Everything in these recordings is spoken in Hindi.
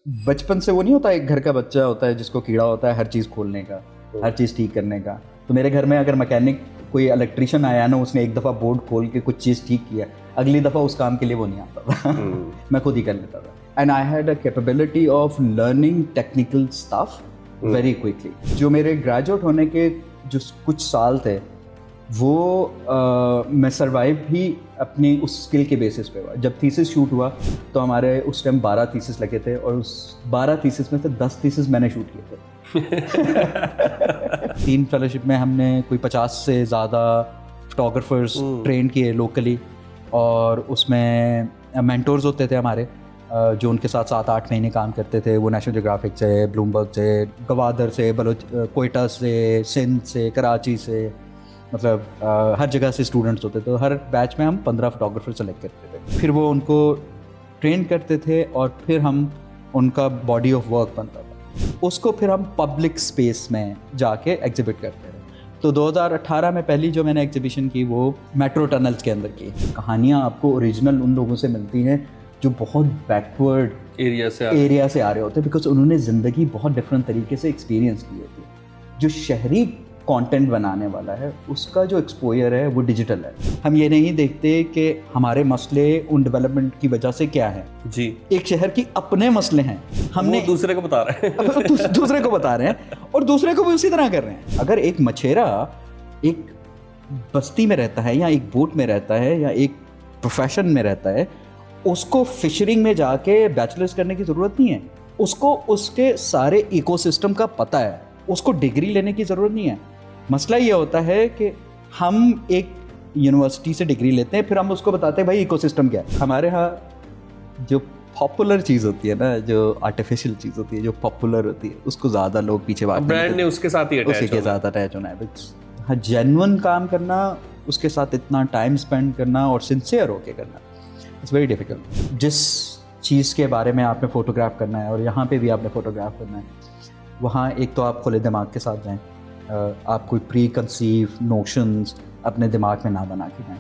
बचपन से वो नहीं होता, एक घर का बच्चा होता है जिसको कीड़ा होता है हर चीज़ खोलने का, हर चीज़ ठीक करने का। तो मेरे घर में अगर मैकेनिक कोई इलेक्ट्रिशियन आया ना, उसने एक दफ़ा बोर्ड खोल के कुछ चीज़ ठीक किया, अगली दफ़ा उस काम के लिए वो नहीं आता था। मैं खुद ही कर लेता था। And I had a capability of learning technical stuff very quickly. जो मेरे ग्रेजुएट होने के जो कुछ साल थे वो मैं सर्वाइव भी अपनी उस स्किल के बेसिस पे हुआ। जब थीसिस शूट हुआ तो हमारे उस टाइम 12 थीसिस लगे थे और उस 12 थीसिस में से 10 थीसिस मैंने शूट किए थे। 3 फेलोशिप में हमने कोई 50 से ज़्यादा फोटोग्राफर्स ट्रेन किए लोकली, और उसमें मेंटोर्स होते थे हमारे जो उनके साथ 7-8 महीने काम करते थे। वो नेशनल ज्योग्राफिक से, ब्लूमबर्ग से, गवादर से, कोयटा से, सिंध से, कराची से, मतलब हर जगह से स्टूडेंट्स होते थे। तो हर बैच में हम 15 फोटोग्राफर सेलेक्ट करते थे, फिर वो उनको ट्रेन करते थे और फिर हम उनका बॉडी ऑफ वर्क बनता था, उसको फिर हम पब्लिक स्पेस में जाके एग्जिबिट करते थे। तो 2018 में पहली जो मैंने एग्जीबिशन की वो मेट्रो टनल्स के अंदर की। कहानियाँ आपको ओरिजिनल उन लोगों से मिलती हैं जो बहुत बैकवर्ड एरिया से आ रहे होते हैं, बिकॉज उन्होंने ज़िंदगी बहुत डिफरेंट तरीके से एक्सपीरियंस की होती है। जो शहरी कंटेंट बनाने वाला है उसका जो एक्सपोजर है वो डिजिटल है। हम ये नहीं देखते कि हमारे मसले उन डेवलपमेंट की वजह से क्या है जी। एक शहर की अपने मसले हैं, हमने दूसरे को बता रहे हैं दूसरे को बता रहे हैं और दूसरे को भी उसी तरह कर रहे हैं। अगर एक मछेरा एक बस्ती में रहता है या एक बोट में रहता है या एक प्रोफेशन में रहता है, उसको फिशरिंग में जाके बैचलर्स करने की ज़रूरत नहीं है। उसको उसके सारे इकोसिस्टम का पता है, उसको डिग्री लेने की ज़रूरत नहीं है। मसला ये होता है कि हम एक यूनिवर्सिटी से डिग्री लेते हैं, फिर हम उसको बताते हैं भाई इकोसिस्टम क्या है। हमारे यहाँ जो पॉपुलर चीज़ होती है ना, जो आर्टिफिशियल चीज़ होती है, जो पॉपुलर होती है, उसको ज़्यादा लोग पीछे भागते हैं। ब्रांड ने उसके साथ ही अटैच होना है। हाँ, जेन्युइन काम करना, उसके साथ इतना टाइम स्पेंड करना और सिंसियर होके करना, इट्स वेरी डिफिकल्ट। जिस चीज़ के बारे में आपने फ़ोटोग्राफ करना है और यहाँ पे भी आपने फ़ोटोग्राफ करना है, वहाँ एक तो आप खुले दिमाग के साथ जाएं, आप कोई प्री कंसीव नोशंस अपने दिमाग में ना बना के जाएं।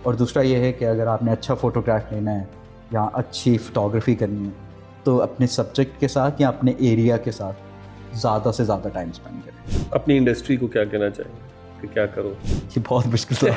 और दूसरा ये है कि अगर आपने अच्छा फ़ोटोग्राफ लेना है या अच्छी फ़ोटोग्राफी करनी है तो अपने सब्जेक्ट के साथ या अपने एरिया के साथ ज़्यादा से ज़्यादा टाइम स्पेंड करें। अपनी इंडस्ट्री को क्या कहना चाहिए कि क्या करो? ये बहुत मुश्किल है।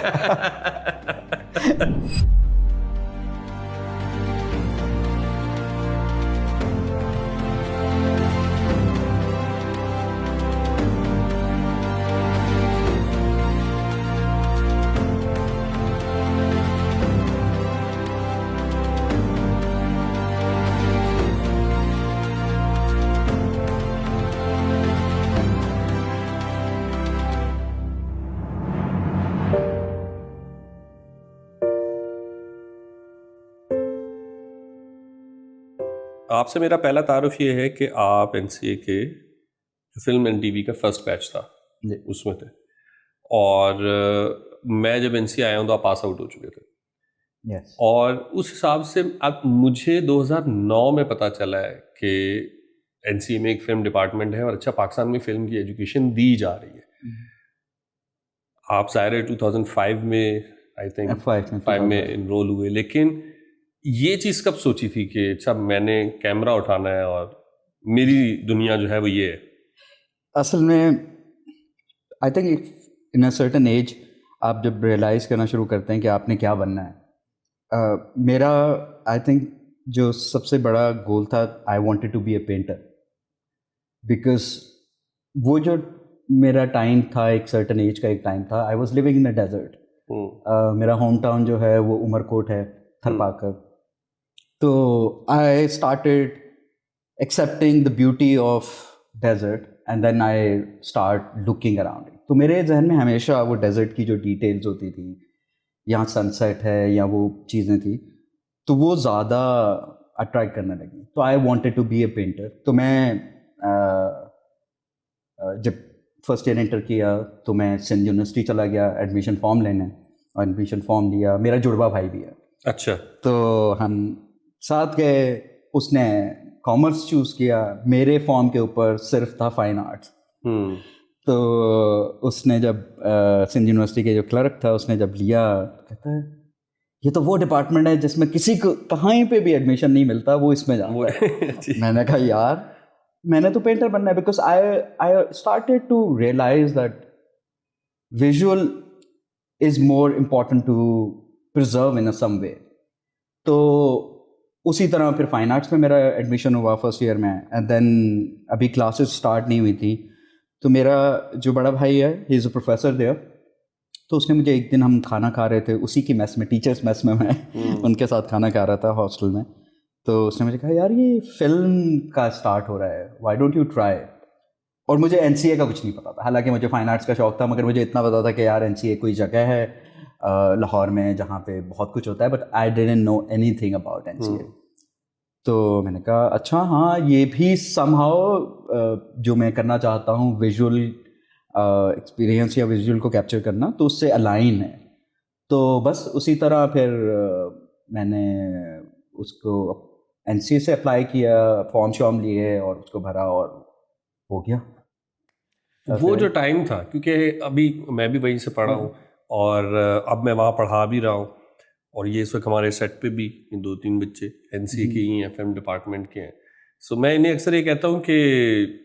आपसे मेरा पहला तारुफ ये है कि आप एनसीए के फिल्म एंड टीवी का फर्स्ट बैच था उसमें थे, और मैं जब एनसीए आया हूँ तो आप पास आउट हो चुके थे। yes. और उस हिसाब से अब मुझे 2009 में पता चला है कि एनसीए में एक फिल्म डिपार्टमेंट है और अच्छा पाकिस्तान में फिल्म की एजुकेशन दी जा रही है। आप ज़ाहिर 2005 में आई थिंक 5 में इनरोल हुए, लेकिन ये चीज़ कब सोची थी कि अच्छा मैंने कैमरा उठाना है और मेरी दुनिया जो है वो ये है? असल में आई think in a certain age आप जब रियलाइज़ करना शुरू करते हैं कि आपने क्या बनना है। मेरा आई थिंक जो सबसे बड़ा गोल था, I wanted to be a painter, because वो जो मेरा टाइम था, एक सर्टेन एज का एक टाइम था, I was living in a desert. मेरा होम टाउन जो है वो उमरकोट है, थरपाकर। तो I started accepting the beauty of desert and then I start looking around it. तो मेरे जहन में हमेशा वो डेजर्ट की जो डिटेल्स होती थी, यहाँ सनसेट है या वो चीज़ें थी, तो वो ज़्यादा अट्रैक्ट करने लगी। तो I wanted to be a painter. तो मैं जब फर्स्ट ईयर एंटर किया तो मैं सिंध यूनिवर्सिटी चला गया एडमिशन फॉर्म लेने, और एडमिशन फॉर्म लिया। मेरा जुड़वा भाई भी है। अच्छा। तो हम साथ गए, उसने कॉमर्स चूज़ किया, मेरे फॉर्म के ऊपर सिर्फ था फाइन आर्ट्स। तो उसने जब सिंध यूनिवर्सिटी के जो क्लर्क था उसने जब लिया, कहता है ये तो वो डिपार्टमेंट है जिसमें किसी को कहीं पे भी एडमिशन नहीं मिलता, वो इसमें जाता है। मैंने कहा यार मैंने तो पेंटर बनना है, because I started to realise that visual is more important to preserve in some way. तो उसी तरह फिर फाइन आर्ट्स में मेरा एडमिशन हुआ फर्स्ट ईयर में, एंड देन अभी क्लासेस स्टार्ट नहीं हुई थी, तो मेरा जो बड़ा भाई है he is a professor there, तो उसने मुझे एक दिन हम खाना खा रहे थे उसी की मेस में, टीचर्स मेस में मैं उनके साथ खाना खा रहा था हॉस्टल में, तो उसने मुझे कहा यार ये फिल्म का स्टार्ट हो रहा है, व्हाई डोंट यू ट्राई। और मुझे एनसीए का कुछ नहीं पता था, हालांकि मुझे फाइन आर्ट्स का शौक था, मगर मुझे इतना पता था कि यार एनसीए कोई जगह है लाहौर में जहाँ पे बहुत कुछ होता है, but I didn't know anything about NCA. तो मैंने कहा अच्छा हाँ ये भी समहाउ जो मैं करना चाहता हूँ विजुअल एक्सपीरियंस या विजुअल को कैप्चर करना, तो उससे अलाइन है। तो बस उसी तरह फिर मैंने उसको एनसीए से अप्लाई किया, फॉर्म शॉर्म लिए और उसको भरा और हो गया। वो जो टाइम था, क्योंकि अभी मैं भी वहीं से पढ़ा हूँ और अब मैं वहाँ पढ़ा भी रहा हूँ, और ये इस वक्त हमारे सेट पे भी 2-3 बच्चे एनसीए के ही एफएम डिपार्टमेंट के हैं। सो मैं इन्हें अक्सर ये कहता हूँ कि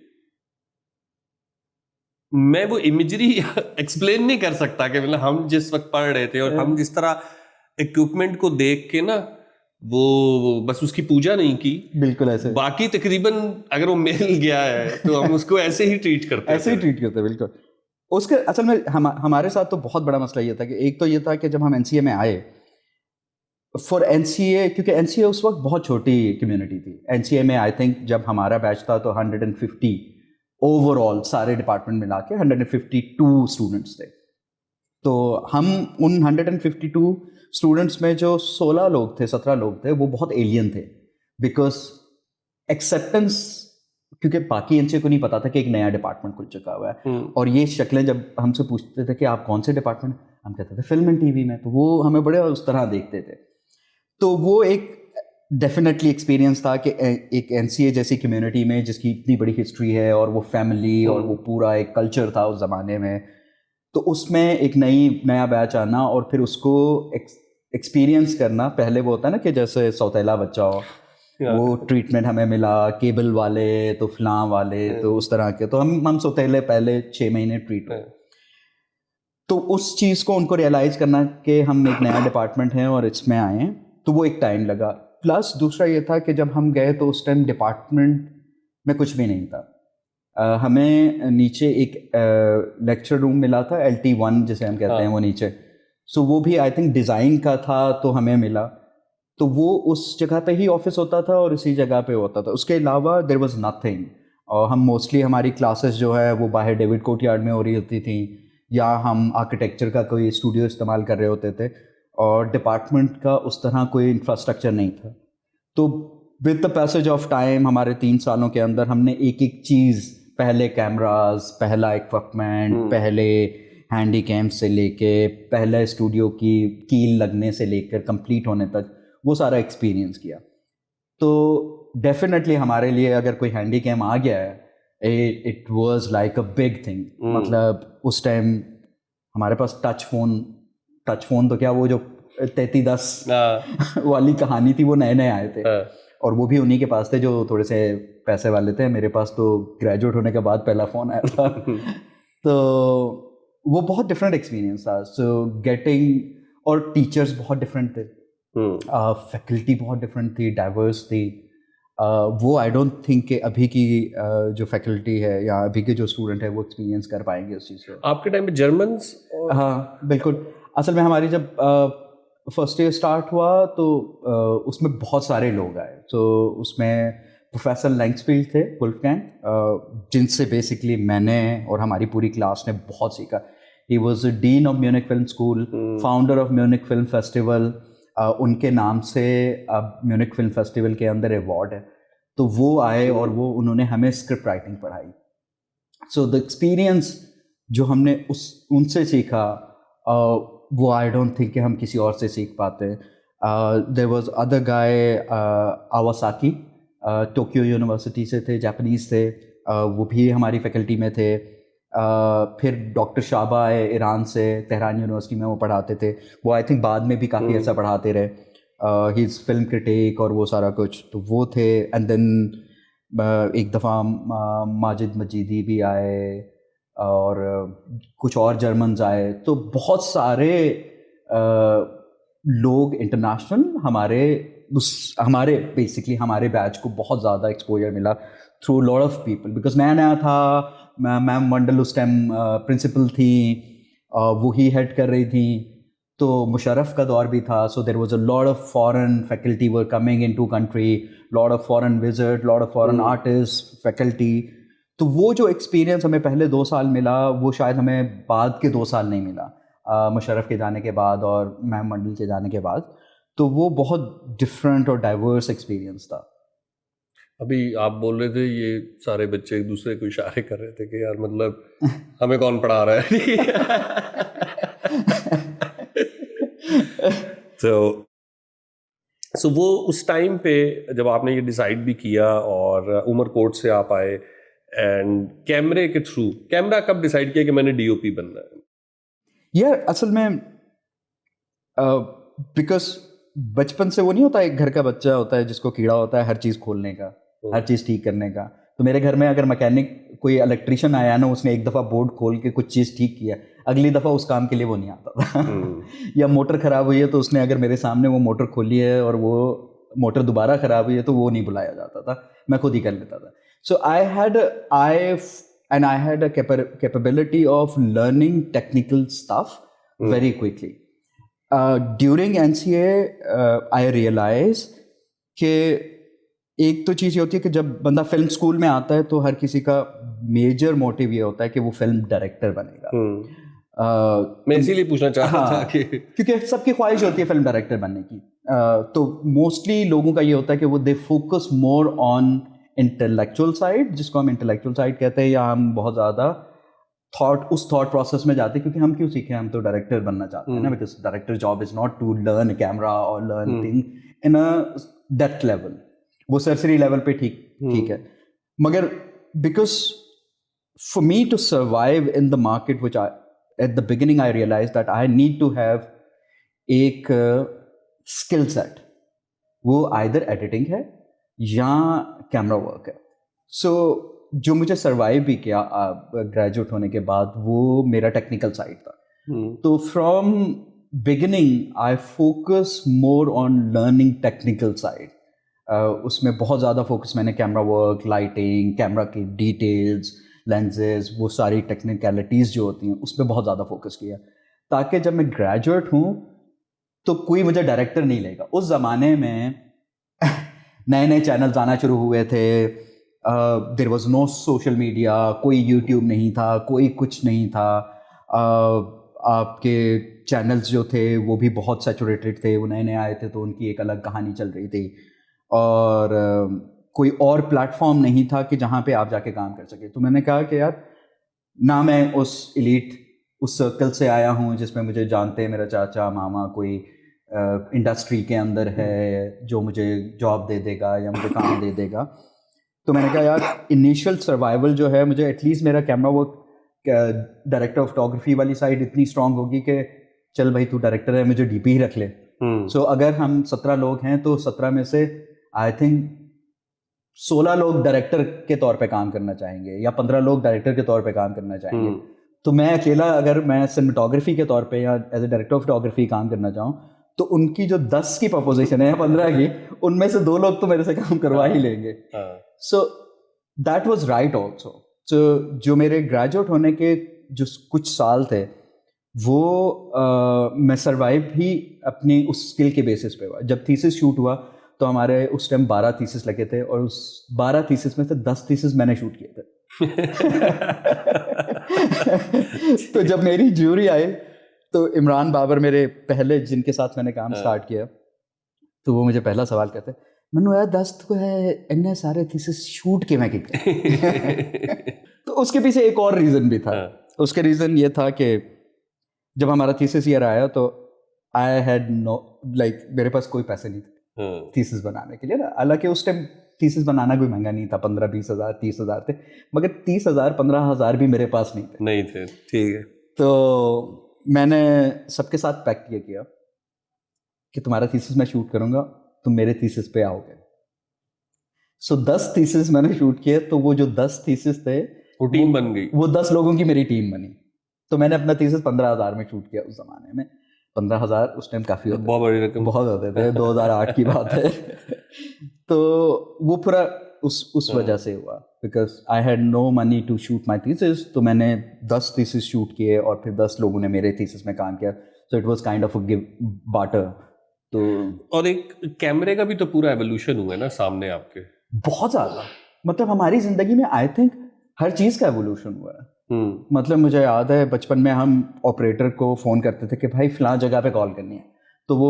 मैं वो इमेजरी एक्सप्लेन नहीं कर सकता कि मतलब हम जिस वक्त पढ़ रहे थे और हम जिस तरह इक्विपमेंट को देख के ना वो बस उसकी पूजा नहीं की, बिल्कुल ऐसे, बाकी तकरीबन अगर वो मिल गया है तो हम उसको ऐसे ही ट्रीट करते हैं, ऐसे ही ट्रीट करते हैं बिल्कुल। उसके असल में हमारे साथ तो बहुत बड़ा मसला ये था कि एक तो ये था कि जब हम एनसीए में आए, फॉर एनसीए, क्योंकि एनसीए उस वक्त बहुत छोटी कम्युनिटी थी, एनसीए में आई थिंक जब हमारा बैच था तो 150 ओवरऑल सारे डिपार्टमेंट मिला के 152 स्टूडेंट्स थे। तो हम उन 152 स्टूडेंट्स में जो 16 लोग थे, 17 लोग थे, वो बहुत एलियन थे, बिकॉज एक्सेप्टेंस, क्योंकि बाकी एनसीए को नहीं पता था कि एक नया डिपार्टमेंट खुल चुका हुआ है। और ये शक्लें जब हमसे पूछते थे कि आप कौन से डिपार्टमेंट, हम कहते थे फिल्म एंड टीवी में, तो वो हमें बड़े उस तरह देखते थे। तो वो एक डेफिनेटली एक्सपीरियंस था कि एक एनसीए जैसी कम्युनिटी में जिसकी इतनी बड़ी हिस्ट्री है और वो फैमिली और वो पूरा एक कल्चर था उस ज़माने में, तो उसमें एक नया बैच आना और फिर उसको एक्सपीरियंस करना। पहले वो होता है ना कि जैसे सौतेला बच्चा हो, वो ट्रीटमेंट हमें मिला, केबल वाले तो फलां वाले तो उस तरह के, तो हम सौतेले पहले 6 महीने ट्रीट हुए। तो उस चीज़ को उनको रियलाइज़ करना कि हम एक नया डिपार्टमेंट हैं और इसमें आए हैं, तो वो एक टाइम लगा। प्लस दूसरा ये था कि जब हम गए तो उस टाइम डिपार्टमेंट में कुछ भी नहीं था। हमें नीचे एक लेक्चर रूम मिला था, LT1 जिसे हम कहते हैं, वो नीचे, सो वो भी आई थिंक डिज़ाइन का था तो हमें मिला। तो वो उस जगह पे ही ऑफिस होता था और इसी जगह पे होता था, उसके अलावा देयर वाज नथिंग। और हम मोस्टली हमारी क्लासेस जो है वो बाहर डेविड कोर्टयार्ड में हो रही होती थी, या हम आर्किटेक्चर का कोई स्टूडियो इस्तेमाल कर रहे होते थे, और डिपार्टमेंट का उस तरह कोई इंफ्रास्ट्रक्चर नहीं था। तो with the passage of time हमारे 3 सालों के अंदर हमने एक एक चीज़, पहले कैमराज, पहला इक्विपमेंट, पहले हैंडी कैम से लेके पहले स्टूडियो की कील लगने से लेकर कंप्लीट होने तक वो सारा एक्सपीरियंस किया। तो डेफिनेटली हमारे लिए अगर कोई हैंडी कैम आ गया है, it was like a big thing. मतलब उस टाइम हमारे पास टच फोन तो क्या, वो जो 3310 वाली कहानी थी, वो नए नए आए थे, और वो भी उन्हीं के पास थे जो थोड़े से पैसे वाले थे। मेरे पास तो ग्रेजुएट होने के बाद पहला फ़ोन आया था। तो वो बहुत डिफरेंट एक्सपीरियंस था। सो गेटिंग, और टीचर्स बहुत डिफरेंट थे, फैकल्टी बहुत डिफरेंट थी, डाइवर्स थी। वो आई डोंट थिंक कि अभी की जो फैकल्टी है या अभी के जो स्टूडेंट है वो एक्सपीरियंस कर पाएंगे उस चीज़ को। आपके टाइम पे जर्मन्स? हाँ बिल्कुल। असल में हमारी जब फर्स्ट ईयर स्टार्ट हुआ तो उसमें बहुत सारे लोग आए। तो उसमें प्रोफेसर लैंग्सफील्ड थे, वुल्फगैंग, जिनसे बेसिकली मैंने और हमारी पूरी क्लास ने बहुत सीखा। He was dean of Munich film school, founder of Munich film festival. उनके नाम से अब म्यूनिक फिल्म फेस्टिवल के अंदर अवार्ड है। तो वो आए और वो उन्होंने हमें स्क्रिप्ट राइटिंग पढ़ाई। सो द एक्सपीरियंस जो हमने उनसे सीखा, वो आई डोंट थिंक कि हम किसी और से सीख पाते। There was other guy, Awasaki, Tokyo university से थे, जापानीज़ थे, वो भी हमारी फैकल्टी में थे। फिर डॉक्टर शाबा आए ईरान से, तेहरान यूनिवर्सिटी में वो पढ़ाते थे, वो आई थिंक बाद में भी काफ़ी ऐसा पढ़ाते रहे, ही इज़ फिल्म क्रिटिक और वो सारा कुछ, तो वो थे। एंड देन एक दफ़ा माजिद मजीदी भी आए और कुछ और जर्मन्स आए, तो बहुत सारे लोग इंटरनेशनल हमारे बेसिकली हमारे बैच को बहुत ज़्यादा एक्सपोजर मिला through lot of people, because नया नया था। मैम मंडल उस टाइम प्रिंसिपल थी, वही हेड कर रही थी, तो मुशर्रफ का दौर भी था, so there was a lot of foreign faculty were coming into country, lot of foreign visit, lot of foreign artist faculty. तो वो जो एक्सपीरियंस हमें पहले 2 साल मिला, वो शायद हमें बाद के 2 साल नहीं मिला, मुशर्रफ के जाने के बाद और मैम मंडल के जाने के बाद। तो वो बहुत डिफरेंट और डाइवर्स एक्सपीरियंस था। अभी आप बोल रहे थे ये सारे बच्चे एक दूसरे को इशारे कर रहे थे कि यार मतलब हमें कौन पढ़ा रहा है। तो वो उस टाइम पे जब आपने ये डिसाइड भी किया और उमरकोट से आप आए, एंड कैमरे के थ्रू, कैमरा कब डिसाइड किया कि मैंने डीओपी बनना है? यार असल में बिकॉज बचपन से वो नहीं होता, एक घर का बच्चा होता है जिसको कीड़ा होता है हर चीज़ खोलने का, हर चीज़ ठीक करने का। तो मेरे घर में अगर मैकेनिक कोई इलेक्ट्रिशियन आया ना, उसने एक दफ़ा बोर्ड खोल के कुछ चीज़ ठीक किया, अगली दफ़ा उस काम के लिए वो नहीं आता था। या मोटर ख़राब हुई है तो उसने अगर मेरे सामने वो मोटर खोली है और वो मोटर दोबारा ख़राब हुई है तो वो नहीं बुलाया जाता था, मैं खुद ही कर लेता था। So I had a capability of learning technical stuff very quickly. During NCA I realized कि एक तो चीज़ ये होती है कि जब बंदा फिल्म स्कूल में आता है तो हर किसी का मेजर मोटिव ये होता है कि वो फिल्म डायरेक्टर बनेगा। मैं इसीलिए पूछना चाह रहा था कि क्योंकि सबकी ख्वाहिश होती है फिल्म डायरेक्टर बनने की। तो मोस्टली लोगों का ये होता है कि वो they focus more on intellectual side, जिसको हम इंटेलेक्चुअल साइड कहते हैं, या हम बहुत ज़्यादा उस थॉट प्रोसेस में जाते हैं, क्योंकि हम क्यों सीखे, हम तो डायरेक्टर बनना चाहते हैं ना, because director job is not to learn camera और learn thing in a depth level, वो सरसरी लेवल पे ठीक है। मगर because for me to survive in the market which at the beginning I realized that I need to have एक skill set, वो either editing है या कैमरा वर्क है। So जो मुझे सर्वाइव भी किया ग्रेजुएट होने के बाद, वो मेरा टेक्निकल साइड था। तो from beginning I focus more on learning technical side. उसमें बहुत ज़्यादा फोकस मैंने कैमरा वर्क, लाइटिंग, कैमरा की डिटेल्स, लेंसेज, वो सारी टेक्निकलिटीज़ जो होती हैं उस पर बहुत ज़्यादा फोकस किया, ताकि जब मैं ग्रेजुएट हूँ तो कोई मुझे डायरेक्टर नहीं लेगा। उस ज़माने में नए नए चैनल्स आना शुरू हुए थे, there was no social media, कोई यूट्यूब नहीं था, कोई कुछ नहीं था। आपके चैनल्स जो थे वो भी बहुत सैचुरेटेड थे, वो नए नए आए थे तो उनकी एक अलग कहानी चल रही थी, और कोई और प्लेटफॉर्म नहीं था कि जहाँ पे आप जाके काम कर सके। तो मैंने कहा कि यार, ना मैं उस उस सर्कल से आया हूँ जिसमें मुझे जानते हैं मेरा चाचा मामा, कोई इंडस्ट्री के अंदर है जो मुझे जॉब दे देगा या मुझे काम दे देगा। तो मैंने कहा यार, इनिशियल सर्वाइवल जो है, मुझे एटलीस्ट मेरा camera work, director of photography वाली साइड इतनी स्ट्रांग होगी कि चल भाई तू डायरेक्टर है, मुझे डीपी ही रख ले। सो अगर हम 17 लोग हैं तो 17 में से आई थिंक 16 लोग डायरेक्टर के तौर पे काम करना चाहेंगे या 15 लोग डायरेक्टर के तौर पे काम करना चाहेंगे। तो मैं अकेला, अगर मैं सिनेमेटोग्राफी के तौर पे या as a director of photography काम करना चाहूँ, तो उनकी जो 10 की प्रपोजिशन है या 15 की, उनमें से 2 लोग तो मेरे से काम करवा ही लेंगे। So that was right also. So जो मेरे ग्रेजुएट होने के जो कुछ साल थे, वो मैं सर्वाइव भी अपनी उस स्किल के बेसिस पे हुआ। जब थीसिस शूट हुआ तो हमारे उस टाइम 12 थीसिस लगे थे, और उस 12 थीसिस में से 10 थीसिस मैंने शूट किए थे। तो जब मेरी ज्यूरी आई तो इमरान बाबर, मेरे पहले जिनके साथ मैंने काम स्टार्ट किया, तो वो मुझे पहला सवाल कहते, मैंने यार 10 तो है, इन्ने सारे थीसिस शूट के मैं किए। तो उसके पीछे एक और रीज़न भी था। उसके रीज़न ये था कि जब हमारा थीसिस ईयर आया तो आई हैड नो, लाइक मेरे पास कोई पैसे नहीं थे थीसिस बनाने के लिए ना। हालांकि उस टाइम थीसिस बनाना कोई महंगा नहीं था, 15-20 हज़ार 30 हज़ार थे, मगर 30 हज़ार 15 हज़ार भी मेरे पास नहीं थे। ठीक है। तो मैंने सबके साथ पैक्ट ये किया कि तुम्हारा थीसिस मैं शूट करूंगा, तुम मेरे थीसिस पे आओगे। सो 10 थीसिस मैंने शूट किए, तो वो जो 10 थीसिस थे वो टीम बन गई, वो 10 लोगों की मेरी टीम बनी। तो मैंने अपना थीसिस 15,000 में शूट किया उस जमाने में। 15,000 उस टाइम काफी होते, बहुत बड़ी रकम, बहुत होते थे, 2008 की बात है। तो वो पूरा उस वजह से हुआ, because I had no money to shoot my thesis. तो मैंने 10 थीसिस शूट किए और फिर 10 लोगों ने मेरे थीसिस में काम किया। सो it was kind of a give barter. तो और एक कैमरे का भी तो पूरा एवोल्यूशन हुआ है ना सामने आपके, बहुत ज़्यादा। मतलब हमारी ज़िंदगी में आई थिंक हर चीज़ का एवोल्यूशन हुआ है। मतलब मुझे याद है बचपन में हम ऑपरेटर को फ़ोन करते थे कि भाई फ़लाँ जगह पे कॉल करनी है, तो वो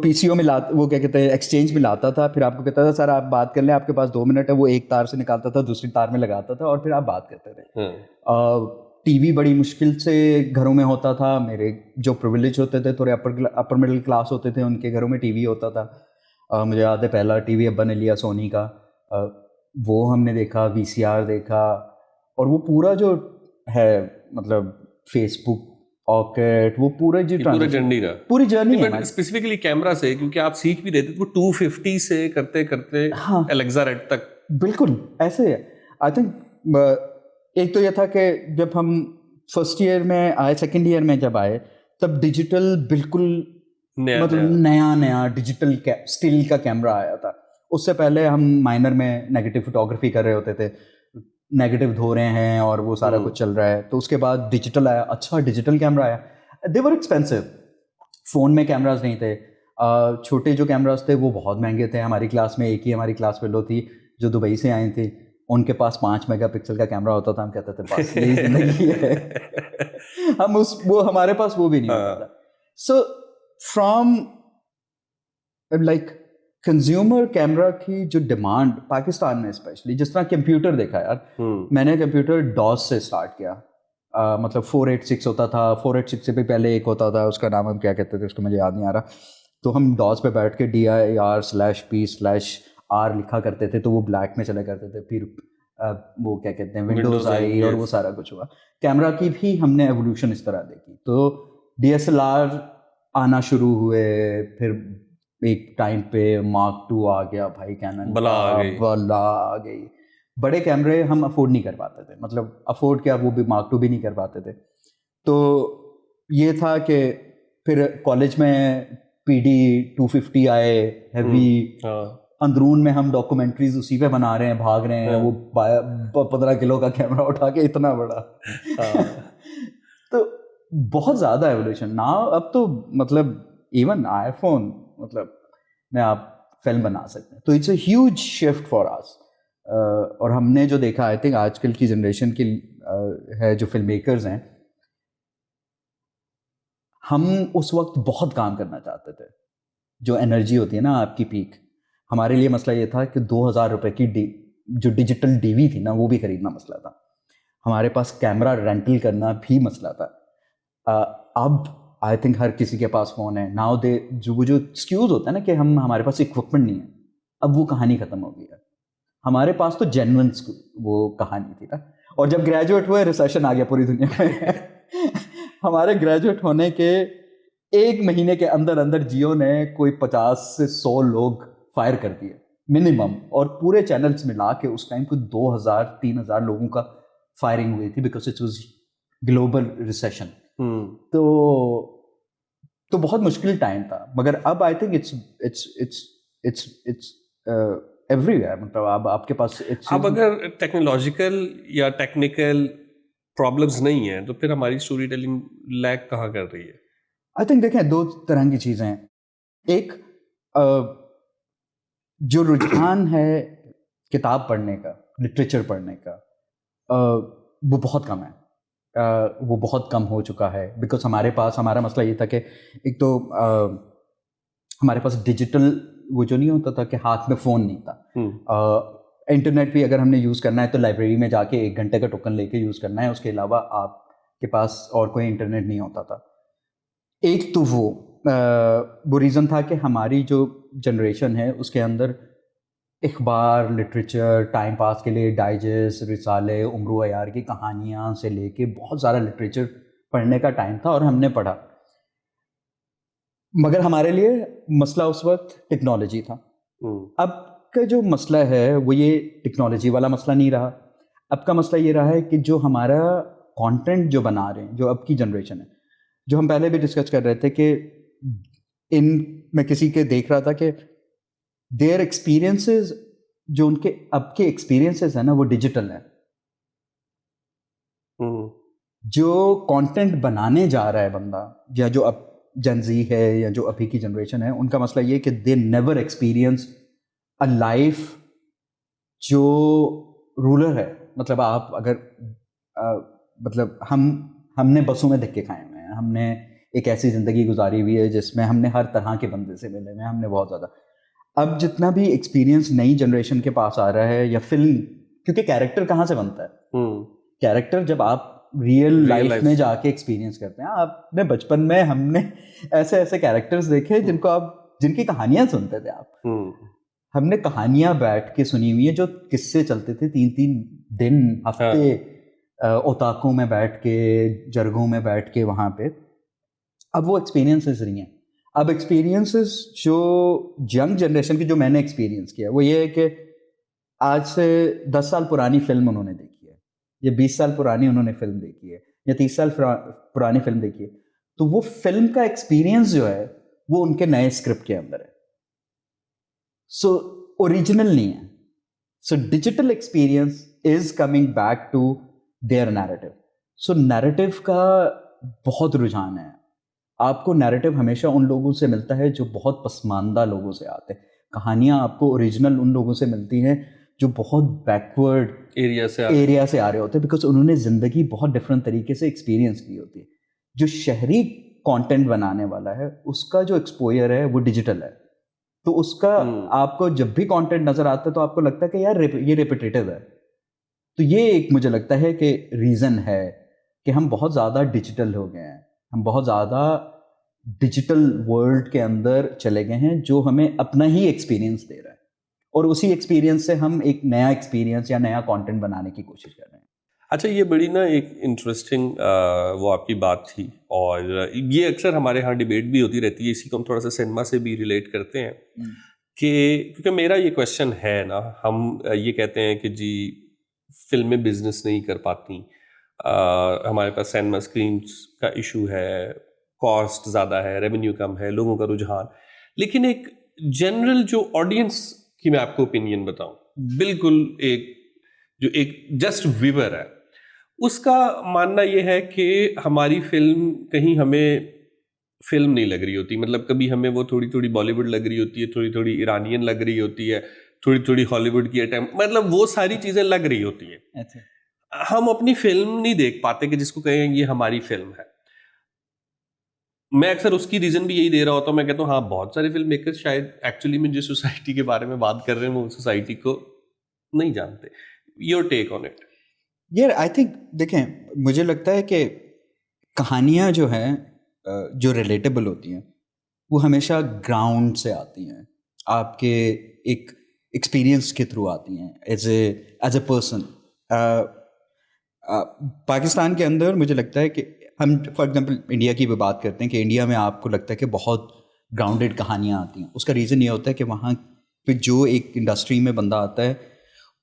पीसीओ में वो क्या कहते हैं, एक्सचेंज में लाता था, फिर आपको कहता था सर आप बात कर लें, आपके पास 2 मिनट है। वो एक तार से निकालता था, दूसरी तार में लगाता था और फिर आप बात करते थे। टीवी बड़ी मुश्किल से घरों में होता था। मेरे जो प्रिविलेज होते थे, थोड़े अपर मिडिल क्लास होते थे, उनके घरों में टीवी होता था। मुझे याद है पहला टीवी अब्बा ने लिया सोनी का, वो हमने देखा, वीसीआर देखा। और वो पूरा जो है मतलब फेसबुक, ऑकेट, वो पूरा जो पूरी जर्नी है। स्पेसिफिकली कैमरा से, क्योंकि आप सीख भी रहे थे, वो 250 से करते करते एलेक्सा रेड तक। बिल्कुल ऐसे है। आई थिंक एक तो ये था कि जब हम फर्स्ट ईयर में आए, सेकेंड ईयर में जब आए, तब डिजिटल बिल्कुल नया डिजिटल स्टिल का कैमरा आया था। उससे पहले हम माइनर में नेगेटिव फोटोग्राफी कर रहे होते थे, नेगेटिव धो रहे हैं और वो सारा कुछ चल रहा है। तो उसके बाद डिजिटल आया, अच्छा डिजिटल कैमरा आया। दे वर एक्सपेंसिव, फ़ोन में कैमराज नहीं थे। छोटे जो कैमराज थे वो बहुत महंगे थे। हमारी क्लास में एक ही हमारी क्लास फेलो थी जो दुबई से आई थी, उनके पास 5 मेगापिक्सल का कैमरा होता था। हम कहते थे बस यही जिंदगी है। हम वो हमारे पास वो भी नहीं होता था। So from like consumer camera की जो डिमांड पाकिस्तान में स्पेशली, जिस तरह कंप्यूटर देखा यार, मैंने कंप्यूटर डॉस से स्टार्ट किया। मतलब 486 होता था, 486 से भी पहले एक होता था, उसका नाम हम क्या कहते थे उसको मुझे याद नहीं आ रहा। तो हम डॉस पे बैठ के DIR/P/R लिखा करते थे, तो वो ब्लैक में चला करते थे। फिर वो क्या कहते हैं विंडोज आई और वो सारा कुछ हुआ। कैमरा की भी हमने एवोल्यूशन इस तरह देखी। तो DSLR आना शुरू हुए, फिर एक टाइम पे Mark II आ गया भाई, कैनन बला आ गई। बड़े कैमरे हम अफोर्ड नहीं कर पाते थे, मतलब अफोर्ड क्या, वो भी Mark II भी नहीं कर पाते थे। तो ये था कि फिर कॉलेज में PD 250 आए, हैवी। अंदरून में हम डॉक्यूमेंट्रीज उसी पे बना रहे हैं, भाग रहे हैं, वो 15 किलो का कैमरा उठा के, इतना बड़ा। तो बहुत ज़्यादा एवोल्यूशन ना। अब तो मतलब इवन आईफोन, मतलब में आप फिल्म बना सकते हैं। तो it's a huge shift for us. और हमने जो देखा, आई थिंक आजकल की जनरेशन की है जो फिल्म मेकर्स हैं, हम उस वक्त बहुत काम करना चाहते थे। जो एनर्जी होती है ना आपकी पीक, हमारे लिए मसला ये था कि 2,000 रुपये की जो डिजिटल DV थी ना, वो भी खरीदना मसला था। हमारे पास कैमरा रेंटल करना भी मसला था। अब आई थिंक हर किसी के पास फ़ोन है नाउ। वो जो एक्सक्यूज़ होता है ना कि हमारे पास इक्विपमेंट नहीं है, अब वो कहानी ख़त्म हो गई है। हमारे पास तो जेन्युइन वो कहानी थी ना। और जब ग्रेजुएट हुए, रिसेशन आ गया पूरी दुनिया में। हमारे ग्रेजुएट होने के 1 महीने के अंदर अंदर जियो ने कोई 50 से 100 लोग फायर कर दिए मिनिमम, और पूरे चैनल्स मिला के उस टाइम कोई 2,000-3,000 लोगों का फायरिंग हुई थी, because it was global recession. तो बहुत मुश्किल टाइम था। मगर अब आई थिंक इट्स एवरीवेयर। मतलब अब आपके पास अब अगर टेक्नोलॉजिकल या टेक्निकल प्रॉब्लम्स नहीं है, तो फिर हमारी स्टोरी टेलिंग लैग कहाँ कर रही है? आई थिंक देखें, 2 तरह की चीज़ें हैं। एक जो रुझान है किताब पढ़ने का, लिटरेचर पढ़ने का, वो बहुत कम है। वो बहुत कम हो चुका है, बिकॉज हमारा मसला ये था कि एक तो हमारे पास डिजिटल वो जो नहीं होता था कि हाथ में फ़ोन नहीं था। इंटरनेट भी अगर हमने यूज़ करना है तो लाइब्रेरी में जाके 1 घंटे का टोकन लेके यूज़ करना है, उसके अलावा आपके पास और कोई इंटरनेट नहीं होता था। एक तो वो वो रीज़न था कि हमारी जो जनरेशन है उसके अंदर अखबार, लिटरेचर, टाइम पास के लिए डाइजेस्ट, रिसाले, उम्र अयार की कहानियाँ से लेके बहुत सारा लिटरेचर पढ़ने का टाइम था और हमने पढ़ा। मगर हमारे लिए मसला उस वक्त टेक्नोलॉजी था। अब का जो मसला है वो ये टेक्नोलॉजी वाला मसला नहीं रहा। अब का मसला ये रहा है कि जो हमारा कंटेंट जो बना रहे हैं, जो अब की जनरेशन है, जो हम पहले भी डिस्कस कर रहे थे कि मैं किसी के देख रहा था कि देयर एक्सपीरियंसेस, जो उनके अब के एक्सपीरियंसेस है ना, वो डिजिटल है। जो कंटेंट बनाने जा रहा है बंदा, या जो अब जनजी है या जो अभी की जनरेशन है, उनका मसला ये कि they never experience a life जो रूरल है। मतलब आप अगर मतलब हमने बसों में धक्के खाए हुए हैं, हमने एक ऐसी ज़िंदगी गुजारी हुई है जिसमें हमने हर तरह के बंदे से मिले हुए हैं, हमने बहुत ज़्यादा। अब जितना भी एक्सपीरियंस नई जनरेशन के पास आ रहा है, या फिल्म, क्योंकि कैरेक्टर कहाँ से बनता है? कैरेक्टर जब आप रियल लाइफ में जाके एक्सपीरियंस करते हैं। आपने बचपन में हमने ऐसे ऐसे कैरेक्टर्स देखे जिनकी कहानियां सुनते थे आप। हमने कहानियां बैठ के सुनी हुई है, जो किस्से चलते थे 3-3 दिन, हफ्ते, ओताकों में बैठ के, जरगों में बैठ के वहां पे। अब वो एक्सपीरियंसेस नहीं है। अब एक्सपीरियंसेस जो यंग जनरेशन की, जो मैंने एक्सपीरियंस किया, वो ये है कि आज से 10 साल पुरानी फिल्म उन्होंने देखी है, या 20 साल पुरानी उन्होंने फिल्म देखी है, या 30 साल पुरानी फिल्म देखी है, तो वो फिल्म का एक्सपीरियंस जो है वो उनके नए स्क्रिप्ट के अंदर है। सो ओरिजिनल नहीं है। So digital experience is coming back to their narrative. So narrative का बहुत रुझान है। आपको नैरेटिव हमेशा उन लोगों से मिलता है जो बहुत पसमानदा लोगों से आते हैं। कहानियां आपको ओरिजिनल उन लोगों से मिलती हैं जो बहुत बैकवर्ड एरिया से आ रहे होते हैं, बिकॉज उन्होंने ज़िंदगी बहुत डिफरेंट तरीके से एक्सपीरियंस की होती है। जो शहरी कंटेंट बनाने वाला है उसका जो एक्सपोजर है वो डिजिटल है, तो उसका आपको जब भी कंटेंट नज़र आता है तो आपको लगता है कि यार ये रिपीटेटिव है। तो ये एक मुझे लगता है कि रीज़न है कि हम बहुत ज़्यादा डिजिटल हो गए हैं, हम बहुत ज़्यादा डिजिटल वर्ल्ड के अंदर चले गए हैं, जो हमें अपना ही एक्सपीरियंस दे रहा है, और उसी एक्सपीरियंस से हम एक नया एक्सपीरियंस या नया कंटेंट बनाने की कोशिश कर रहे हैं। अच्छा, ये बड़ी ना एक इंटरेस्टिंग वो आपकी बात थी, और ये अक्सर हमारे यहाँ डिबेट भी होती रहती है। इसी को हम थोड़ा सा सिनेमा से भी रिलेट करते हैं कि क्योंकि मेरा ये क्वेश्चन है ना, हम ये कहते हैं कि जी फिल्में बिजनेस नहीं कर पाती, हमारे पास सिनेमा स्क्रीन्स का इशू है, कॉस्ट ज़्यादा है, रेवेन्यू कम है, लोगों का रुझान। लेकिन एक जनरल जो ऑडियंस की मैं आपको ओपिनियन बताऊं, बिल्कुल एक जस्ट व्यूअर है, उसका मानना यह है कि हमारी फिल्म कहीं हमें फिल्म नहीं लग रही होती। मतलब कभी हमें वो थोड़ी थोड़ी बॉलीवुड लग रही होती है, थोड़ी थोड़ी ईरानियन लग रही होती है, थोड़ी थोड़ी हॉलीवुड की अटेम्प्ट, मतलब वो सारी चीज़ें लग रही होती है। अच्छा। हम अपनी फिल्म नहीं देख पाते कि जिसको कहें ये हमारी फिल्म है। मैं अक्सर उसकी रीजन भी यही दे रहा होता हूँ। मैं कहता हूँ हाँ, बहुत सारे फिल्म मेकर्स शायद एक्चुअली में जिस सोसाइटी के बारे में बात कर रहे हैं वो सोसाइटी को नहीं जानते। Your take on it? यार आई थिंक, देखें, मुझे लगता है कि कहानियाँ जो हैं, जो रिलेटेबल होती हैं, वो हमेशा ग्राउंड से आती हैं, आपके एक एक्सपीरियंस के थ्रू आती हैं, एज ए पर्सन। पाकिस्तान के अंदर मुझे लगता है कि हम फॉर एग्जांपल इंडिया की भी बात करते हैं कि इंडिया में आपको लगता है कि बहुत ग्राउंडेड कहानियाँ आती हैं। उसका रीज़न ये होता है कि वहाँ पे जो एक इंडस्ट्री में बंदा आता है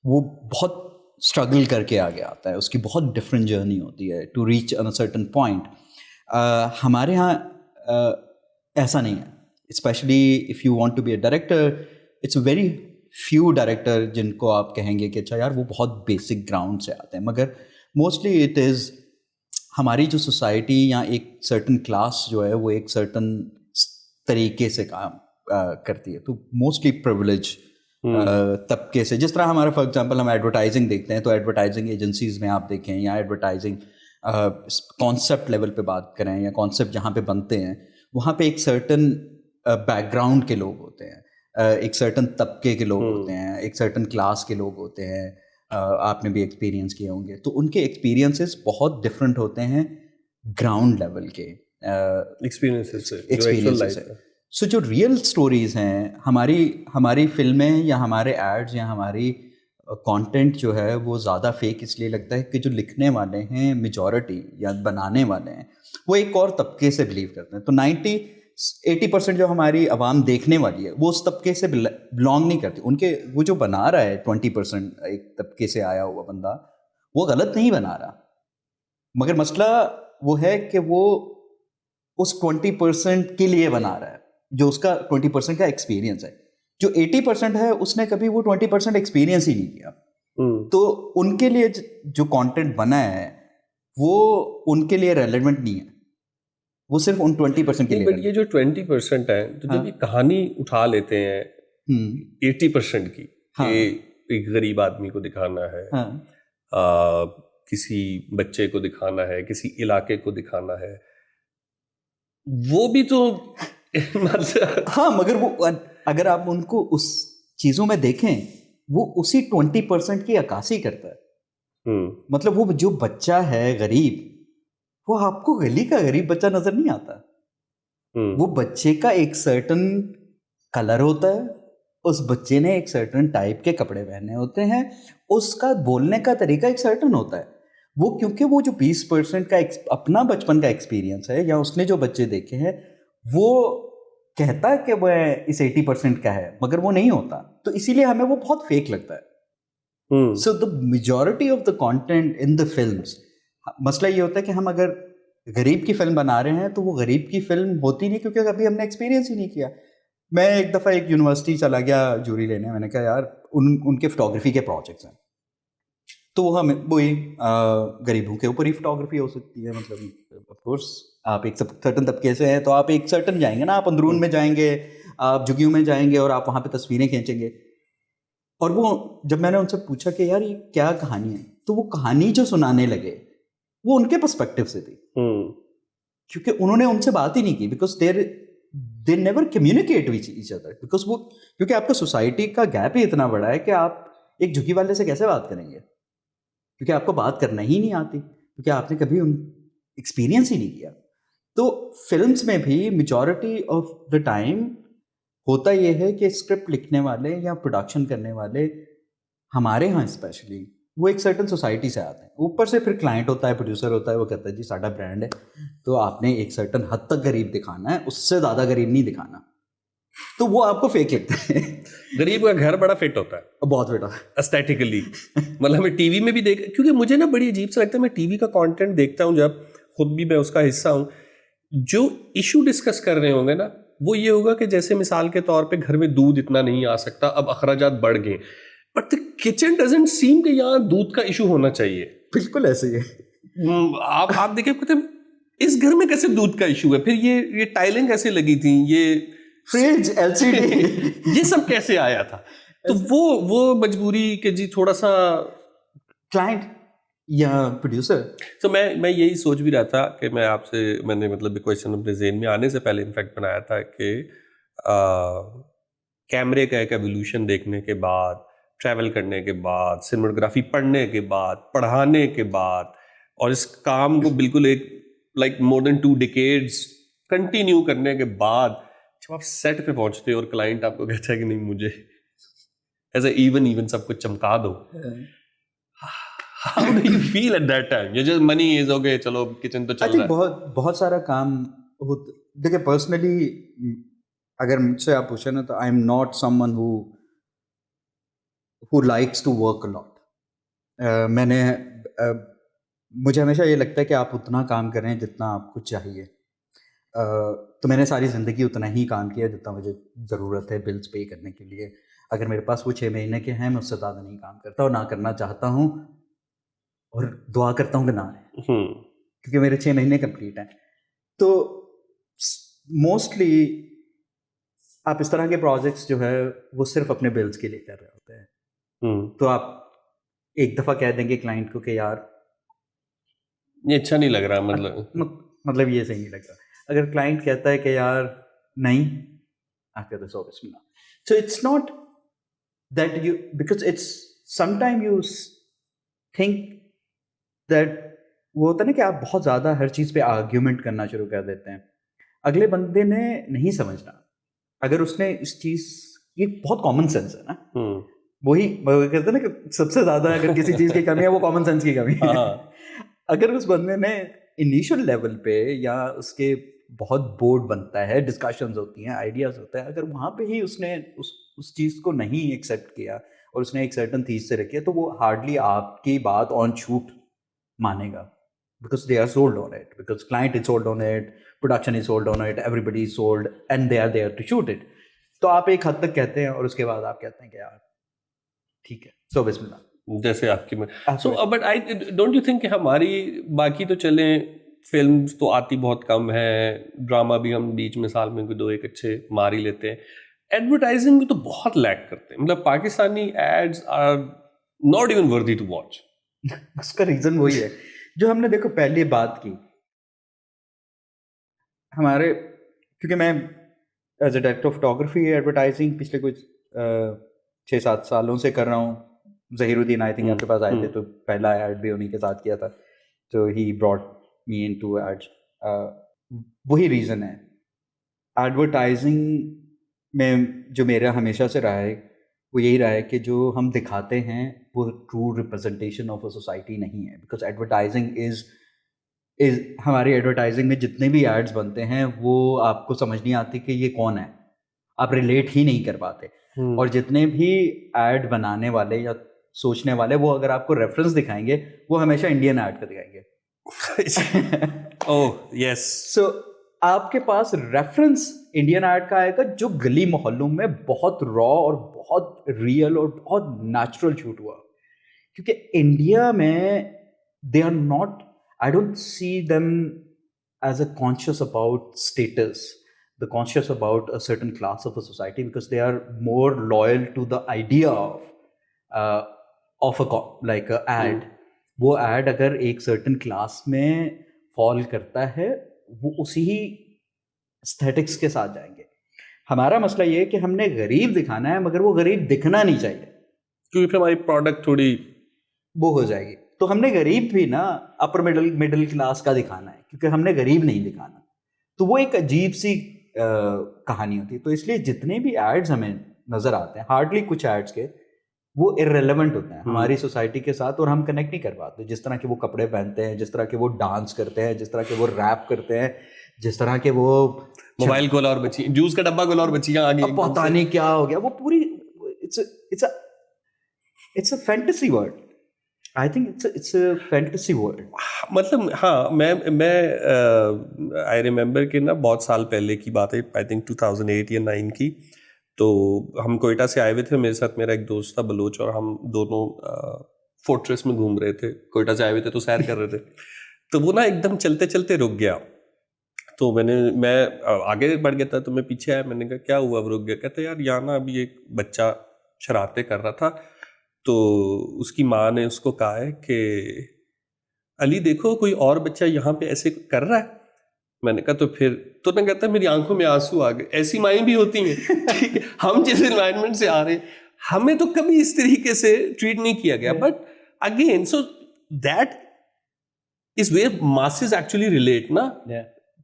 वो बहुत स्ट्रगल करके आगे आता है, उसकी बहुत डिफरेंट जर्नी होती है to reach a certain point. हमारे यहाँ ऐसा नहीं है। Specially if you want to be a director, it's very few director जिनको आप कहेंगे कि अच्छा यार वो बहुत बेसिक ग्राउंड से आते हैं, मगर मोस्टली इट इज़ हमारी जो सोसाइटी या एक सर्टन क्लास जो है वो एक सर्टन तरीके से काम करती है, तो मोस्टली प्रिविलेज तबके से। जिस तरह हमारा फॉर एग्जांपल हम एडवर्टाइजिंग देखते हैं, तो एडवर्टाइजिंग एजेंसीज में आप देखें, या एडवर्टाइजिंग कॉन्सेप्ट लेवल पे बात करें, या कॉन्सेप्ट जहाँ पे बनते हैं वहाँ पे एक सर्टन बैकग्राउंड के लोग होते हैं, एक सर्टन तबके के लोग होते हैं, एक सर्टन क्लास के लोग होते हैं। आपने भी एक्सपीरियंस किए होंगे, तो उनके एक्सपीरियंसेस बहुत डिफरेंट होते हैं ग्राउंड लेवल के। एक्सपीरियंसेस से, एक्सपीरियंसेस है। सो जो रियल स्टोरीज हैं, हमारी फिल्में या हमारे एड्स या हमारी कंटेंट जो है वो ज़्यादा फेक इसलिए लगता है कि जो लिखने वाले हैं मेजॉरिटी या बनाने वाले हैं वो एक और तबके से बिलीव करते हैं। तो 80% जो हमारी आवाम देखने वाली है वो उस तबके से बिलोंग नहीं करती। उनके वो जो बना रहा है 20% एक तबके से आया हुआ बंदा, वो गलत नहीं बना रहा, मगर मसला वो है कि वो उस 20% के लिए बना रहा है, जो उसका 20% का एक्सपीरियंस है। जो 80% है उसने कभी वो 20% एक्सपीरियंस ही नहीं किया। तो उनके लिए जो कंटेंट बना है वो उनके लिए रेलेवेंट नहीं है, वो सिर्फ उन 20% के लिए। बट ये जो 20% है, तो जब ये कहानी उठा लेते हैं 80% की, कि एक गरीब आदमी को दिखाना है, किसी बच्चे को दिखाना है, किसी इलाके को दिखाना है, वो भी तो हाँ, मगर वो अगर आप उनको उस चीजों में देखें, वो उसी 20% की अक्कासी करता है। मतलब वो जो बच्चा है गरीब, वो आपको गली का गरीब बच्चा नजर नहीं आता। वो बच्चे का एक सर्टन कलर होता है, उस बच्चे ने एक सर्टन टाइप के कपड़े पहने होते हैं, उसका बोलने का तरीका एक सर्टन होता है। वो क्योंकि वो जो 20% का अपना बचपन का एक्सपीरियंस है या उसने जो बच्चे देखे हैं, वो कहता है कि वह इस 80% का है, मगर वो नहीं होता। तो इसीलिए हमें वो बहुत फेक लगता है। So the majority of the content in the films, मसला ये होता है कि हम अगर गरीब की फिल्म बना रहे हैं तो वो गरीब की फिल्म होती नहीं, क्योंकि कभी हमने एक्सपीरियंस ही नहीं किया। मैं एक दफ़ा एक यूनिवर्सिटी चला गया जूरी लेने, मैंने कहा यार उनके फोटोग्राफी के प्रोजेक्ट्स हैं, तो वो हमें वही गरीबों के ऊपर ही फोटोग्राफी हो सकती है। मतलब ऑफ कोर्स आप एक सर्टन तबके से हैं तो आप एक सर्टन जाएंगे ना, आप अंदरून में जाएंगे, आप झुग्गियों में जाएंगे और आप वहाँ पे तस्वीरें खींचेंगे। और वो जब मैंने उनसे पूछा कि यार ये क्या कहानी है, तो वो कहानी जो सुनाने लगे वो उनके पर्सपेक्टिव से थी, क्योंकि उन्होंने उनसे बात ही नहीं की, because they never communicate with each other, because वो क्योंकि आपका सोसाइटी का गैप ही इतना बड़ा है कि आप एक झुग्गी वाले से कैसे बात करेंगे, क्योंकि आपको बात करना ही नहीं आती, क्योंकि आपने कभी एक्सपीरियंस ही नहीं किया। तो फिल्म्स में भी मेजॉरिटी ऑफ द टाइम होता यह है कि स्क्रिप्ट लिखने वाले या प्रोडक्शन करने वाले हमारे यहाँ स्पेशली वो एक सर्टन सोसाइटी से आते हैं। ऊपर से फिर क्लाइंट होता है, प्रोड्यूसर होता है, वो कहता है जी साडा ब्रांड है तो आपने एक सर्टन हद तक गरीब दिखाना है, उससे ज़्यादा गरीब नहीं दिखाना। तो वो आपको फेक लगता है। गरीब का घर बड़ा फिट होता है, बहुत फिट होता है एस्थेटिकली। मतलब मैं टीवी में भी देख, क्योंकि मुझे ना बड़ी अजीब सा लगता है, मैं टीवी का कंटेंट देखता हूँ जब, खुद भी मैं उसका हिस्सा हूँ, जो इशू डिस्कस कर रहे होंगे ना, वो ये होगा कि जैसे मिसाल के तौर पे घर में दूध इतना नहीं आ सकता, अब अखराजात बढ़ गए, बट द किचन डजंट सीम कि यहाँ दूध का इशू होना चाहिए। बिल्कुल ऐसे ही है। आप देखें कहते इस घर में कैसे दूध का इशू है, फिर ये टाइलें कैसे लगी थी, ये फ्रिज, एलसीडी ये सब कैसे आया था। तो वो मजबूरी कि जी थोड़ा सा क्लाइंट या प्रोड्यूसर। तो मैं यही सोच भी रहा था कि मैं आपसे, मैंने मतलब क्वेश्चन अपने ज़हन में आने से पहले इनफैक्ट बनाया था कि कैमरे का एक एवोल्यूशन देखने के बाद, ट्रैवल करने के बाद, सिनेमेटोग्राफी पढ़ने के बाद, पढ़ाने के बाद, और इस काम को बिल्कुल एक like more than 2 decades continue करने के बाद, जब आप सेट पे पहुंचते हो और क्लाइंट आपको कहता है कि नहीं मुझे ऐसा इवन सब कुछ चमका दो, how do you feel at that time? ये जस्ट मनी इज ओके, चलो किचन तो चल रहा है। बहुत सारा काम देखिए पर्सनली अगर मुझसे आप पूछे ना, तो I am not someone who likes to work a lot. मैंने मुझे हमेशा ये लगता है कि आप उतना काम कर रहे हैं जितना आपको चाहिए। तो मैंने सारी ज़िंदगी उतना ही काम किया जितना मुझे ज़रूरत है बिल्स पे करने के लिए। अगर मेरे पास वो 6 महीने के हैं, मैं उससे ज़्यादा नहीं काम करता और ना करना चाहता हूँ, और दुआ करता हूँ कि ना आए, क्योंकि मेरे 6 महीने कंप्लीट हैं। तो मोस्टली आप इस तरह के प्रोजेक्ट्स जो है वो सिर्फ अपने बिल्स के लिए कर रहे होते हैं। तो आप एक दफ़ा कह देंगे क्लाइंट को कि यार ये अच्छा नहीं लग रहा, मतलब ये सही नहीं लग रहा। अगर क्लाइंट कहता है कि यार नहीं, after this obviously not. So it's not that because it's sometimes you think that वो होता है ना कि आप बहुत ज़्यादा हर चीज़ पे आर्ग्यूमेंट करना शुरू कर देते हैं, अगले बंदे ने नहीं समझना। अगर उसने इस चीज़, ये बहुत कॉमन सेंस है ना, वही वो कहते हैं ना कि सबसे ज़्यादा अगर किसी चीज़ की कमी है वो कॉमन सेंस की कमी है। अगर उस बंदे ने इनिशियल लेवल पे या उसके बहुत बोर्ड बनता है, डिस्कशंस होती हैं, आइडियाज़ होता है, अगर वहाँ पे ही उसने उस चीज़ को नहीं एक्सेप्ट किया और उसने एक सर्टन थीस से रखी है, तो वो हार्डली आपकी बात ऑन शूट मानेगा, because they are sold on it, because client is sold on it, production is sold on it, everybody is sold and they are there to shoot it. तो आप एक हद तक कहते हैं और उसके बाद आप कहते हैं कि यार ठीक है, सो बिस्मिल्लाह, जैसे आपकी में so but I don't you think कि हमारी बाकी तो चले फिल्म्स तो आती बहुत कम है, ड्रामा भी हम बीच में साल में कोई 2 एक अच्छे मार ही लेते हैं, एडवर्टाइजिंग भी तो बहुत लैक करते हैं, मतलब Pakistani ads are not even worthy to watch. उसका रीजन वही है जो हमने देखो पहले बात की, हमारे, क्योंकि मैं as a director of photography advertising पिछले कुछ 6-7 सालों से कर रहा हूँ। ज़हीरुद्दीन आई थिंक आपके पास आए थे तो पहला एड भी उन्हीं के साथ किया था, तो he brought me into ads. वही रीज़न है, एडवर्टाइजिंग में जो मेरा हमेशा से रहा है वो यही रहा है कि जो हम दिखाते हैं वो true representation of a society नहीं है, बिकॉज एडवर्टाइजिंग इज़ हमारी एडवर्टाइजिंग में जितने भी एड्स बनते हैं वो आपको समझ नहीं आती कि ये कौन है, आप रिलेट ही नहीं कर पाते। और जितने भी एड बनाने वाले या सोचने वाले वो अगर आपको रेफरेंस दिखाएंगे वो हमेशा इंडियन एड का दिखाएंगे। ओह यस, सो आपके पास रेफरेंस इंडियन एड का आएगा जो गली मोहल्लों में बहुत रॉ और बहुत रियल और बहुत नेचुरल शूट हुआ, क्योंकि इंडिया में they are not, I don't see them as a conscious about status, the conscious about a certain class of a society, because they are more loyal to the idea of like a ad. वो ad अगर एक certain class में fall करता है वो उसी ही aesthetics के साथ जाएंगे। हमारा मसला ये है कि हमने गरीब दिखाना है मगर वो गरीब दिखना नहीं चाहिए, क्योंकि फिर हमारी प्रोडक्ट थोड़ी वो हो जाएगी। तो हमने गरीब भी ना अपर मिडिल क्लास का दिखाना है, क्योंकि हमने गरीब नहीं दिखाना, तो वो एक अजीब सी कहानी होती है। तो इसलिए जितने भी एड्स हमें नज़र आते हैं, हार्डली कुछ एड्स के वो इररेलेवेंट होते हैं हमारी सोसाइटी के साथ और हम कनेक्ट नहीं कर पाते। जिस तरह के वो कपड़े पहनते हैं, जिस तरह के वो डांस करते हैं, जिस तरह के वो रैप करते हैं, जिस तरह के वो मोबाइल खोला और बच्ची, जूस का डब्बा खोला और बच्चियां आ गई, पता नहीं क्या हो गया, वो पूरी it's a fantasy world. I think it's a fantasy world. मतलब हाँ, मैं आई रिमेम्बर कि ना बहुत साल पहले की बात है, आई थिंक 2008 या 9 की, तो हम कोयटा से आए हुए थे, मेरे साथ मेरा एक दोस्त था बलोच, और हम दोनों फोर्ट्रेस में घूम रहे थे, कोयटा से आए हुए थे तो सैर कर रहे थे, तो वो ना एकदम चलते चलते रुक गया, तो मैं आगे बढ़ गया था, तो मैं पीछे आया, मैंने कहा क्या हुआ, रुक गया? कहते यार यहाँ ना अभी एक बच्चा शरारतें कर रहा था, तो उसकी माँ ने उसको कहा है कि अली देखो कोई और बच्चा यहाँ पे ऐसे कर रहा है। मैंने कहा तो फिर, तो मैं कहता मेरी आंखों में आंसू आ गए, ऐसी माएँ भी होती हैं। ठीक है, हम जिस एनवायरनमेंट से आ रहे हैं हमें तो कभी इस तरीके से ट्रीट नहीं किया गया, but again so that is where masses actually relate ना,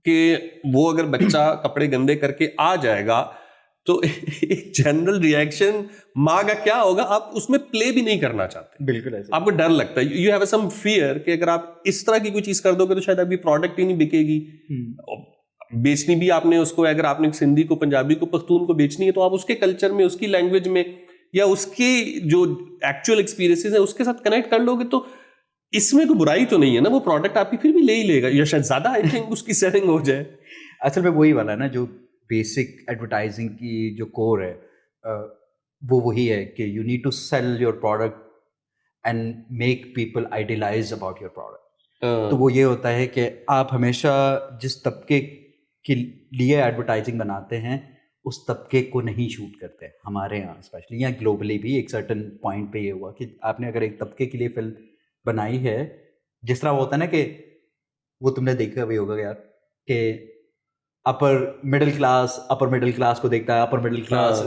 कि वो अगर बच्चा कपड़े गंदे करके आ जाएगा तो एक जनरल रिएक्शन माँ का क्या होगा, आप उसमें प्ले भी नहीं करना चाहते, बिल्कुल ऐसे आपको डर लगता है, यू हैव सम फियर कि अगर आप इस तरह की कोई चीज कर दोगे तो शायद अभी प्रोडक्ट ही नहीं बिकेगी। बेचनी भी आपने उसको, अगर आपने सिंधी को, पंजाबी को, पख्तून को बेचनी है तो आप उसके कल्चर में, उसकी लैंग्वेज में या उसके जो एक्चुअल एक्सपीरियंसेस है उसके साथ कनेक्ट कर लोगे, तो इसमें कोई बुराई तो नहीं है ना, वो प्रोडक्ट आपकी फिर भी ले ही लेगा, या शायद ज्यादा आई थिंक उसकी सेलिंग हो जाए। असल में वही वाला ना, जो बेसिक एडवर्टाइजिंग की जो कोर है वो वही है कि you need to sell your product and make people idealize about your product. तो वो ये होता है कि आप हमेशा जिस तबके के लिए एडवर्टाइजिंग बनाते हैं उस तबके को नहीं शूट करते। हमारे यहाँ स्पेशली, या ग्लोबली भी एक सर्टन पॉइंट पे ये हुआ कि आपने अगर एक तबके के लिए फिल्म बनाई है, जिस तरह होता है ना कि वो तुमने देखा भी होगा यार कि अपर मिडिल क्लास को देखता है, अपर मिडिल क्लास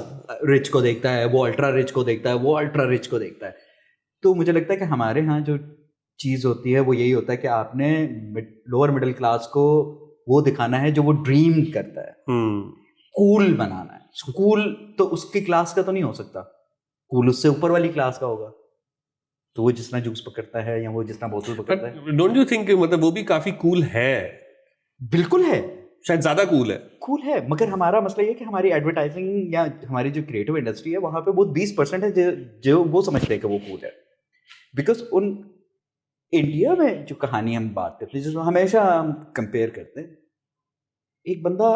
रिच को देखता है, वो अल्ट्रा रिच को देखता है, वो अल्ट्रा रिच को देखता है। तो मुझे लगता है कि हमारे यहाँ जो चीज़ होती है वो यही होता है कि आपने लोअर मिडिल क्लास को वो दिखाना है जो वो ड्रीम करता है, कूल बनाना है। कूल तो उसकी क्लास का तो नहीं हो सकता, कूल उससे ऊपर वाली क्लास का होगा, तो वो जितना जूस पकड़ता है या वो जितना बोतल पकड़ता है। डोंट यू थिंक मतलब वो भी काफी कूल है? बिल्कुल है, शायद ज्यादा कूल है, मगर हमारा मसला ये है कि हमारी एडवर्टाइजिंग या हमारी जो क्रिएटिव इंडस्ट्री है वहां पे वो 20% है जो वो समझते हैं कि वो कूल है। बिकॉज उन इंडिया में जो कहानी हम बात करते हैं, जिसको हमेशा हम कंपेयर करते हैं, एक बंदा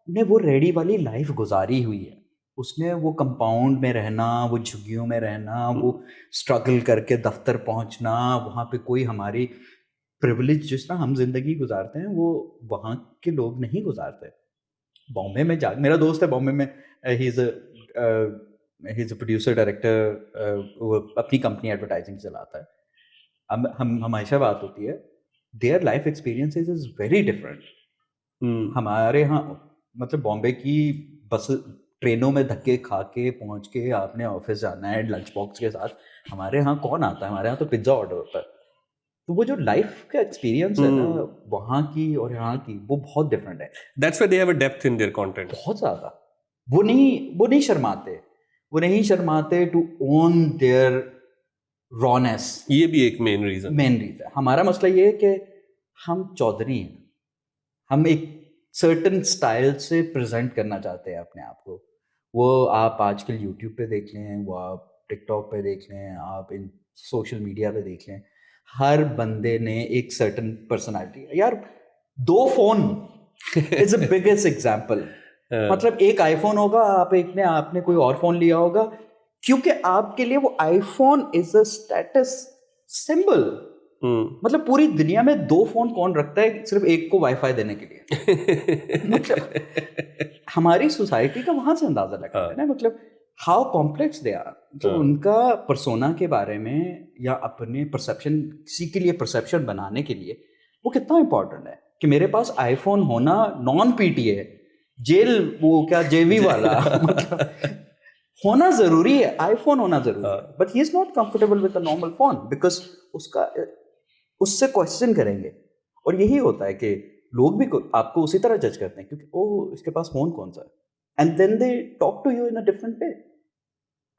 ने वो रेडी वाली लाइफ गुजारी हुई है, उसने वो कंपाउंड में रहना, वो झुग्गियों में रहना, वो स्ट्रगल करके दफ्तर पहुंचना, वहाँ पे कोई हमारी प्रिविलेज जिस तरह हम जिंदगी गुजारते हैं वो वहाँ के लोग नहीं गुजारते। बॉम्बे में मेरा दोस्त है बॉम्बे में, ही इज़ अ प्रोड्यूसर डायरेक्टर, वो अपनी कंपनी एडवर्टाइजिंग चलाता है। हम हमेशा बात होती है, their life experiences is very different. हमारे यहाँ मतलब बॉम्बे की बस ट्रेनों में धक्के खा के पहुँच के आपने ऑफिस जाना है लंच बॉक्स के साथ, हमारे यहाँ कौन आता है, हमारे यहाँ तो पिज्ज़ा ऑर्डर होता है। तो वो जो लाइफ का एक्सपीरियंस है ना वहाँ की और यहाँ की, वो बहुत डिफरेंट है। That's why they have a depth in their content. बहुत ज़्यादा। वो नहीं शर्माते टू ओन देयर रॉनेस। ये भी एक मेन रीजन। हमारा मसला ये है कि हम चौधरी हैं, हम एक सर्टन स्टाइल से प्रेजेंट करना चाहते हैं अपने आप को। वो आप आजकल यूट्यूब पे देख लें, वो आप टिकटॉक पे देख लें, आप इन सोशल मीडिया पे देख लें, हर बंदे ने एक सर्टन पर्सनालिटी। यार 2 phone is the biggest example. मतलब एक आईफोन होगा, आपने कोई और फोन लिया होगा, क्योंकि आपके लिए वो iPhone is a status symbol. मतलब पूरी दुनिया में 2 फोन कौन रखता है सिर्फ एक को वाईफाई देने के लिए? मतलब हमारी सोसाइटी का वहां से अंदाजा लगता है ना, मतलब हाउ कॉम्प्लेक्स दे आर। तो उनका पर्सोना के बारे में या अपने परसेप्शन, किसी के लिए परसेप्शन बनाने के लिए वो कितना इंपॉर्टेंट है कि मेरे पास आईफोन होना नॉन पीटीए जेल, वो क्या जेवी वाला मतलब होना जरूरी है, आईफोन होना जरूरी है, but he is not comfortable with a normal phone because उससे क्वेश्चन करेंगे। और यही होता है कि लोग भी आपको उसी तरह जज करते हैं, क्योंकि ओ इसके पास फोन कौन सा है, and then they talk to you in a different way.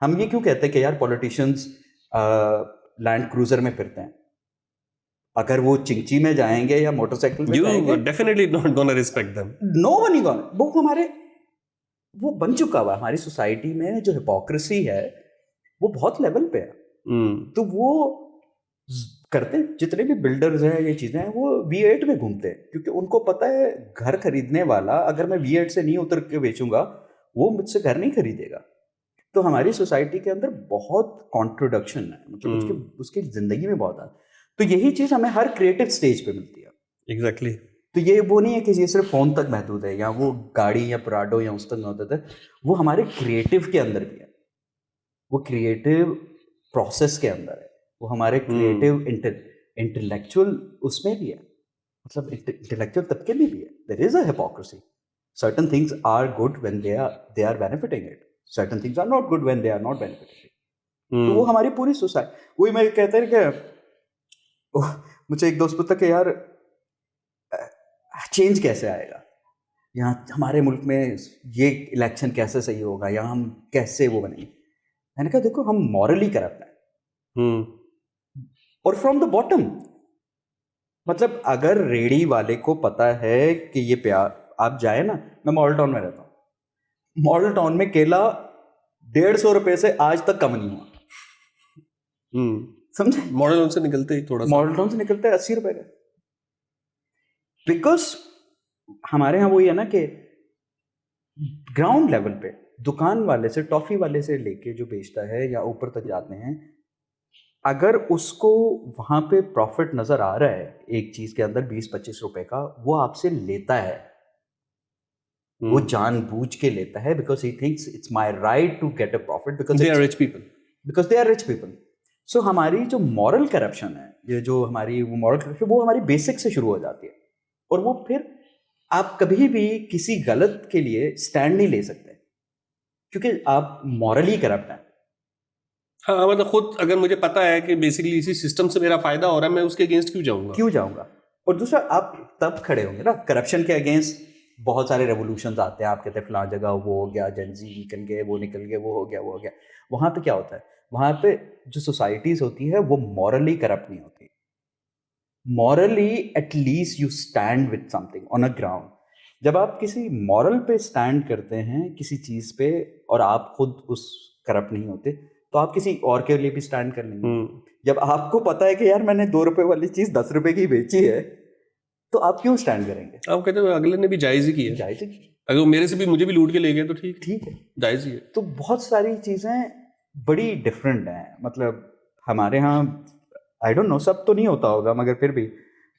हम ये क्यों कहते हैं कि यार पॉलिटिशियंस लैंड क्रूजर में फिरते हैं, अगर वो चिंची में जाएंगे या मोटरसाइकिल पे जाएंगे, definitely not gonna respect them, no one is gonna. वो बन चुका हुआ हमारी सोसाइटी में, जो हिपोक्रेसी है वो बहुत लेवल पे है। तो वो करते, जितने भी बिल्डर्स हैं ये चीजें हैं, वो V8 में घूमते हैं, क्योंकि उनको पता है घर खरीदने वाला अगर मैं V8 से नहीं उतर के बेचूंगा वो मुझसे घर नहीं खरीदेगा। तो हमारी सोसाइटी के अंदर बहुत कॉन्ट्रोडक्शन है, मतलब उसकी जिंदगी में बहुत है। तो यही चीज हमें हर क्रिएटिव स्टेज पे मिलती है। एग्जैक्टली। तो ये वो नहीं है कि ये सिर्फ फोन तक महदूद है या वो गाड़ी या पराडो या उस तक महदूद है, वो हमारे क्रिएटिव के अंदर भी है, वो क्रिएटिव प्रोसेस के अंदर है, वो हमारे क्रिएटिव इंटेलेक्चुअल उसमें भी है, मतलब इंटेलेक्चुअल तबके में भी है। There is a hypocrisy. Certain things are good when they are benefiting it, certain things are not good when they are not benefiting it. तो वो हमारी पूरी सोसाइटी, वही मैं कहते हैं कि मुझे एक दोस्त पूछता कि यार चेंज कैसे आएगा यहाँ हमारे मुल्क में, ये इलेक्शन कैसे सही होगा, या हम कैसे वो बनेंगे। मैंने कहा देखो हम मॉरली करप्ट हैं, और फ्रॉम द बॉटम। मतलब अगर रेडी वाले को पता है कि ये प्यार, आप जाए ना, मैं मॉडल टाउन में रहता हूँ, मॉडल टाउन में केला 150 रुपए से आज तक कम नहीं हुआ। समझे? मॉडल टाउन से निकलते ही थोड़ा, मॉडल टाउन से निकलते हैं 80 रुपए का, बिकॉज हमारे यहाँ वही है ना कि ग्राउंड लेवल पे दुकान वाले से, टॉफी वाले से लेके जो बेचता है या ऊपर तक जाते हैं, अगर उसको वहां पे प्रॉफिट नजर आ रहा है एक चीज के अंदर 20-25 रुपए का, वो आपसे लेता है, वो जानबूझ के लेता है, because he thinks it's my right to get a profit, because they are rich people. So हमारी जो मॉरल करप्शन है, ये जो हमारी वो मॉरल करप्शन, वो हमारी बेसिक से शुरू हो जाती है, और वो फिर आप कभी भी किसी गलत के लिए स्टैंड नहीं ले सकते, क्योंकि आप मॉरली करप्ट हैं। हाँ, मतलब खुद अगर मुझे पता है कि बेसिकली इसी सिस्टम से मेरा फायदा हो रहा है, मैं उसके अगेंस्ट क्यों जाऊंगा। और दूसरा, आप तब खड़े होंगे ना करप्शन के अगेंस्ट। बहुत सारे रेवोल्यूशंस आते हैं, आप कहते हैं फलां जगह वो हो गया, जेंजी निकल गए, वो निकल गए, वो हो गया। वहाँ पे क्या होता है, वहाँ पे जो सोसाइटीज होती है वो मॉरली करप्ट नहीं होती। Morally at least you stand with something on a ground. जब आप किसी मॉरल पे स्टैंड करते हैं किसी चीज़ पे, और आप खुद उस करप्ट नहीं होते, तो आप किसी और के लिए भी स्टैंड कर लेंगे। जब आपको पता है कि यार मैंने 2 रुपए वाली चीज़ 10 रुपए की बेची है, तो आप क्यों स्टैंड करेंगे? आप कहते हैं अगले ने भी जायज़ ही किया, जायज़ ही, अगर वो मेरे से भी मुझे भी लूट के ले गए तो ठीक है, जायज़ ही है। तो बहुत सारी चीज़ें बड़ी डिफरेंट हैं। मतलब हमारे यहाँ, आई डोंट नो, सब तो नहीं होता होगा, मगर फिर भी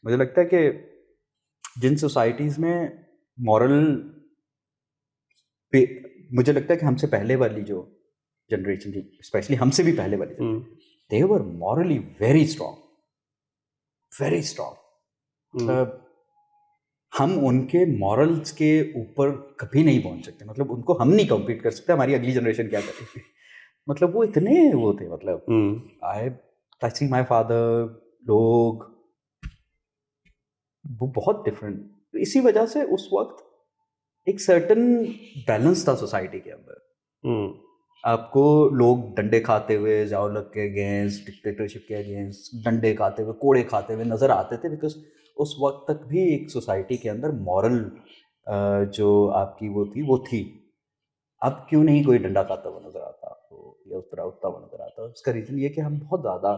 मुझे लगता है कि जिन सोसाइटीज़ में मॉरल पे, मुझे लगता है कि हमसे पहले वाली जो जनरेशन थी, स्पेशली हमसे भी पहले वाली, दे वर मॉरली वेरी स्ट्रॉन्ग। मतलब हम उनके मॉरल्स के ऊपर कभी नहीं पहुंच सकते। मतलब उनको हम नहीं कम्पीट कर सकते, हमारी अगली जनरेशन क्या करेगी। मतलब वो इतने वो थे, मतलब आई टचिंग माय फादर, लोग वो बहुत डिफरेंट। इसी वजह से उस वक्त एक सर्टन बैलेंस था सोसाइटी के अंदर। आपको लोग डंडे खाते हुए जाओलक के अगेंस्ट, डिक्टेटरशिप के अगेंस्ट डंडे खाते हुए, कोड़े खाते हुए नज़र आते थे, बिकॉज उस वक्त तक भी एक सोसाइटी के अंदर मॉरल जो आपकी वो थी। अब क्यों नहीं कोई डंडा खाता हुआ नज़र आता आपको, या उस तरह उठता हुआ नज़र आता? उसका रीज़न ये कि हम बहुत ज़्यादा,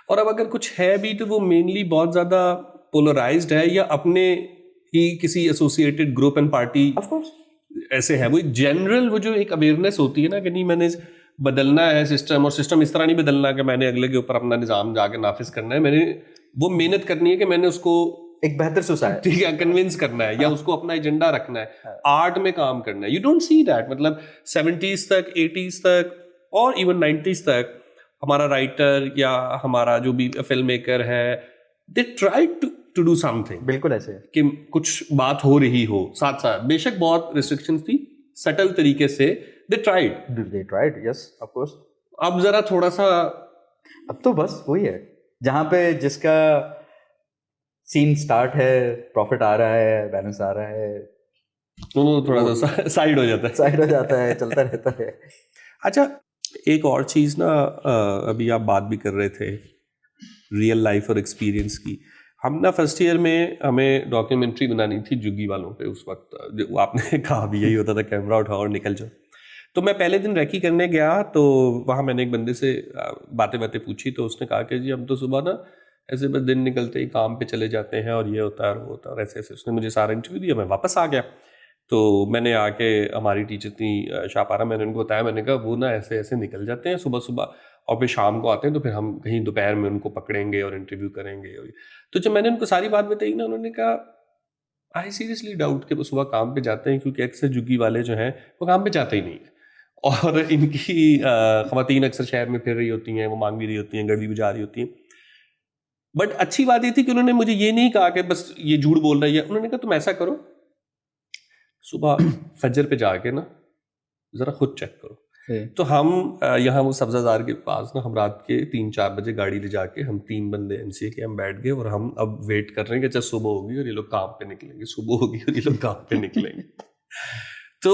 और अब अगर कुछ है भी तो वो मेनली बहुत ज़्यादा पोलराइज्ड है, या अपने ही किसी associated group and party of course ऐसे है। वो जनरल वो जो एक अवेयरनेस होती है ना कि नहीं मैंने बदलना है सिस्टम, और सिस्टम इस तरह नहीं बदलना कि मैंने अगले के ऊपर अपना निज़ाम जाके नाफिज करना है, मैंने वो मेहनत करनी है कि मैंने उसको एक बेहतर सोसाइटी, ठीक है, कन्विंस करना है, या उसको अपना एजेंडा रखना है, आर्ट में काम करना है। You don't see that. मतलब 70s तक, 80s तक और इवन 90s तक हमारा राइटर या हमारा जो भी फिल्म मेकर है, they try to do something. बिल्कुल ऐसे कि कुछ बात हो रही हो साथ साथ, बेशक बहुत रिस्ट्रिक्शंस थी, सटल तरीके से they tried, yes of course. अब जरा थोड़ा सा, अब तो बस वही है, जहाँ पे जिसका सीन स्टार्ट है, प्रॉफिट आ रहा है, बैलेंस आ रहा है, दोनों थोड़ा सा साइड हो जाता है, चलता रहता है। अच्छा, एक और चीज़ ना, अभी आप बात भी कर रहे थे रियल लाइफ और एक्सपीरियंस की। हम ना फर्स्ट ईयर में हमें डॉक्यूमेंट्री बनानी थी जुग्गी वालों पे। उस वक्त जो आपने कहा भी यही होता था, कैमरा उठाओ और निकल जाओ। तो मैं पहले दिन रैकी करने गया, तो वहाँ मैंने एक बंदे से बातें पूछी, तो उसने कहा कि जी हम तो सुबह ना ऐसे बस दिन निकलते ही काम पे चले जाते हैं, और ये होता है और वो होता है, और ऐसे ऐसे। उसने मुझे सारा इंटरव्यू दिया, मैं वापस आ गया। तो मैंने आके, हमारी टीचर थी शाहपारा, मैंने उनको बताया, मैंने कहा वो ना ऐसे ऐसे निकल जाते हैं सुबह सुबह, और फिर शाम को आते हैं, तो फिर हम कहीं दोपहर में उनको पकड़ेंगे और इंटरव्यू करेंगे। तो जब मैंने उनको सारी बात बताई ना, उन्होंने कहा आई सीरियसली डाउट कि वो सुबह काम पे जाते हैं, क्योंकि अक्सर जुग्गी वाले जो हैं वो काम पे जाते ही नहीं है, और इनकी ख़वातीन अक्सर शहर में फिर रही होती हैं, वो मांग भी रही होती हैं, गड़बी बजा रही होती हैं। बट अच्छी बात ये थी कि उन्होंने मुझे ये नहीं कहा कि बस ये झूठ बोल रही है। उन्होंने कहा तुम ऐसा करो, सुबह फजर पे जाके ना ज़रा खुद चेक करो। तो हम यहाँ वो सब्जादार के पास ना, हम रात के 3-4 बजे गाड़ी ले जाके, हम 3 बंदे एमसीए के, हम बैठ गए, और हम अब वेट कर रहे हैं कि जब सुबह होगी और ये लोग काम पे निकलेंगे, सुबह होगी और ये लोग काम पे निकलेंगे। तो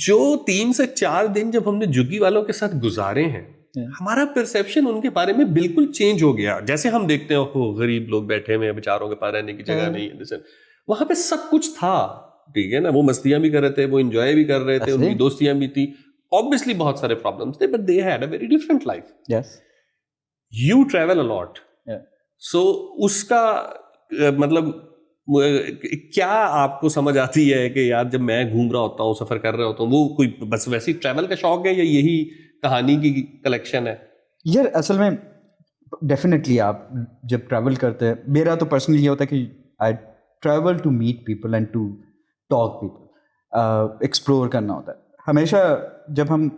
जो 3 से 4 दिन जब हमने जुग्गी वालों के साथ गुजारे हैं, हमारा परसेप्शन उनके बारे में बिल्कुल चेंज हो गया। जैसे हम देखते हैं हो गरीब लोग बैठे हुए हैं, बेचारों के पास रहने की जगह नहीं है, जैसे वहां पे सब कुछ था, ठीक है ना, वो मस्तियां भी कर रहे थे, वो एंजॉय भी कर रहे थे, उनकी दोस्तियां भी थी। ऑब्वियसली बहुत सारे प्रॉब्लम्स थे, but they had a very different life. Yes, you travel a lot, so उसका मतलब क्या आपको समझ आती है कि यार जब मैं घूम रहा होता हूँ, सफर कर रहा होता हूँ, वो कोई बस वैसी ट्रैवल का शौक है, या यही कहानी की कलेक्शन है? यार असल में डेफिनेटली आप जब ट्रैवल करते हैं, मेरा तो पर्सनली ये होता है कि I travel to meet people and to talk people, explore करना होता है हमेशा। जब हम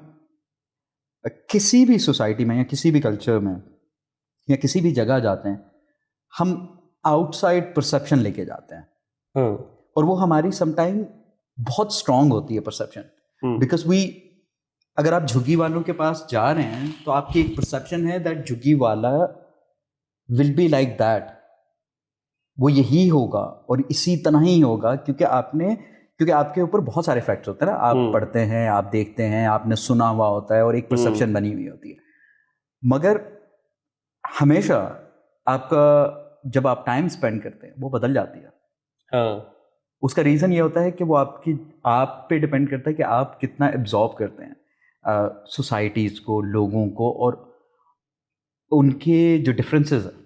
किसी भी सोसाइटी में या किसी भी कल्चर में या किसी भी जगह जाते हैं, हम आउटसाइड परसेप्शन लेके जाते हैं, और वो हमारी समटाइम बहुत स्ट्रांग होती है परसेप्शन, बिकॉज वी अगर आप झुग्गी वालों के पास जा रहे हैं तो आपकी एक परसेप्शन है दैट झुग्गी वाला विल बी लाइक दैट, वो यही होगा और इसी तरह ही होगा, क्योंकि आपके ऊपर बहुत सारे फैक्ट्स होते हैं ना, आप पढ़ते हैं, आप देखते हैं, आपने सुना हुआ होता है और एक परसेप्शन बनी हुई होती है। मगर हमेशा आपका जब आप टाइम स्पेंड करते हैं वो बदल जाती है। हाँ। उसका रीज़न ये होता है कि वो आप पे डिपेंड करता है कि आप कितना एब्जॉर्ब करते हैं सोसाइटीज़ को, लोगों को और उनके जो डिफरेंसेस हैं।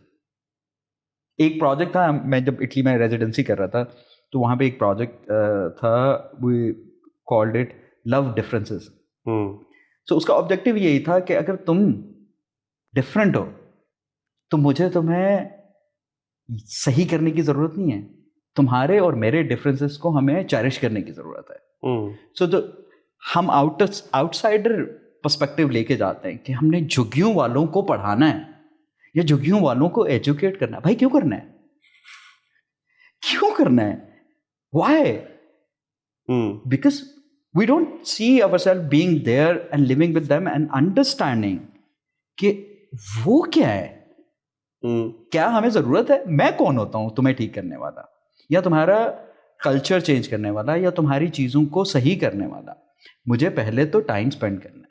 एक प्रोजेक्ट था, मैं जब इटली में रेजिडेंसी कर रहा था तो वहाँ पे एक प्रोजेक्ट था, we called it love differences. So उसका ऑब्जेक्टिव यही था कि अगर तुम डिफरेंट हो तो मुझे तुम्हें सही करने की ज़रूरत नहीं है, तुम्हारे और मेरे डिफरेंसेस को हमें चेरिश करने की ज़रूरत है। सो तो हम आउटसाइडर पर्सपेक्टिव लेके जाते हैं कि हमने झुग्गियों वालों को पढ़ाना है या झुग्गियों वालों को एजुकेट करना है। भाई क्यों करना है? क्यों करना है? Why? Because we don't see ourselves being there and living with them and understanding कि वो क्या है। क्या हमें ज़रूरत है? मैं कौन होता हूँ तुम्हें ठीक करने वाला, या तुम्हारा कल्चर चेंज करने वाला, या तुम्हारी चीज़ों को सही करने वाला? मुझे पहले तो टाइम स्पेंड करना है।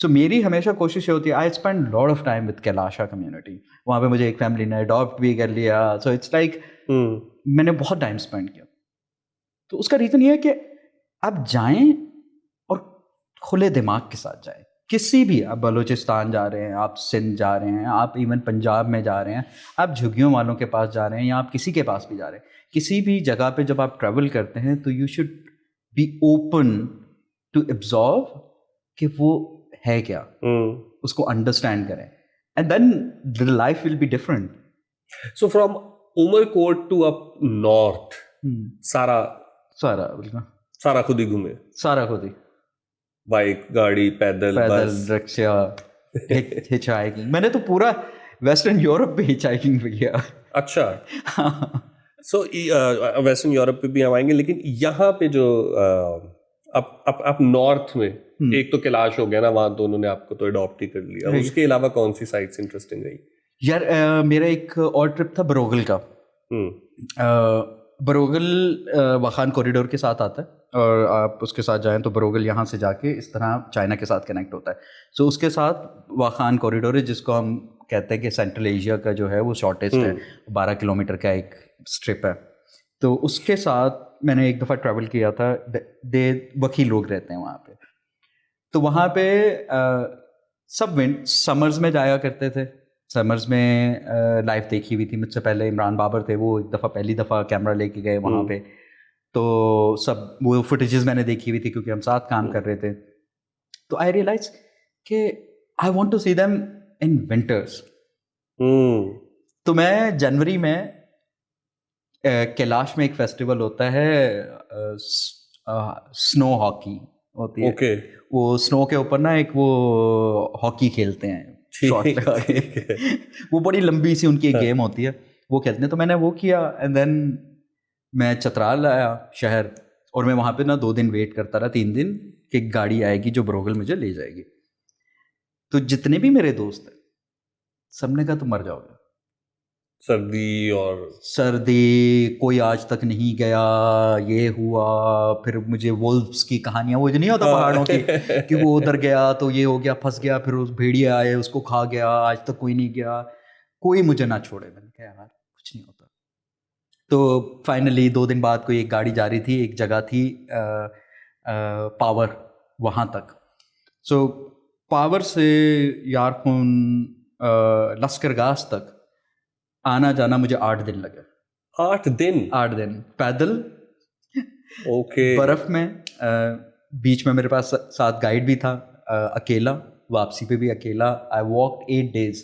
सो मेरी हमेशा कोशिश ये होती है, I spend lot of time with Kailasa community. वहाँ पे मुझे एक फैमिली ने अडॉप्ट भी कर लिया। सो इट्स लाइक मैंने बहुत टाइम स्पेंड किया। तो उसका रीज़न ये है कि आप जाएं और खुले दिमाग के साथ जाएं। किसी भी, आप बलूचिस्तान जा रहे हैं, आप सिंध जा रहे हैं, आप इवन पंजाब में जा रहे हैं, आप झुग्गियों वालों के पास जा रहे हैं, या आप किसी के पास भी जा रहे हैं, किसी भी जगह पे जब आप ट्रैवल करते हैं तो you should be open to absorb कि वो है क्या, उसको अंडरस्टैंड करें, and then the life will be different. So from Umerkot to up north सारा खुद ही घूमे? सारा खुद ही, बाइक, गाड़ी, पैदल, रिक्शा, हिचहाइकिंग। मैंने तो पूरा वेस्टर्न यूरोप पे हिचहाइकिंग पे किया। अच्छा। सो वेस्टर्न यूरोप पे भी हम आएंगे, लेकिन यहाँ पे जो आप नॉर्थ में, एक तो कैलाश हो गया ना, वहाँ तो उन्होंने आपको तो अडॉप्ट ही कर लिया। उसके अलावा कौन सी साइट्स इंटरेस्टिंग रही? यार मेरा एक और ट्रिप था बरोगल का। बरोगल वाखान कॉरिडोर के साथ आता है, और आप उसके साथ जाएं तो बरोगल यहाँ से जाके इस तरह चाइना के साथ कनेक्ट होता है। सो उसके साथ वाखान कॉरिडोर है, जिसको हम कहते हैं कि सेंट्रल एशिया का जो है वो शॉर्टेस्ट है, 12 किलोमीटर का एक स्ट्रिप है। तो उसके साथ मैंने एक दफ़ा ट्रैवल किया था। वकील लोग रहते हैं वहाँ पे, तो वहाँ पे सब समर्स में जाया करते थे। समर्स में लाइव देखी हुई थी मुझसे पहले इमरान बाबर थे, वो एक दफ़ा पहली दफ़ा कैमरा लेके गए वहाँ पे, तो सब वो फुटेजेस मैंने देखी हुई थी क्योंकि हम साथ काम कर रहे थे। तो आई रियलाइज कि I want to see them in winters. तो मैं जनवरी में कैलाश में एक फेस्टिवल होता है, स्नो हॉकी होती है। okay. वो स्नो के ऊपर ना एक वो हॉकी खेलते हैं, शॉट लगा के। वो बड़ी लंबी सी उनकी एक गेम होती है, वो खेलते हैं। तो मैंने वो किया, एंड देन मैं चतराल आया शहर, और मैं वहाँ पे ना 2 दिन वेट करता रहा, 3 दिन कि गाड़ी आएगी जो बरोगल मुझे ले जाएगी। तो जितने भी मेरे दोस्त हैं सबने कहा तुम मर जाओगे, सर्दी, कोई आज तक नहीं गया, ये हुआ। फिर मुझे वोल्व्स की कहानियाँ, वो जो नहीं होता पहाड़ों की, कि वो उधर गया तो ये हो गया, फंस गया, फिर उस भेड़िया आए उसको खा गया, आज तक कोई नहीं गया, कोई मुझे ना छोड़े। मैंने कहा यार कुछ नहीं होता। तो फाइनली 2 दिन बाद कोई एक गाड़ी जा रही थी, एक जगह थी पावर, वहाँ तक। सो पावर से यारकुन लश्करगाह तक आना जाना मुझे 8 दिन लगे। 8 दिन पैदल। ओके। बर्फ में, बीच में मेरे पास साथ गाइड भी था, अकेला, वापसी पे भी अकेला। I walked 8 days।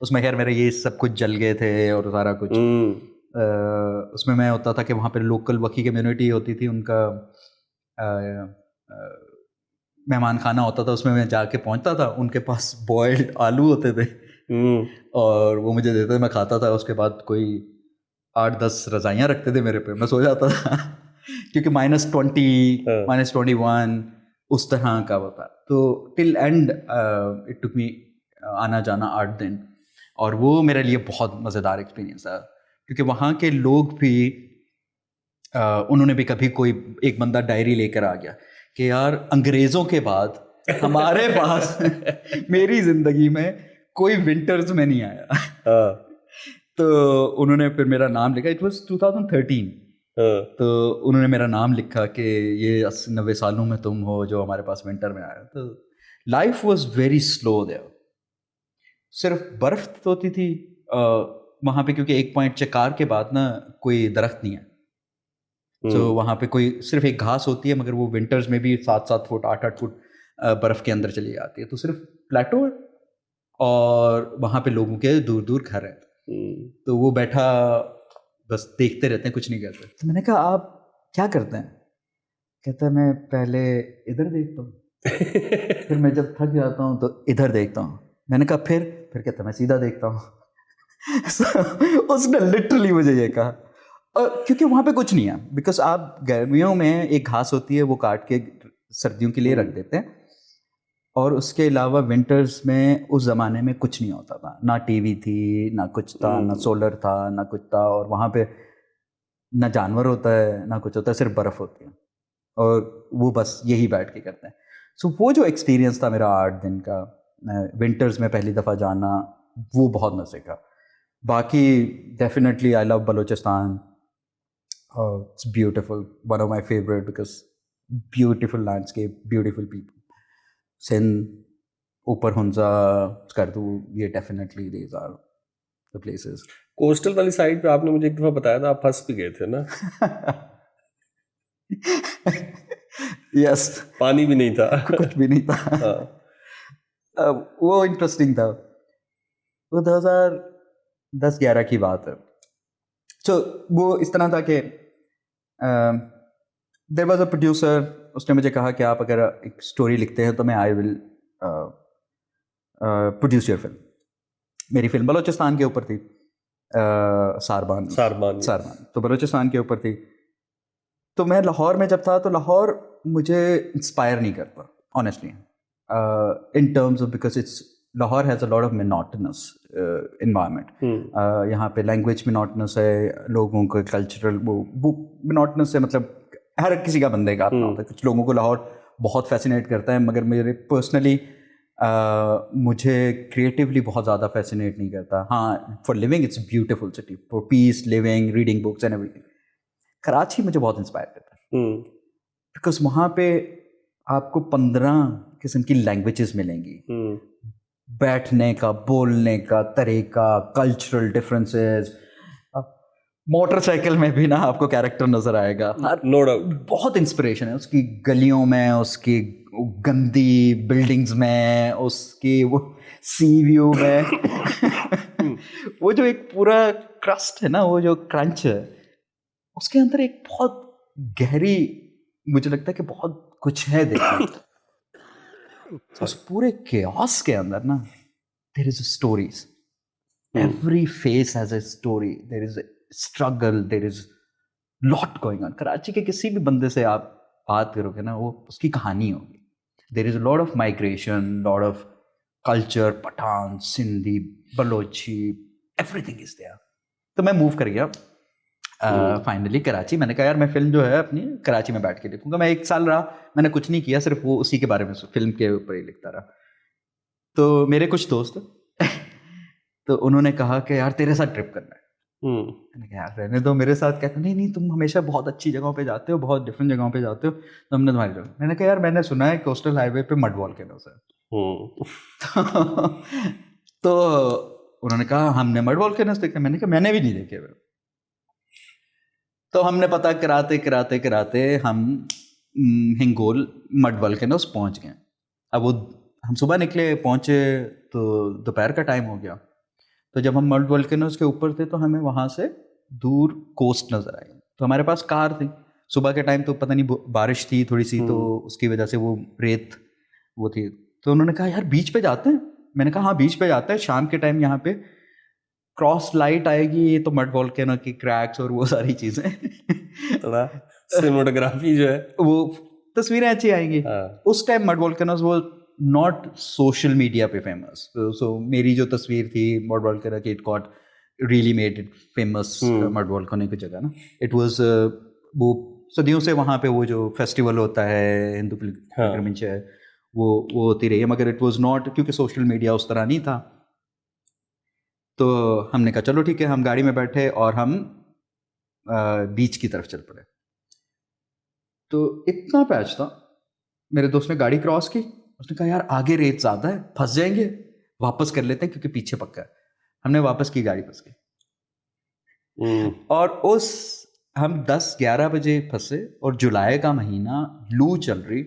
उसमें खैर मेरे ये सब कुछ जल गए थे और सारा कुछ। उसमें मैं होता था कि वहाँ पे लोकल वकी कम्युनिटी होती थी, उनका मेहमान खाना होता था, उसमें मैं जाके पहुँचता था, उनके पास बॉयल्ड आलू होते थे और वो मुझे देते थे, मैं खाता था। उसके बाद कोई 8-10 रजाइयाँ रखते थे मेरे पे, मैं सो जाता था क्योंकि -20, -21 उस तरह का वो था। तो टिल एंड इट टुक मी आना जाना 8 दिन, और वो मेरे लिए बहुत मज़ेदार एक्सपीरियंस था, क्योंकि वहाँ के लोग भी उन्होंने भी कभी कोई एक बंदा डायरी लेकर आ गया कि यार अंग्रेज़ों के बाद हमारे पास मेरी ज़िंदगी में कोई विंटर्स में नहीं आया। तो उन्होंने फिर मेरा नाम लिखा, इट वाज 2013। तो उन्होंने मेरा नाम लिखा कि ये 80-90 सालों में तुम हो जो हमारे पास विंटर में आया। तो life was very slow there, सिर्फ बर्फ होती थी वहाँ पे, क्योंकि एक पॉइंट चकार के बाद ना कोई दरख्त नहीं है। तो वहाँ पे कोई सिर्फ एक घास होती है, मगर वो विंटर्स में भी 7-7 फुट 8-8 फुट बर्फ के अंदर चली जाती है। तो सिर्फ प्लेटो है और वहाँ पे लोगों के दूर दूर घर है। तो वो बैठा बस देखते रहते हैं, कुछ नहीं करते। तो मैंने कहा आप क्या करते हैं? कहता है मैं पहले इधर देखता हूँ फिर मैं जब थक जाता हूँ तो इधर देखता हूँ। मैंने कहा फिर कहता मैं सीधा देखता हूँ। उसने लिटरली मुझे ये कहा, क्योंकि वहाँ पे कुछ नहीं है, बिकॉज आप गर्मियों में एक घास होती है वो काट के सर्दियों के लिए रख देते हैं, और उसके अलावा विंटर्स में उस ज़माने में कुछ नहीं होता था, ना टीवी थी, ना कुछ था, ना सोलर था, ना कुछ था, और वहाँ पे ना जानवर होता है ना कुछ होता है, सिर्फ बर्फ़ होती है, और वो बस यही बैठ के करते हैं। सो वो जो एक्सपीरियंस था मेरा 8 दिन का विंटर्स में पहली दफ़ा जाना, वो बहुत मज़े का। बाकी definitely I love Balochistan, it's beautiful, one of my favourite, because beautiful landscape, beautiful people. Sindh, ऊपर हुंजा, स्कर्दू, ये definitely these are the places. Coastal वाली साइड पे आपने मुझे एक दफा बताया था आप फंस भी गए थे ना? यस, पानी भी नहीं था, कुछ भी नहीं था। वो इंटरेस्टिंग था, वो 2010-11 की बात है। तो वो इस तरह था कि देयर वाज अ प्रोड्यूसर, उसने मुझे कहा कि आप अगर एक स्टोरी लिखते हैं तो मैं I will produce your film. मेरी फिल्म बलूचिस्तान के ऊपर थी, सारबान। तो बलूचिस्तान के ऊपर थी। तो मैं लाहौर में जब था तो लाहौर मुझे इंस्पायर नहीं करता honestly, in terms of, because it's Lahore has a lot of monotonous environment. यहाँ पे लैंग्वेज मोनोटोनस है, लोगों को कल्चरल वो मोनोटोनस है, मतलब हर किसी का बंदे का अपना होता है। कुछ लोगों को लाहौर बहुत फैसिनेट करता है, मगर मेरे पर्सनली मुझे क्रिएटिवली बहुत ज़्यादा फैसिनेट नहीं करता। हाँ, for living it's beautiful city, for piece, living, reading books and everything. Karachi मुझे बहुत इंस्पायर करता है, बिकॉज वहाँ पे आपको 15 किस्म की लैंग्वेजेस मिलेंगी, बैठने का, बोलने का तरीका, कल्चरल डिफरेंसेस। मोटरसाइकिल में भी ना आपको कैरेक्टर नजर आएगा, नो डाउट। बहुत इंस्पिरेशन है उसकी गलियों में, उसकी गंदी बिल्डिंग्स में, उसकी वो सी व्यू में। वो जो एक पूरा क्रस्ट है ना, वो जो क्रंच है, उसके अंदर एक बहुत गहरी, मुझे लगता है कि बहुत कुछ है देखने। उस पूरे केओस के अंदर ना there is stories, every face has a story, there is struggle, there is lot going on. Karachi के किसी भी बंदे से आप बात करोगे ना, वो उसकी कहानी होगी। There is a lot of migration, lot of culture, Pathan, Sindhi, Balochi, everything is there. तो मैं मूव कर गया फाइनली कराची। मैंने कहा यार मैं फिल्म जो है अपनी कराची में बैठ के लिखूंगा। मैं 1 साल रहा, मैंने कुछ नहीं किया, सिर्फ वो उसी के बारे में, फिल्म के ऊपर ही लिखता रहा। तो मेरे कुछ दोस्त तो उन्होंने कहा कि यार तेरे साथ ट्रिप करना है। मैंने कहा यार रहने दो मेरे साथ। कहते नहीं तुम हमेशा बहुत अच्छी जगहों पे जाते हो, बहुत डिफरेंट जगहों पे जाते हो, तो हमने तुम्हारी जगह। मैंने कहा यार मैंने सुना है कोस्टल हाईवे पे मड वॉल्केनोस है। तो उन्होंने कहा हमने मड वॉल्केनोस देखे। मैंने कहा मैंने भी नहीं देखे हुए। तो हमने पता कराते कराते कराते हम हिंगोल मड वॉल्केनोस पहुंच गए। अब वो हम सुबह निकले, पहुंचे तो दोपहर का टाइम हो गया। तो जब हम मड वॉल्केनोस के ऊपर थे तो हमें वहाँ से दूर कोस्ट नज़र आई। तो हमारे पास कार थी, सुबह के टाइम तो पता नहीं बारिश थी थोड़ी सी, तो उसकी वजह से वो रेत वो थी। तो उन्होंने कहा यार बीच पे जाते हैं। मैंने कहा हाँ बीच पे जाते हैं, शाम के टाइम यहाँ पे क्रॉस लाइट आएगी, ये तो मड वॉल्केनो की क्रैक्स और वो सारी चीज़ें। थोड़ा सिनेमेटोग्राफी जो है वो तस्वीरें अच्छी आएंगी। हाँ। उस टाइम मड वोल्केनोस वो नॉट सोशल मीडिया पे फेमस, सो मेरी जो तस्वीर थी मड वोल्केनो की, it got really made it famous mud volcano की जगह ना। इट वाज वो सदियों से वहाँ पे वो जो फेस्टिवल होता है हिंदू पिलग्रिमेज है वो होती रही है, मगर इट वाज नॉट, क्योंकि सोशल मीडिया उस तरह नहीं था। तो हमने कहा चलो ठीक है, हम गाड़ी में बैठे और हम बीच की तरफ चल पड़े। तो इतना पैच था, मेरे दोस्त ने गाड़ी क्रॉस की, उसने कहा यार आगे रेत ज़्यादा है, फंस जाएंगे, वापस कर लेते हैं क्योंकि पीछे पक्का है। हमने वापस की, गाड़ी फंस गई। और उस हम 10-11 बजे फंसे और जुलाई का महीना, लू चल रही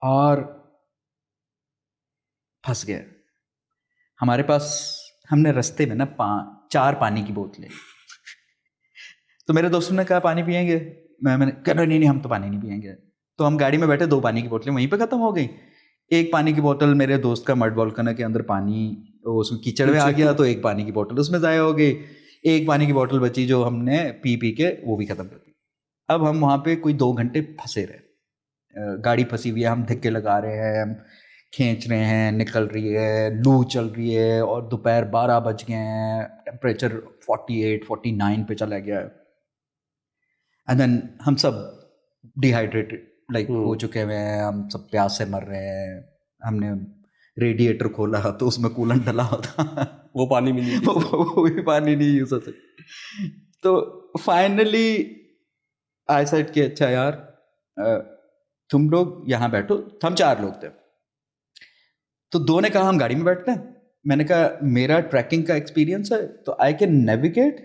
और फंस गए। हमारे पास, हमने रास्ते में ना 4 पानी की बोतलें तो मेरे दोस्तों ने कहा पानी पियेंगे, मैंने कहा नहीं नहीं हम तो पानी नहीं पियेंगे। तो हम गाड़ी में बैठे, 2 पानी की बोतलें वहीं पे खत्म हो गई। एक पानी की बोतल मेरे दोस्त का मड वोल्केनो के अंदर पानी उसमें कीचड़ में आ गया, तो एक पानी की बोतल उसमें ज़ाया हो गई। एक पानी की बोतल बची जो हमने पी पी के वो भी खत्म कर दी। अब हम वहाँ पे कोई 2 घंटे फंसे रहे, गाड़ी फंसी हुई है, हम धक्के लगा रहे हैं, हम खींच रहे हैं, निकल रही है, लू चल रही है और दोपहर 12 बज गए हैं, टेम्परेचर 48-49 पे चला गया है। एंड देन हम सब डिहाइड्रेटेड लाइक हो चुके हुए हैं, हम सब प्यास से मर रहे हैं। हमने रेडिएटर खोला तो उसमें कूलेंट डला होता वो पानी भी नहीं वो भी पानी नहीं यूज हो सकता। तो फाइनली आई सेड कि अच्छा यार तुम लोग यहाँ बैठो, हम 4 लोग थे। तो 2 ने कहा हम गाड़ी में बैठते हैं, मैंने कहा मेरा ट्रैकिंग का एक्सपीरियंस है तो I can navigate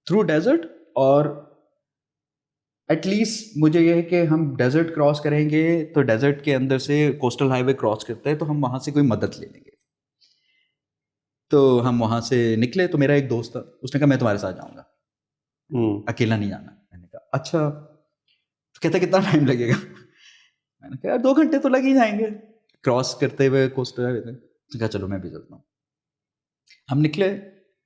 through desert, और एटलीस्ट मुझे ये है कि हम डेजर्ट क्रॉस करेंगे तो डेजर्ट के अंदर से कोस्टल हाईवे क्रॉस करते हैं तो हम वहाँ से कोई मदद ले लेंगे। तो हम वहाँ से निकले, तो मेरा एक दोस्त था, उसने कहा मैं तुम्हारे साथ जाऊँगा, अकेला नहीं जाना। मैंने कहा अच्छा, तो कहता कितना टाइम लगेगा? मैंने कहा यार 2 घंटे तो लग ही जाएंगे क्रॉस करते हुए कोस्टल हाईवे पे। उसने कहा चलो मैं भी चलता हूँ। हम निकले,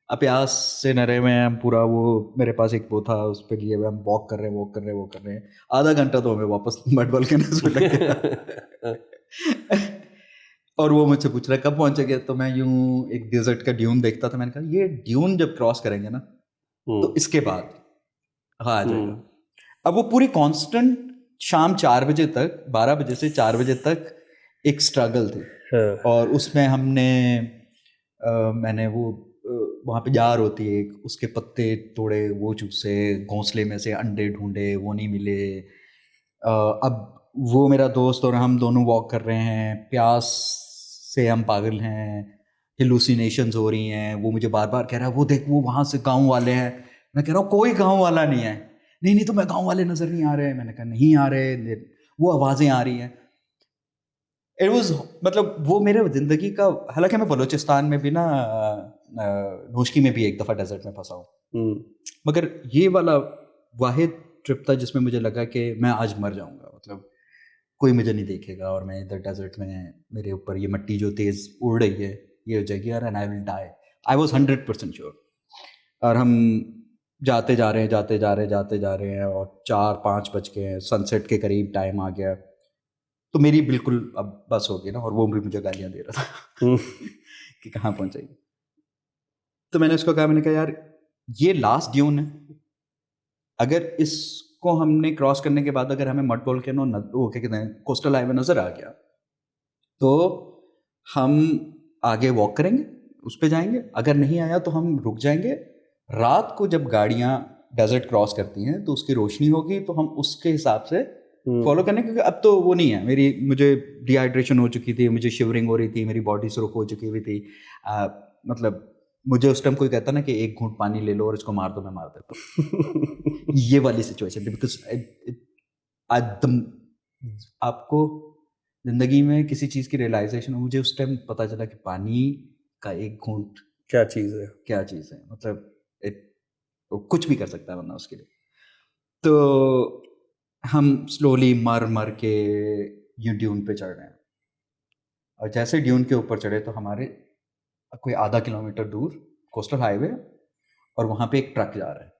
अब प्यास से नरे में हम पूरा, वो मेरे पास एक वो था उस पर लिए हुए हम वॉक कर रहे हैं। आधा घंटा तो हमें वापस मड वोल्केनो लग गया। और वो मुझसे पूछ रहा है कब पहुंचेंगे, तो मैं यूं एक डेजर्ट का ड्यून देखता था, मैंने कहा ये ड्यून जब क्रॉस करेंगे ना तो इसके बाद हाँ आ जाएगा। अब वो पूरी कांस्टेंट शाम 4 बजे तक, 12 बजे से 4 बजे तक एक स्ट्रगल थी। और उसमें हमने मैंने वो वहाँ पे जार होती है एक, उसके पत्ते तोड़े, वो चूसे, घोंसले में से अंडे ढूंढे, वो नहीं मिले। अब वो मेरा दोस्त और हम दोनों वॉक कर रहे हैं, प्यास से हम पागल हैं, हिलुसिनेशंस हो रही हैं। वो मुझे बार बार कह रहा है वो देख वो वहाँ से गांव वाले हैं। मैं कह रहा हूँ कोई गांव वाला नहीं है। नहीं नहीं तुम्हें गांव वाले नज़र नहीं आ रहे। मैंने कहा नहीं आ रहे, वो आवाज़ें आ रही हैं। इट वाज मतलब वो मेरे ज़िंदगी का, हालांकि मैं बलूचिस्तान में भी ना, नोशकी में भी एक दफ़ा डेजर्ट में फंसा हूँ, मगर ये वाला वाहिद ट्रिप था जिसमें मुझे लगा कि मैं आज मर जाऊंगा, मतलब कोई मुझे नहीं देखेगा और मैं इधर डेजर्ट में, मेरे ऊपर ये मिट्टी जो तेज़ उड़ रही है ये हो जाएगी यार, and I will die. I was 100% sure. और हम जाते जा रहे हैं और 4-5 बज गए हैं, सनसेट के करीब टाइम आ गया। तो मेरी बिल्कुल अब बस हो गई ना, और वो भी मुझे गालियाँ दे रहा था कि कहाँ पहुँचाएगी। तो मैंने उसको कहा, मैंने कहा यार ये लास्ट ड्यून है, अगर इसको हमने क्रॉस करने के बाद अगर हमें मड वोल्केनो वो क्या कहते हैं कोस्टल हाईवे नज़र आ गया तो हम आगे वॉक करेंगे, उस पर जाएंगे, अगर नहीं आया तो हम रुक जाएंगे। रात को जब गाड़ियाँ डेजर्ट क्रॉस करती हैं तो उसकी रोशनी होगी तो हम उसके हिसाब से फॉलो करने, क्योंकि अब तो वो नहीं है, मुझे डिहाइड्रेशन हो चुकी थी, मुझे शिवरिंग हो रही थी, मेरी बॉडी सुरख हो चुकी हुई थी। मतलब मुझे उस टाइम कोई कहता ना कि एक घूंट पानी ले लो और इसको मार दो, मैं मार देता ये वाली सिचुएशन, बिकॉज आपको जिंदगी में किसी चीज़ की रियलाइजेशन, मुझे उस टाइम पता चला कि पानी का एक घूंट क्या चीज़ है, मतलब कुछ भी कर सकता है वरना उसके लिए। तो हम स्लोली मर के ये ड्यून पे चढ़ रहे हैं, और जैसे ड्यून के ऊपर चढ़े तो हमारे कोई आधा किलोमीटर दूर कोस्टल हाईवे, और वहाँ पे एक ट्रक जा रहा है।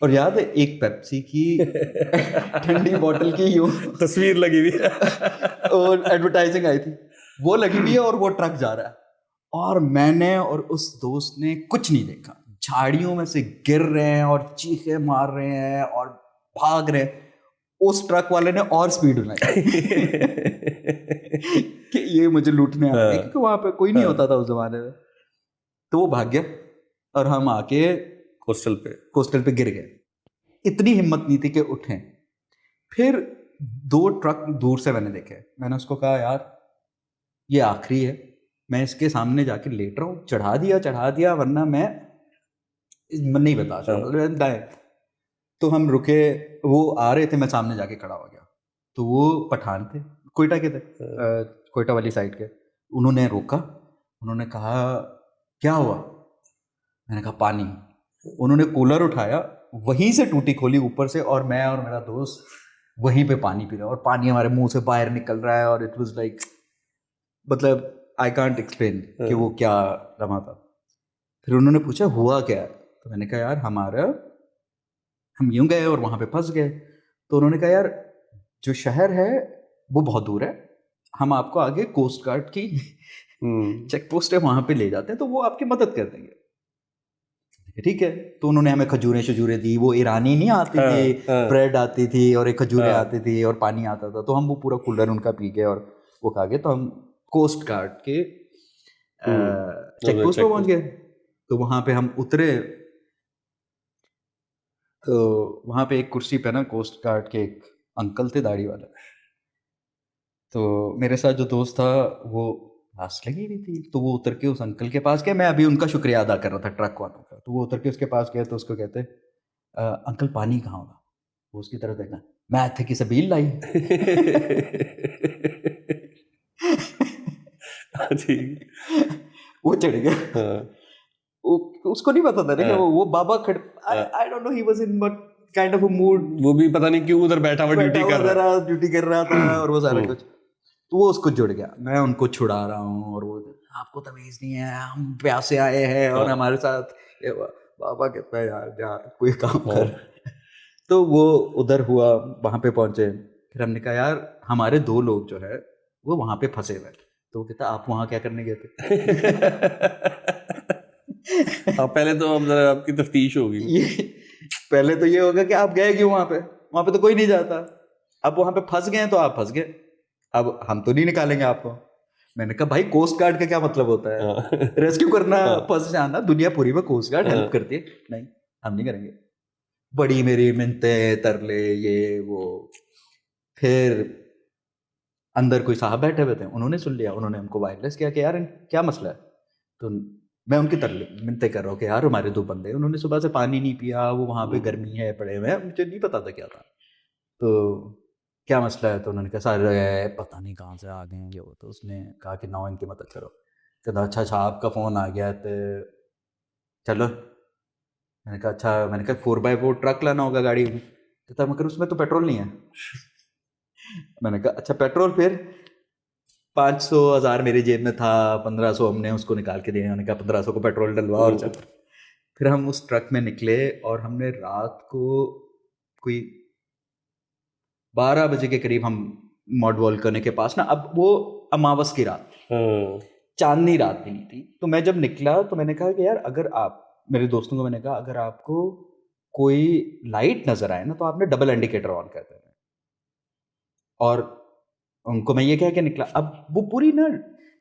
और याद है एक पेप्सी की ठंडी बोतल की यूं तस्वीर लगी हुई है और एडवर्टाइजिंग आई थी, वो लगी हुई है और वो ट्रक जा रहा है, और मैंने और उस दोस्त ने कुछ नहीं देखा, झाड़ियों में से गिर रहे हैं और चीखे मार रहे हैं और भाग रहे हैं। उस ट्रक वाले ने और स्पीड बनाई कि ये मुझे लूटने आ गए, क्योंकि वहां पे कोई नहीं होता था उस जमाने में। तो वो भाग गया और हम आके कोस्टल पे गिर गए। इतनी हिम्मत नहीं थी कि उठें। फिर 2 ट्रक दूर से मैंने देखे, मैंने उसको कहा यार ये आखिरी है, मैं इसके सामने जाके लेट रहा हूँ, चढ़ा दिया वरना मैं नहीं बता सकता। तो हम रुके, वो आ रहे थे, मैं सामने जाके खड़ा हो गया। तो वो पठान थे, कोयटा के थे, कोयटा वाली साइड के। उन्होंने रोका, उन्होंने कहा क्या हुआ? मैंने कहा पानी। उन्होंने कूलर उठाया, वहीं से टूटी खोली ऊपर से, और मैं और मेरा दोस्त वहीं पे पानी पी रहे हैं, और पानी हमारे मुंह से बाहर निकल रहा है, और इट वाज लाइक, मतलब आई कांट एक्सप्लेन कि वो क्या लम्हा था। फिर उन्होंने पूछा हुआ क्या है? तो मैंने कहा यार हम यूं गए और वहां पे फंस गए। तो उन्होंने कहा यार जो शहर है वो बहुत दूर है, हम आपको आगे कोस्ट गार्ड की चेक पोस्ट है वहां पे ले जाते हैं, तो वो आपकी मदद कर देंगे। ठीक है। तो उन्होंने हमें खजूरें दी, वो ईरानी नहीं आती थी, ब्रेड आती थी और एक खजूरें आती थी और पानी आता था, तो हम वो पूरा कूलर उनका पी गए और वो खा गए। तो हम कोस्ट गार्ड के चेक पोस्ट पर पहुंच गए। तो वहां पे हम उतरे, तो वहां पे एक कुर्सी पे ना कोस्ट गार्ड के एक अंकल थे दाढ़ी वाले। तो मेरे साथ जो दोस्त था वो प्यास लगी हुई थी, तो वो उतर के उस अंकल के पास गया। मैं अभी उनका शुक्रिया अदा कर रहा था ट्रक वालों का। तो वो उतर के उसके पास गया, तो उसको कहते अंकल पानी कहाँ होगा? वो उसकी तरफ देखा, मैं थे कि सबील लाई वो चढ़ गया। उसको नहीं पता था ना कि वो बाबा I don't know, he was in but kind of a mood, वो भी पता नहीं क्यों उधर बैठा हुआ ड्यूटी कर रहा था और वो सारा कुछ। तो वो उसको जुड़ गया, मैं उनको छुड़ा रहा हूँ, और वो आपको तमीज नहीं है, हम प्यासे आए हैं और हमारे साथ बाबा कहता है यार कोई काम कर। तो वो उधर हुआ, वहां पे पहुंचे। फिर हमने कहा यार हमारे 2 लोग जो है वो वहां पे फंसे हुए। तो वो कहता आप वहां क्या करने गए थे? हाँ, पहले तो अब जरा आपकी तफ्तीश होगी। पहले तो ये होगा कि आप गए क्यों वहां पे तो कोई नहीं जाता। अब वहां पे फंस गए हैं तो आप फंस गए, अब हम तो नहीं निकालेंगे आपको। मैंने कहा भाई कोस्ट गार्ड का क्या मतलब होता है? रेस्क्यू करना, फंस जाना, दुनिया पूरी में कोस्ट गार्ड हेल्प करती है। नहीं, हम नहीं करेंगे। बड़ी मेरी मिन्नते तरले ये वो। फिर अंदर कोई साहब बैठे हुए थे, उन्होंने सुन लिया, उन्होंने हमको वायरलेस किया कि यार क्या मसला है। तो मैं उनकी तरले मिन्नते कर रहा हूँ कि यार हमारे 2 बंदे, उन्होंने सुबह से पानी नहीं पिया, वो वहाँ पे गर्मी है पड़े हुए हैं, मुझे नहीं पता था क्या था। तो क्या मसला है? तो उन्होंने कहा सर पता नहीं कहाँ से आ गए हैं ये वो। तो उसने कहा कि ना इनकी मदद करो। कहता अच्छा आपका फ़ोन आ गया तो चलो। मैंने कहा अच्छा, मैंने कहा 4x4 ट्रक लाना होगा गाड़ी में। कहता मगर उसमें तो पेट्रोल नहीं है। मैंने कहा अच्छा पेट्रोल, फिर 500,000 मेरी जेब में था, 1500 हमने उसको निकाल के दिए। मैंने कहा 1500 को पेट्रोल डलवा और चल। फिर हम उस ट्रक में निकले और हमने रात को कोई 12 बजे के करीब हम मॉड वॉल्केनो के पास ना, अब वो अमावस की रात, चांदनी रात भी नहीं थी। तो मैं जब निकला तो मैंने कहा कि यार अगर आप, मेरे दोस्तों को मैंने कहा अगर आपको कोई लाइट नजर आए ना तो आपने डबल इंडिकेटर ऑन कर देना। और उनको मैं ये कह के निकला। अब वो पूरी ना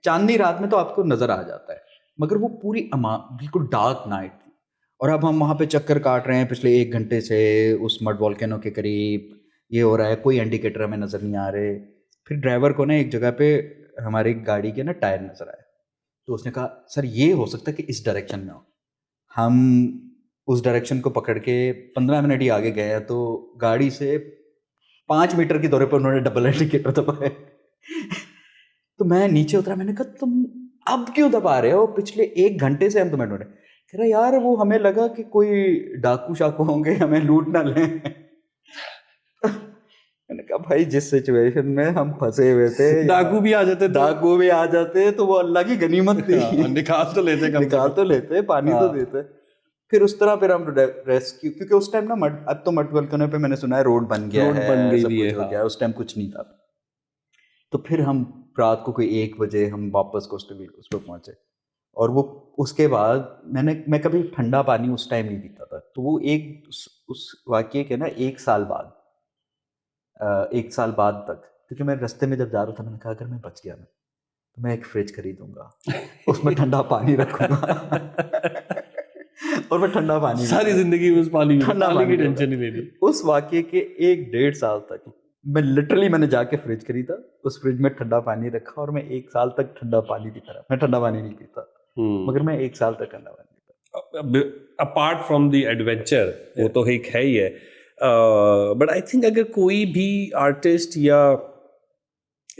चांदनी रात में तो आपको नजर आ जाता है, मगर वो पूरी बिल्कुल डार्क नाइट थी। और अब हम वहाँ पे चक्कर काट रहे हैं पिछले 1 घंटे से उस मड वॉल्केनो के करीब, ये हो रहा है, कोई इंडिकेटर हमें नज़र नहीं आ रहे। फिर ड्राइवर को ना एक जगह पे हमारी गाड़ी के ना टायर नज़र आए। तो उसने कहा सर ये हो सकता है कि इस डायरेक्शन में हो। हम उस डायरेक्शन को पकड़ के 15 मिनट ही आगे गए, तो गाड़ी से 5 मीटर की दौरे पर उन्होंने डबल इंडिकेटर दबाए। तो मैं नीचे उतरा, मैंने कहा तुम अब क्यों दबा रहे हो? पिछले 1 घंटे से हम तुम्हें ढूंढे। कह रहा यार वो हमें लगा कि कोई डाकू शाकू होंगे, हमें लूट ना लें। मैंने कहा भाई जिस सिचुएशन में हम फंसे हुए थे, डाकू भी आ जाते तो वो अल्लाह की गनीमत थी। निकाल तो लेते, पानी तो देते। फिर उस तरह फिर हम रेस्क्यू, क्योंकि उस टाइम ना अब तो मड वोल्केनो पे मैंने सुना है रोड बन गया रोड है, बन गई सब भी कुछ है, हो गया, उस टाइम कुछ नहीं था। तो फिर हम रात को कोई 1 बजे हम वापस कोस्टा रिका उस पे पहुंचे, और वो उसके बाद मैं कभी ठंडा पानी उस टाइम नहीं पीता था। तो वो उस वाकये के ना 1 साल बाद 1 साल बाद तक, क्योंकि मैं रास्ते में जब जा रहा था मैंने कहा अगर मैं बच गया ना तो मैं एक फ्रिज खरीदूंगा, उसमें ठंडा पानी रखूंगा और मैं ठंडा पानी सारी जिंदगी में उस पानी की पीऊंगा। टेंशन ही नहीं ली। उस वाकये के 1-1.5 साल तक मैंने जाके फ्रिज खरीदा, उस फ्रिज में ठंडा पानी रखा, और मैं 1 साल तक ठंडा पानी पीता रहा। मैं ठंडा पानी नहीं पीता, मगर मैं 1 साल तक ठंडा पानी पीता। अपार्ट फ्रॉम द एडवेंचर, वो तो एक है ही है, बट आई थिंक अगर कोई भी आर्टिस्ट या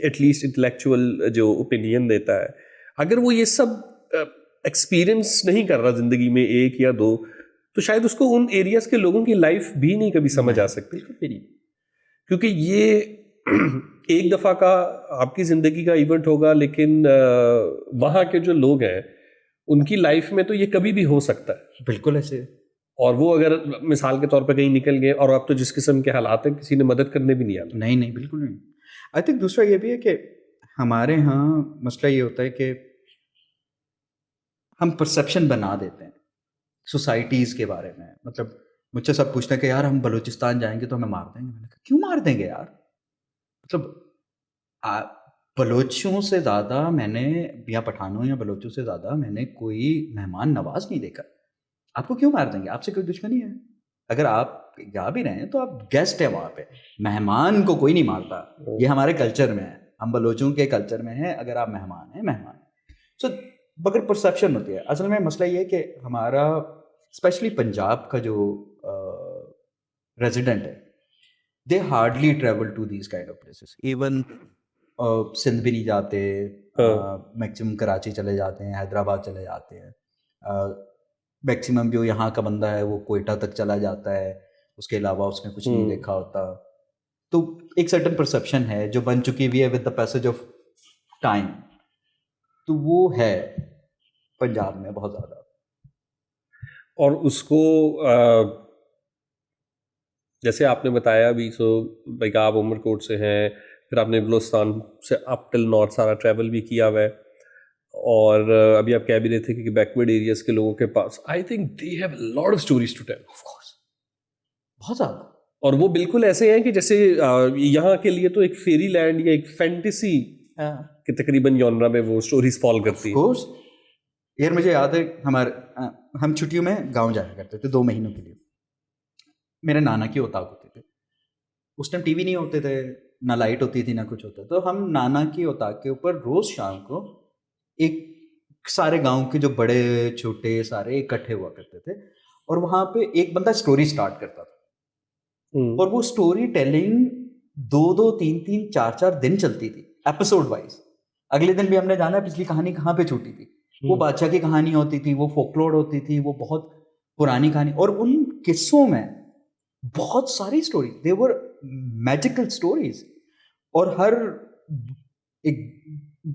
एटलीस्ट इंटेलेक्चुअल जो ओपिनियन देता है, अगर वो ये सब एक्सपीरियंस नहीं कर रहा जिंदगी में 1 या 2, तो शायद उसको उन एरियाज के लोगों की लाइफ भी नहीं कभी समझ आ सकती। बिल्कुल भी नहीं, क्योंकि ये एक दफा का आपकी जिंदगी का इवेंट होगा, लेकिन वहाँ के जो लोग हैं उनकी लाइफ में तो ये कभी भी हो सकता है। बिल्कुल ऐसे। और वो अगर मिसाल के तौर पे कहीं निकल गए, और अब तो जिस किस्म के हालात हैं किसी ने मदद करने भी नहीं आना। नहीं बिल्कुल नहीं। आई थिंक दूसरा ये भी है कि हमारे यहाँ मसला ये होता है कि हम परसेप्शन बना देते हैं सोसाइटीज़ के बारे में। मतलब मुझसे सब पूछते हैं कि यार हम बलूचिस्तान जाएंगे तो हमें मार देंगे। मैंने कहा क्यों मार देंगे यार, मतलब बलोचों से ज़्यादा मैंने, या पठानों या बलोचों से ज़्यादा मैंने कोई मेहमान नवाज नहीं देखा। आपको क्यों मार देंगे, आपसे कोई दुश्मनी है? अगर आप जा भी रहे हैं तो आप गेस्ट है वहाँ पे, मेहमान को कोई नहीं मारता। ये हमारे कल्चर में है, हम बलोचों के कल्चर में है, अगर आप मेहमान हैं मेहमान। सो मगर परसेप्शन होती है। असल में मसला ये है कि हमारा स्पेशली पंजाब का जो रेजिडेंट है, they hardly travel to these kind of places. Even Sindh भी नहीं जाते, मैक्सिमम कराची चले जाते हैं, हैदराबाद चले जाते हैं, मैक्सिमम जो यहाँ का बंदा है वो कोयटा तक चला जाता है, उसके अलावा उसने कुछ नहीं देखा होता। तो एक सर्टन परसेप्शन है जो बन चुकी हुई है with the passage of time, तो वो है पंजाब में बहुत ज़्यादा। और उसको जैसे आपने बताया अभी, सो लाइक आप उमरकोट से हैं, फिर आपने बलूचिस्तान से अप टिल नॉर्थ सारा ट्रैवल भी किया हुआ है, और अभी आप कह भी रहे थे कि बैकवर्ड एरियाज के लोगों के पास I think they have lot of stories to tell. Of course, बहुत ज़्यादा। और वो बिल्कुल ऐसे हैं कि जैसे यहाँ के लिए तो एक फेरी लैंड या एक फैंटेसी के तकरीबन जॉनरा में वो स्टोरीज फॉल करती है। ऑफ कोर्स यार, मुझे याद है हम छुट्टियों में गांव जाया करते थे 2 महीनों के लिए। मेरे नाना की औताक होते थे, उस टाइम टीवी नहीं होते थे, ना लाइट होती थी ना कुछ होता। तो हम नाना की औताक के ऊपर रोज शाम को एक सारे गांव के जो बड़े छोटे सारे इकट्ठे हुआ करते थे, और वहां पे एक बंदा स्टोरी स्टार्ट करता था, और वो स्टोरी टेलिंग 2-2, 3-3, 4-4 दिन चलती थी, एपिसोड वाइज। अगले दिन भी हमने जाना पिछली कहानी कहाँ पे छूटी थी। वो बादशाह की कहानी होती थी, वो फोकलोर होती थी, वो बहुत पुरानी कहानी, और उन किस्सों में बहुत सारी स्टोरी, दे वर मैजिकल स्टोरीज। और हर एक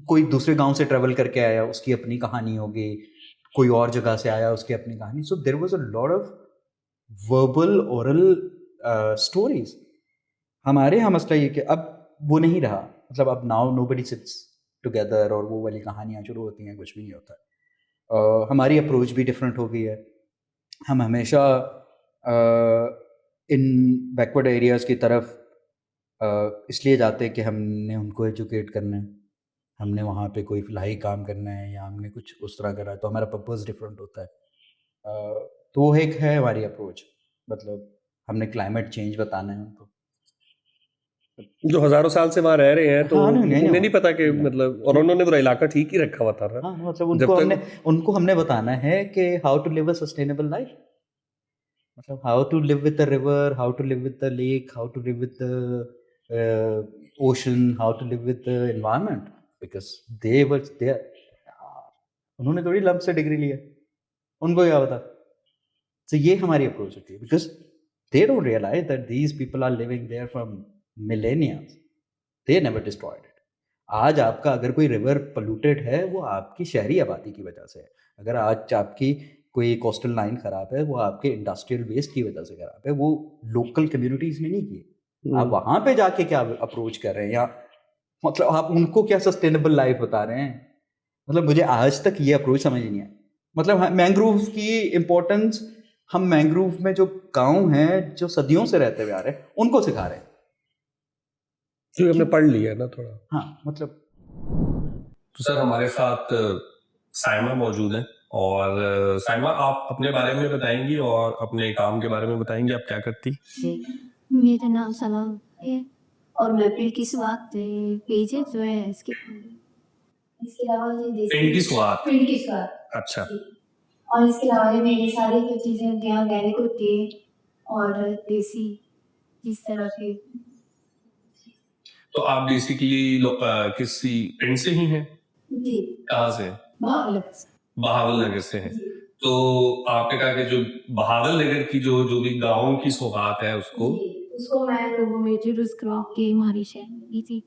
कोई दूसरे गांव से ट्रेवल करके आया उसकी अपनी कहानी होगी, कोई और जगह से आया उसकी अपनी कहानी। So there was a lot of verbal oral stories. हमारे यहाँ मसला ये कि अब वो नहीं रहा, मतलब अब नाउ नोबडी सिट्स टुगेदर और वो वाली कहानियाँ शुरू होती हैं, कुछ भी नहीं होता है। हमारी अप्रोच भी डिफरेंट हो गई है। हम हमेशा इन बैकवर्ड एरियाज़ की तरफ इसलिए जाते हैं कि हमने उनको एजुकेट करना है, हमने वहाँ पे कोई फलाही काम करना है, या हमने कुछ उस तरह करा है, तो हमारा पर्पस डिफरेंट होता है। तो वो एक है हमारी अप्रोच, मतलब हमने क्लाइमेट चेंज बताना है उनको, जो हजारों साल से वहां रह रहे हैं, तो हाँ, उन्हें नहीं पता कि मतलब, और उन्होंने पूरा इलाका ठीक ही रखा हुआ था ना। हाँ, मतलब उनको हमने बताना है कि how to live a sustainable life, मतलब how to live with the river, how to live with the lake, how to live with the ocean, how to live with the environment, because they were there. उन्होंने थोड़ी लंप से डिग्री लिया, उनको क्या पता। तो ये हमारी अप्रोच होती है, because they don't realize that these people are living there from millenniums, they never destroyed it. आज आपका अगर कोई रिवर पोल्यूटेड है, वो आपकी शहरी आबादी की वजह से है। अगर आज आपकी कोई कोस्टल लाइन ख़राब है, वो आपके इंडस्ट्रियल वेस्ट की वजह से ख़राब है, वो लोकल कम्युनिटीज़ ने नहीं की। आप वहाँ पे जाके क्या अप्रोच कर रहे हैं, या मतलब आप उनको क्या सस्टेनेबल लाइफ बता रहे हैं? मतलब मुझे आज तक ये अप्रोच समझ नहीं आया। मतलब मैंग्रोव की इम्पोर्टेंस हम मैंग्रोव में जो गाँव हैं, जो सदियों से रहते हुए आ रहे हैं, उनको सिखा रहे हैं। क्योंकि हमने पढ़ लिया ना थोड़ा। हाँ, मतलब तो सर हमारे साथ साइमा मौजूद है, और साइमा आप अपने बारे में बताएंगी और अपने काम के बारे में बताएंगी, आप क्या करती? मेरा नाम सलाम है और मैं पेड़ की स्वाद पेज है जो है इसके अलावा ये पेड़ की स्वाद। पेड़ की स्वाद, अच्छा। और इसके अलावा ये मेरी सारी जो चीज़ें होती हैं ऑर्गेनिक होती है और देसी, जिस तरह के। तो आप बेसिकली किसी पिंड से ही हैं? जी, कहाँ से? बहावल नगर से हैं। तो आपने कहा कि जो बहावल नगर की जो भी गाँव की सौगात है उसको मैं लोगों में इंट्रोड्यूस करवा के हमारी शहर थी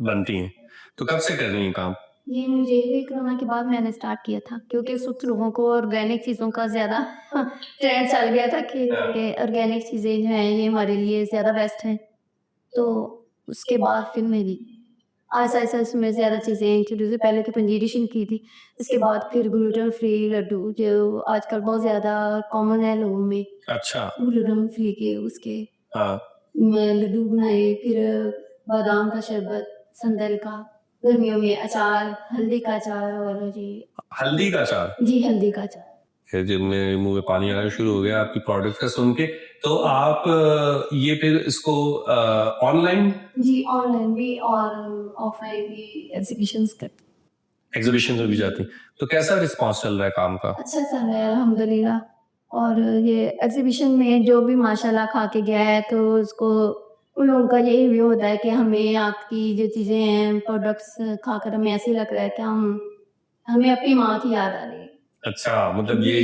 बनती हैं। तो कब से कर रही हैं काम? ये मुझे कोरोना के बाद मैंने स्टार्ट किया था, क्योंकि उस वक्त लोगों को ऑर्गेनिक चीज़ों का ज़्यादा ट्रेंड चल गया था कि ऑर्गेनिक चीज़ें जो हैं ये हमारे लिए ज़्यादा बेस्ट हैं। तो उसके बाद फिर मेरी ऐसा ऐसा इसमें ज़्यादा चीज़ें इंट्रोड्यूस हुई। पहले तो पंजीरी की थी, इसके बाद फिर ग्लूटेन फ्री लड्डू जो आजकल बहुत ज़्यादा कॉमन है लोगों में। अच्छा। ग्लूटेन फ्री के उसके हाँ। लड्डू बनाए, फिर बादाम का शरबत, संदल का, गर्मियों में अचार, हल्दी का अचार, और जी हल्दी का अचार? जी हल्दी का अचार। जब मेरे मुंह में पानी आना शुरू हो गया आपकी प्रोडक्ट का सुन के। तो आप ये फिर इसको ऑनलाइन? जी ऑनलाइन भी और ऑफलाइन भी एग्जीबिशंस करते। एग्जीबिशन में भी जाती। तो कैसा रिस्पांस चल रहा है काम का? अच्छा चल रहा है अल्हम्दुलिल्लाह। और ये एग्जीबिशन में जो भी माशाल्लाह खा के गया है तो उसको उन लोगों का यही व्यू होता है कि हमें आपकी जो चीज़ें हैं प्रोडक्ट्स खाकर हमें ऐसे लग रहा है कि हमें अपनी माँ की याद आ रही है। अच्छा, मतलब ये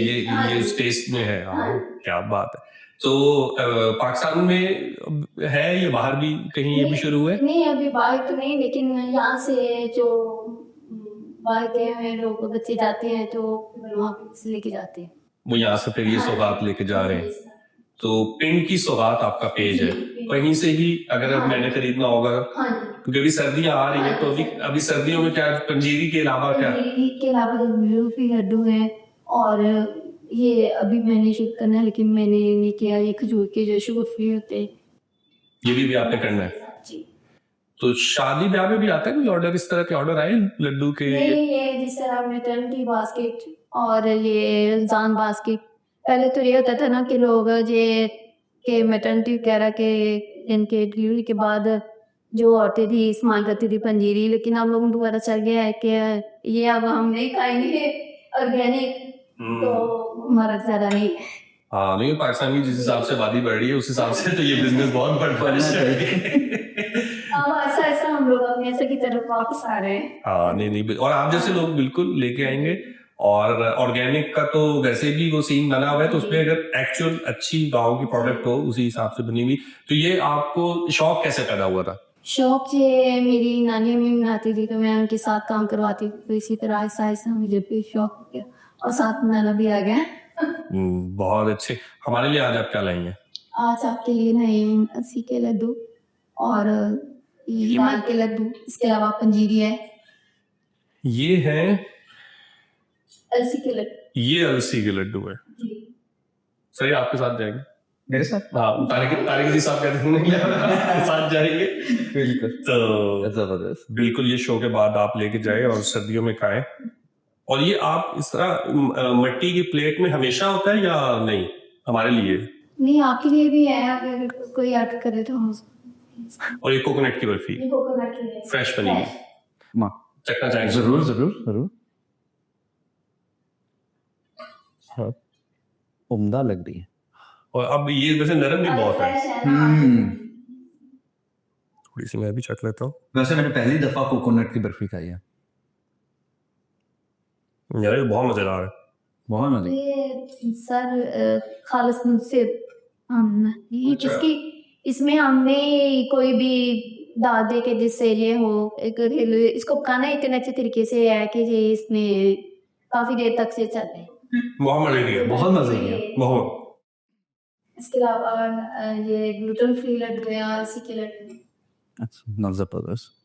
इस टेस्ट में है। हाँ, क्या बात है। तो पाकिस्तान में है या बाहर भी कहीं ये भी शुरू है? नहीं अभी बाहर तो नहीं, लेकिन यहाँ से जो बाहर के हैं लोग बच्चे जाते हैं तो वहाँ से लेके जाते हैं। वो यहाँ से फिर ये सौगात लेके जा रहे हैं। तो पिंड की सौगात आपका पेज है, वहीं से ही अगर अब मैंने खरीदना होगा, क्योंकि अभी सर्दियाँ आ रही हैं, तो अभी सर्दियों में क्या पंजीरी के अलावा क्या? पंजीरी के अलावा जो लड्डू है, और ये अभी मैंने शुरू करना है, लेकिन मैंने नहीं किया ये खजूर के जो शुगर फ्री होते हैं, ये भी आपने करना है। जी। तो शादी ब्याह में भी आता है कोई ऑर्डर, इस तरह के ऑर्डर आए लड्डू के? ये जिस तरह मैटरनिटी बास्केट और ये जान बास्केट, पहले तो ये होता था ना कि लोग ये के मैटरनिटी वगैरह के इनके डिलीवरी के बाद जो औरतें थी इस्तेमाल करती थी पंजीरी, लेकिन अब लोगों को पता चल गया है कि ये अब हम नहीं खाएंगे ऑर्गेनिक, तो हमारा ज़्यादा नहीं। हाँ नहीं, पाकिस्तान की जिस हिसाब से आबादी बढ़ रही है उस हिसाब से तो ये बिजनेस बहुत बढ़ ऐसा ऐसा हम लोग अपने ऐसे की तरफ वापस आ रहे हैं। हाँ नहीं, और आप जैसे लोग बिल्कुल लेके आएंगे। और ऑर्गेनिक का तो वैसे भी वो सीन बना हुआ है, तो उसमें अगर एक्चुअल अच्छी गांव की प्रोडक्ट हो उसी हिसाब से बनी हुई। तो ये आपको शौक कैसे पैदा हुआ था? शौक से मेरी नानी अम्मी बनाती थी तो मैं उनके साथ काम करवाती थी, तो इसी तरह ऐसा ऐसा मुझे भी शौक हो गया और साथ बनाना भी आ गया। बहुत अच्छे। हमारे लिए आज आप क्या लाएंगे? आज आपके लिए नए अलसी के लड्डू और हिमाल के लड्डू, इसके अलावा पंजीरी है। ये है अलसी के लड्डू। ये अलसी के लड्डू है। सही, आपके साथ जाएंगे? मेरे साथ? हाँ, तारिक जी साहब कहते हैं साथ जाएंगे। बिल्कुल। तो जबरदस्त। बिल्कुल ये शो के बाद आप लेके जाए और सर्दियों में खाएं। और ये आप इस तरह मिट्टी की प्लेट में हमेशा होता है या नहीं? हमारे लिए नहीं, आपके लिए भी है, अगर कोई ऑर्डर करे तो हम। और ये कोकोनट की बर्फी फ्रेश बनी हुई माँ चखना चाहेंगे? जरूर जरूर जरूर। हाँ, उम्दा लग रही है। और अब ये वैसे नरम भी बहुत है। थोड़ी सी मैं भी चख लेता हूँ। वैसे मैंने पहली दफा कोकोनट की बर्फी खाई है। यार ये बहुत मजेदार है। बहुत मजे। ये सर खालिस से ये जिसकी इसमें हमने कोई भी दाल दे के जिससे ये हो एक घरेलू, इसको पकाना इतने अच्छे तरीके से है कि ये इसमें काफी देर तक से चले। बहुत मजे किया, बहुत मजे किया। बहुत। इसके अलावा ये ग्लूटेन फ्री लड्डू या इसी के लड्डू। That's not जबरदस्त।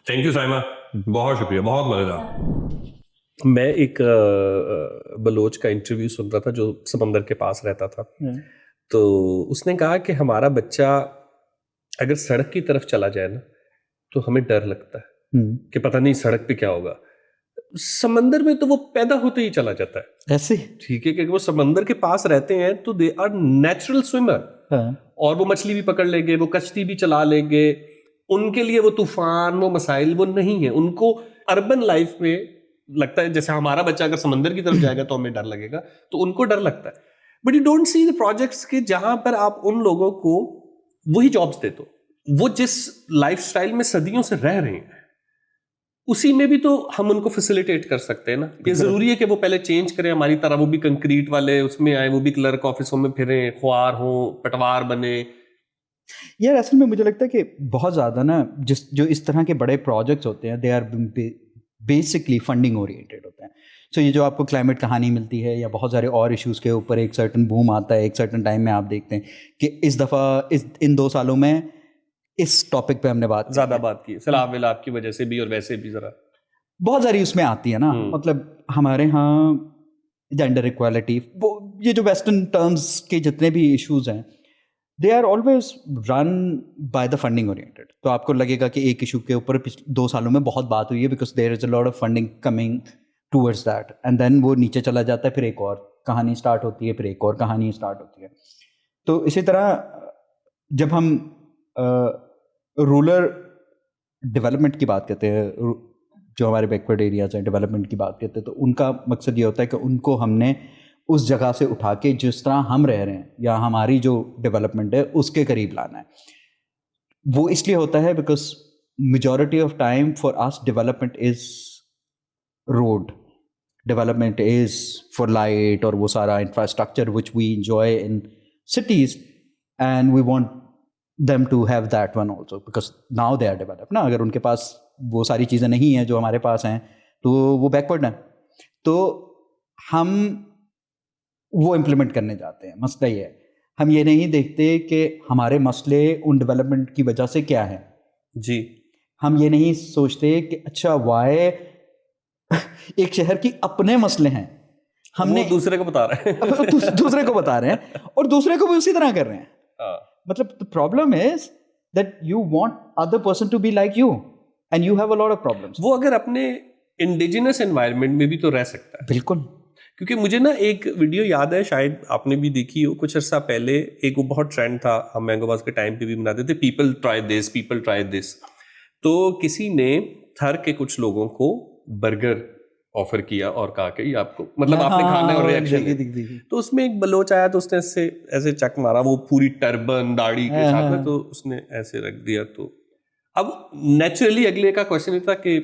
थैंक यू साइमा, बहुत शुक्रिया, बहुत मजेदार। मैं एक बलोच का इंटरव्यू सुन रहा था जो समंदर के पास रहता था। तो उसने कहा कि हमारा बच्चा अगर सड़क की तरफ चला जाए ना तो हमें डर लगता है कि पता नहीं सड़क पे क्या होगा। समंदर में तो वो पैदा होते ही चला जाता है ऐसे, ठीक है, क्योंकि वो समंदर के पास रहते हैं तो दे आर नेचुरल स्विमर। और वो मछली भी पकड़ लेंगे, वो कश्ती भी चला लेंगे, उनके लिए वो तूफान, वो मसाइल वो नहीं है। उनको अर्बन लाइफ में लगता है जैसे हमारा बच्चा अगर समंदर की तरफ जाएगा तो हमें डर लगेगा, तो उनको डर लगता है। But you don't see the projects के जहां पर आप उन लोगों को वही जॉब्स दे दो, वो जिस लाइफस्टाइल में सदियों से रह रहे हैं उसी में भी तो हम उनको फैसिलिटेट कर सकते हैं ना। ये जरूरी है कि वो पहले चेंज करें हमारी तरह, वो भी कंक्रीट वाले उसमें आए, वो भी क्लर्क ऑफिसों में फिरें, ख्वार हो, पटवार बने। यार असल में मुझे लगता है कि बहुत ज़्यादा ना जो इस तरह के बड़े प्रोजेक्ट्स होते हैं they are basically funding oriented होते हैं। सो ये जो आपको क्लाइमेट कहानी मिलती है या बहुत सारे और इश्यूज़ के ऊपर एक सर्टन बूम आता है, एक सर्टन टाइम में आप देखते हैं कि इस दफ़ा इन 2 सालों में इस टॉपिक पे हमने ज़्यादा बात की, सैलाब विलाब की वजह से भी और वैसे भी ज़रा बहुत सारी उसमें आती है ना। मतलब हमारे यहाँ जेंडर इक्वालिटी, ये जो वेस्टर्न टर्म्स के जितने भी इश्यूज़ हैं they are always run by the funding oriented. तो आपको लगेगा कि एक इशू के ऊपर 2 सालों में बहुत बात हुई है because there is a lot of funding coming towards that, and then वो नीचे चला जाता है, फिर एक और कहानी स्टार्ट होती है, फिर एक और कहानी स्टार्ट होती है। तो इसी तरह जब हम रूरल डेवलपमेंट की बात करते हैं, जो हमारे बैकवर्ड एरियाज हैं डेवलपमेंट की बात करते हैं, तो उनका मकसद ये होता है कि उनको हमने उस जगह से उठा के जिस तरह हम रह रहे हैं या हमारी जो डेवलपमेंट है उसके करीब लाना है। वो इसलिए होता है because majority of time for us development is road, development is for light और वो सारा infrastructure which we enjoy in cities, and we want them to have that one also because now they are developed ना। अगर उनके पास वो सारी चीज़ें नहीं हैं जो हमारे पास हैं तो वो बैकवर्ड हैं। तो हम वो इम्प्लीमेंट करने जाते हैं। मसला ये है हम ये नहीं देखते कि हमारे मसले उन डेवलपमेंट की वजह से क्या है जी। हम ये नहीं सोचते कि अच्छा वाई एक शहर की अपने मसले हैं, हमने दूसरे को बता रहे हैं दूसरे को बता रहे हैं और दूसरे को भी उसी तरह कर रहे हैं। मतलब the problem is that you want other person to be like you and you have a lot of problems। वो अगर अपने इंडिजिनस एनवायरनमेंट में भी तो रह सकता है। बिल्कुल। क्योंकि मुझे ना एक वीडियो याद है, शायद आपने भी देखी हो, कुछ अर्सा पहले एक वो बहुत ट्रेंड था, हम मैंगोबाज के टाइम पे भी बनाते थे, पीपल ट्राई दिस। तो किसी ने थर के कुछ लोगों को बर्गर ऑफर किया और कहा कि आपको मतलब आपने खाना है और रिएक्शन। तो उसमें एक बलोच आया तो उसने ऐसे चक मारा, वो पूरी टर्बन दाढ़ी के साथ में, तो उसने ऐसे रख दिया। तो अब नेचुरली अगले का क्वेश्चन ये था कि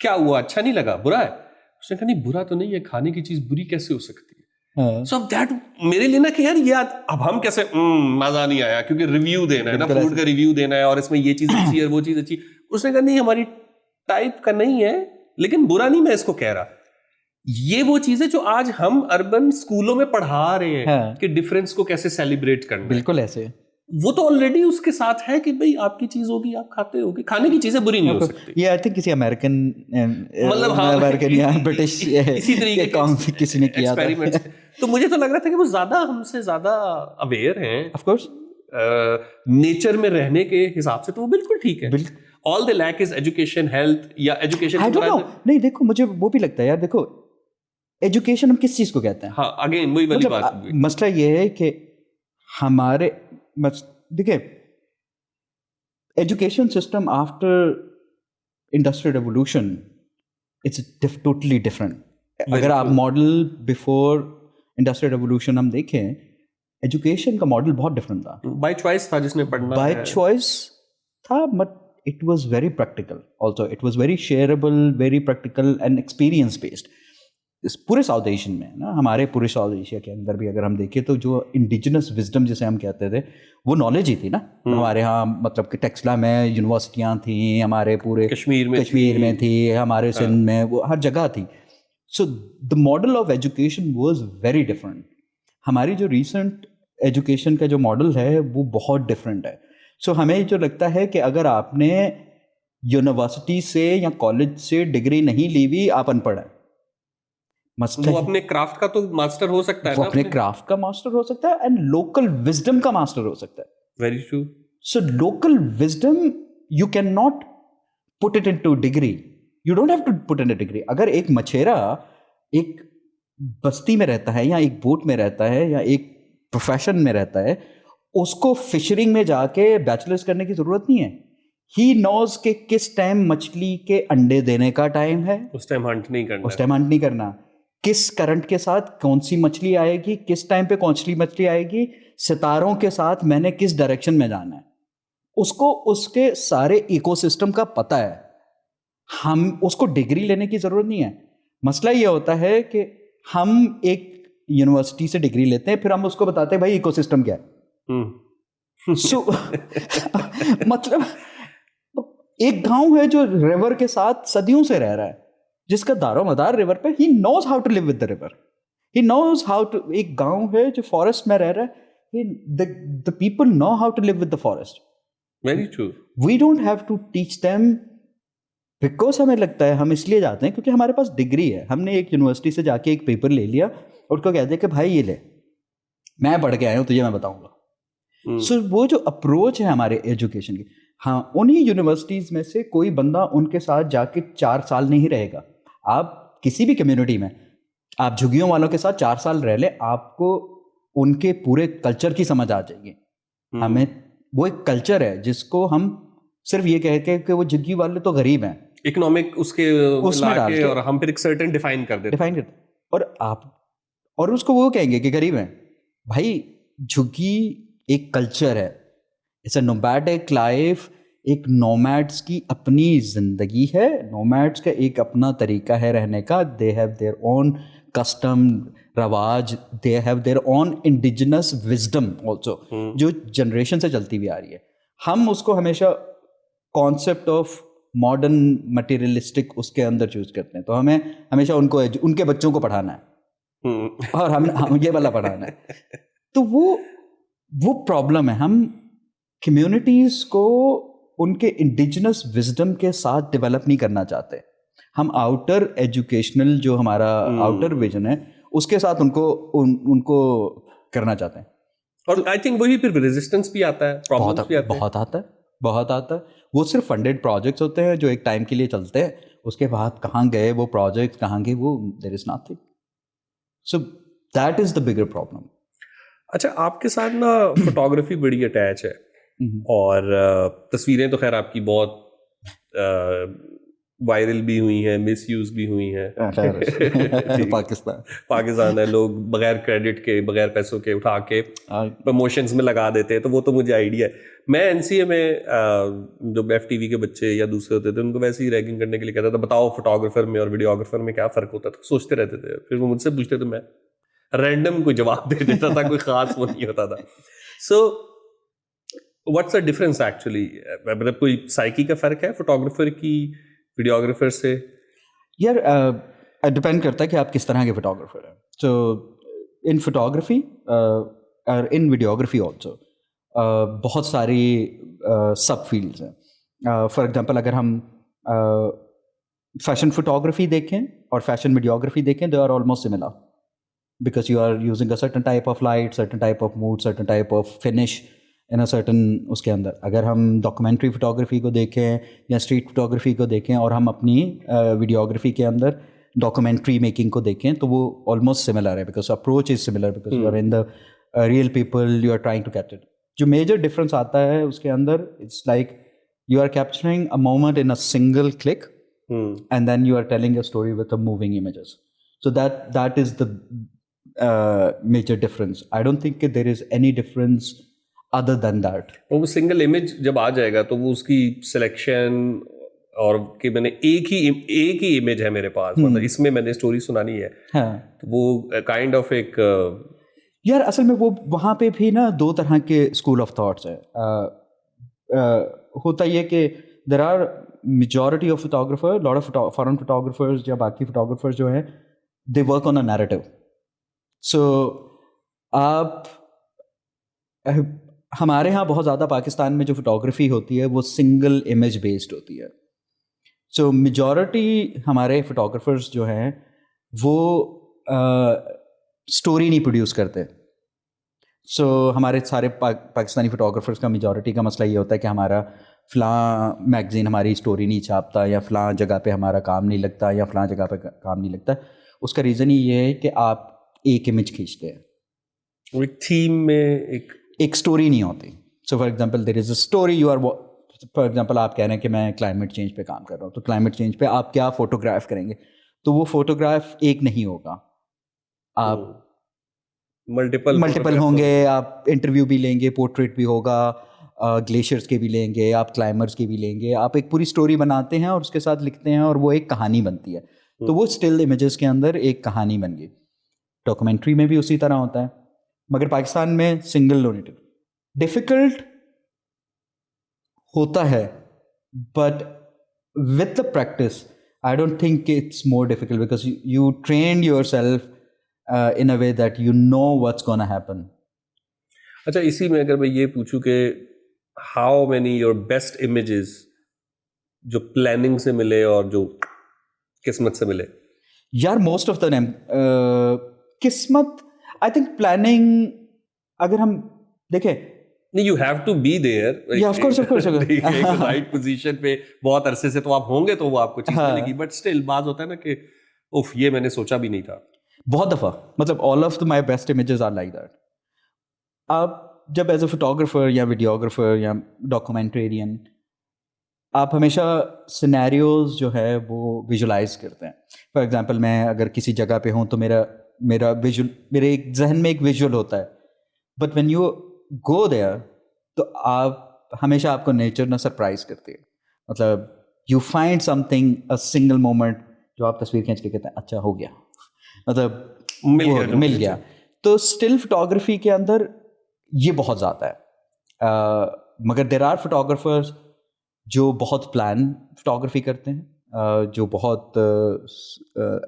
क्या हुआ, अच्छा नहीं लगा, बुरा है? उसने कहा नहीं बुरा तो नहीं है, खाने की चीज बुरी कैसे हो सकती है? सो दैट मेरे लिए ना कि यार ये अब हम कैसे मजा नहीं आया क्योंकि रिव्यू देना है ना, फूड का रिव्यू देना है और इसमें ये चीज अच्छी है वो चीज अच्छी। उसने कहा नहीं हमारी टाइप का नहीं है, लेकिन बुरा नहीं मैं इसको कह रहा। ये वो चीज है जो आज हम अर्बन स्कूलों में पढ़ा रहे हैं कि डिफरेंस को कैसे सेलिब्रेट करना। बिल्कुल ऐसे वो तो ऑलरेडी उसके साथ है कि भाई आपकी चीज होगी, आप खाते होगे, खाने की चीजें बुरी नहीं हो सकती। ये आई थिंक किसी अमेरिकन मतलब अमेरिकन या ब्रिटिश इसी तरीके के किसी ने किया एक्सपेरिमेंट। तो मुझे तो लग रहा था कि वो ज्यादा हमसे ज्यादा अवेयर हैं ऑफ कोर्स नेचर में रहने के हिसाब से। तो वो बिल्कुल ठीक है। All the lack is education, health या एजुकेशन। आई डोंट नो, नहीं देखो मुझे वो भी लगता है यार, देखो एजुकेशन हम किस चीज को कहते हैं? हाँ अगेन वही वाली बात। मसला ये है कि हमारे देखिए education system after industrial revolution it's totally different. अगर आप मॉडल बिफोर इंडस्ट्रियल रेवोल्यूशन हम देखें, एजुकेशन का मॉडल बहुत डिफरेंट था। बाय चॉइस था, जिसने पढ़ना बाय चॉइस था, but it was very practical also, it was very shareable, very practical and experience based। इस पूरे साउथ एशियन में ना, हमारे पूरे साउथ एशिया के अंदर भी अगर हम देखें तो जो इंडिजिनस विजडम जिसे हम कहते थे वो नॉलेज ही थी ना। हमारे यहाँ मतलब कि टेक्सला में यूनिवर्सिटियाँ थी, हमारे पूरे कश्मीर में थी, हमारे सिंध में, वो हर जगह थी। So the model of education was very different. हमारी जो रिसेंट एजुकेशन का जो मॉडल है वो बहुत डिफरेंट है. सो हमें जो लगता है कि अगर आपने यूनिवर्सिटी से या कॉलेज से डिग्री नहीं ली हुई, आप अनपढ़ हैं. वो अपने क्राफ्ट का तो मास्टर हो सकता है वो ना, अपने क्राफ्ट का मास्टर हो सकता है एंड लोकल विजडम का मास्टर हो सकता है. Very true. So local wisdom you can not put it into degree. You don't have to put in a degree. अगर एक मछेरा एक बस्ती में रहता है या एक बोट में रहता है या एक प्रोफेशन में रहता है, उसको फिशरिंग में जाके बैचलर्स करने की जरूरत नहीं है. ही नोज के किस टाइम मछली के अंडे देने का टाइम है, उस टाइम हंट नहीं करना. उस टाइम हंट नहीं करना. किस करंट के साथ कौन सी मछली आएगी, किस टाइम पे कौन सी मछली आएगी, सितारों के साथ मैंने किस डायरेक्शन में जाना है, उसको उसके सारे इकोसिस्टम का पता है. हम उसको डिग्री लेने की जरूरत नहीं है. मसला ये होता है कि हम एक यूनिवर्सिटी से डिग्री लेते हैं, फिर हम उसको बताते हैं भाई इकोसिस्टम क्या है. सो मतलब एक गांव है जो रिवर के साथ सदियों से रह रहा है, जिसका दारोमदार रिवर पे. He knows how to live with the river. He knows how to. एक गांव है जो फॉरेस्ट में रह रहा है. The people know how to live with the forest. Very true. We don't have to teach them because हमें लगता है हम इसलिए जाते हैं क्योंकि हमारे पास डिग्री है. हमने एक यूनिवर्सिटी से जाके एक पेपर ले लिया और उसको कह दिया कि भाई ये ले, मैं पढ़ के आया हूँ, तुझे मैं बताऊंगा. सो वो जो अप्रोच है हमारे एजुकेशन की, हाँ, उन्हीं यूनिवर्सिटीज़ में से कोई बंदा उनके साथ जाके 4 साल नहीं रहेगा. आप किसी भी कम्युनिटी में आप झुग्गियों वालों के साथ 4 साल रह ले, आपको उनके पूरे कल्चर की समझ आ जाएगी. हमें वो एक कल्चर है जिसको हम सिर्फ ये कह के कि वो झुग्गी वाले तो गरीब हैं, इकोनॉमिक उसके उसमें डाल के, और हम फिर एक सर्टेन डिफाइन करते और आप और उसको वो कहेंगे कि गरीब हैं. भाई झुग्गी एक कल्चर है. It's a nomadic life. एक नोमैड्स की अपनी जिंदगी है. नोमैड्स का एक अपना तरीका है रहने का. They have their own custom, रवाज. They have their own indigenous wisdom also, जो जनरेशन से चलती हुई आ रही है. हम उसको हमेशा कॉन्सेप्ट ऑफ मॉडर्न मटेरियलिस्टिक उसके अंदर चूज करते हैं. तो हमें हमेशा उनके बच्चों को पढ़ाना है और हम ये वाला पढ़ाना है. तो वो प्रॉब्लम है. हम कम्युनिटीज को उनके इंडिजिनस विजडम के साथ डेवलप नहीं करना चाहते. हम आउटर एजुकेशनल जो हमारा आउटर विजन है उसके साथ उनको करना चाहते हैं. और आई थिंक वही फिर रेजिस्टेंस भी आता है, प्रॉब्लम्स भी आते हैं. बहुत आता है. वो सिर्फ फंडेड प्रोजेक्ट्स होते हैं जो एक टाइम के लिए चलते हैं. उसके बाद कहाँ गए वो प्रोजेक्ट, कहाँ गए वो, there is nothing. So that is the bigger problem. अच्छा, आपके साथ ना फोटोग्राफी बड़ी अटैच है और तस्वीरें तो खैर आपकी बहुत वायरल भी हुई हैं, मिसयूज भी हुई हैं. पाकिस्तान है, लोग बगैर क्रेडिट के, बगैर पैसों के उठा के प्रमोशंस में लगा देते हैं. तो वो तो मुझे आइडिया है. मैं एनसीए में जो FTV के बच्चे या दूसरे होते थे उनको वैसे ही रैगिंग करने के लिए कहता था, बताओ फोटोग्राफर में और वीडियोग्राफर में क्या फ़र्क होता था. सोचते रहते थे, फिर वो मुझसे पूछते तो मैं रैंडम कोई जवाब दे देता था. कोई ख़ास वो नहीं होता था. So what's the difference actually? मतलब कोई साइकी का फ़र्क है फोटोग्राफर की वीडियोग्राफर से? यार डिपेंड करता है कि आप किस तरह के फोटोग्राफर हैं. सो इन फोटोग्राफी और इन वीडियोग्राफी ऑल्सो बहुत सारी सब फील्ड्स हैं. फॉर एग्जांपल अगर हम फैशन फोटोग्राफी देखें और फैशन वीडियोग्राफी देखें, they are almost similar because you are using a certain type of light, certain type of mood, certain type of finish in a certain उसके अंदर. अगर हम डॉक्यूमेंट्री फोटोग्राफी को देखें या स्ट्रीट फोटोग्राफी को देखें और हम अपनी वीडियोग्राफी के अंदर डॉक्यूमेंट्री मेकिंग को देखें तो वो ऑलमोस्ट सिमिलर है because approach is similar because you are in the real people, you are trying to capture. जो मेजर डिफरेंस आता है उसके अंदर, it's like you are capturing a moment in a single click and then you are telling a story with a moving images. So that is the major difference. I don't think there is any difference other than that. वो सिंगल इमेज जब आ जाएगा तो वो उसकी सिलेक्शन और कि मैंने एक ही इमेज है मेरे पास, मतलब इसमें मैंने स्टोरी सुनानी है. हाँ. तो वो काइंड ऑफ एक यार असल में वो वहाँ पे भी ना 2 तरह के स्कूल ऑफ थॉट्स है. होता ये कि there are majority of photographer, lot of foreign photographers या बाकी फोटोग्राफर्स जो हैं they work on a narrative. So आप हमारे यहाँ बहुत ज़्यादा पाकिस्तान में जो फोटोग्राफी होती है वो सिंगल इमेज बेस्ड होती है. सो मेजॉरिटी हमारे फोटोग्राफर्स जो हैं वो स्टोरी नहीं प्रोड्यूस करते. सो हमारे सारे पाकिस्तानी फोटोग्राफर्स का मेजॉरिटी का मसला ये होता है कि हमारा फ़लाँ मैगज़ीन हमारी स्टोरी नहीं छापता, या फ़लाँ जगह पे हमारा काम नहीं लगता, या फ़लाँ जगह पे काम नहीं लगता. उसका रीज़न ही ये है कि आप एक इमेज खींचते हैं, और एक थीम में एक स्टोरी नहीं होती. So for example there is a story you are, for example आप कह रहे हैं कि मैं क्लाइमेट चेंज पे काम कर रहा हूँ, तो क्लाइमेट चेंज पे आप क्या फ़ोटोग्राफ करेंगे, तो वो फ़ोटोग्राफ एक नहीं होगा, आप मल्टीपल होंगे. आप इंटरव्यू भी लेंगे, पोर्ट्रेट भी होगा, ग्लेशियर्स के भी लेंगे, आप क्लाइमर्स के भी लेंगे. आप एक पूरी स्टोरी बनाते हैं और उसके साथ लिखते हैं और वो एक कहानी बनती है. तो वो स्टिल इमेजेस के अंदर एक कहानी बन गई. डॉक्यूमेंट्री में भी उसी तरह होता है, मगर पाकिस्तान में सिंगल नैरेटिव डिफ़िकल्ट होता है, but with the practice I don't think it's more difficult, because you train yourself in a way that you know what's gonna happen. अच्छा, इसी में अगर मैं ये पूछूं कि how many your best images जो प्लानिंग से मिले और जो किस्मत से मिले? यार मोस्ट ऑफ द टाइम किस्मत, आई थिंक प्लानिंग अगर हम देखें, नहीं, you have to be there. या ऑफ कोर्स राइट पोजीशन पे बहुत अरसे से तो आप होंगे तो वो आपको चीज मिलेगी, बट स्टिल बात होता है ना कि उफ, ये मैंने सोचा भी नहीं था. बहुत दफ़ा, मतलब all of my best images are like that. आप जब एज अ फोटोग्राफर या वीडियोग्राफर या डॉक्यूमेंटेरियन, आप हमेशा सिनेरियोज जो है वो विजुलाइज करते हैं. फॉर एग्जांपल मैं अगर किसी जगह पे हूँ तो मेरा विजुअल, मेरे एक जहन में एक विजुअल होता है, but when you go there तो आप हमेशा, आपको नेचर ना सरप्राइज करती है. मतलब you find something, a single moment जो आप तस्वीर खींच के कहते हैं अच्छा हो गया, मतलब मिल गया. तो स्टिल फोटोग्राफी के अंदर ये बहुत ज़्यादा है. मगर देर आर फोटोग्राफर्स जो बहुत प्लान फोटोग्राफी करते हैं, जो बहुत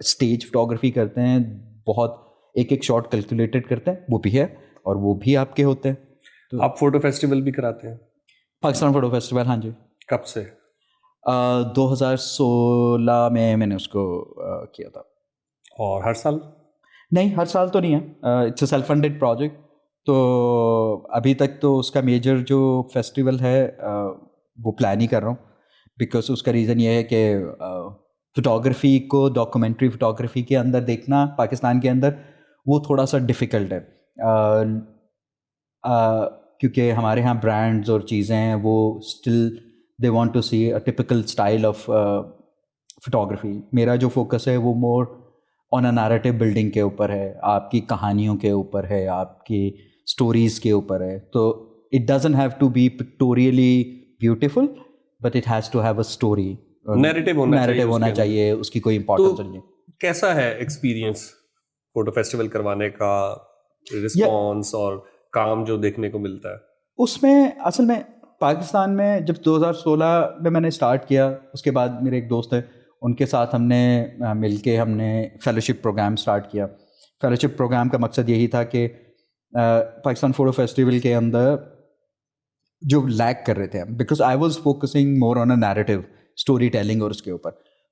स्टेज फोटोग्राफी करते हैं, बहुत एक शॉट कैलकुलेटेड करते हैं, वो भी है, और वो भी आपके होते हैं. तो आप फोटो फेस्टिवल भी कराते हैं? पाकिस्तान फोटो फेस्टिवल, हाँ जी. कब से? 2016 में मैंने उसको किया था. और हर साल? नहीं, हर साल तो नहीं है. It's a self funded project. तो अभी तक तो उसका मेजर जो फेस्टिवल है वो प्लान ही कर रहा हूँ, बिकॉज उसका रीज़न ये है कि फ़ोटोग्राफी को डॉक्यूमेंट्री फ़ोटोग्राफी के अंदर देखना पाकिस्तान के अंदर वो थोड़ा सा डिफ़िकल्ट है. क्योंकि हमारे यहाँ ब्रांड्स और चीज़ें हैं वो still they want to see a typical style of photography. मेरा जो फोकस है वो more on a narrative building के ऊपर है, आपकी कहानियों के ऊपर है, आपकी स्टोरीज़ के ऊपर है. तो it doesn't have to be pictorially beautiful, but it has to have a story, narrative होना चाहिए, उसकी कोई इंपॉर्टेंस नहीं. कैसा है एक्सपीरियंस फोटो फेस्टिवल करवाने का, रिस्पॉन्स और काम जो देखने को मिलता है उसमें? असल में पाकिस्तान में जब 2016 में मैंने स्टार्ट किया, उसके बाद मेरे एक दोस्त है, उनके साथ हमने मिलके हमने फेलोशिप प्रोग्राम स्टार्ट किया. फेलोशिप प्रोग्राम का मकसद यही था कि पाकिस्तान फ़ोटो फेस्टिवल के अंदर जो लैक कर रहे थे हम, because I was focusing more on a narrative story telling और उसके ऊपर.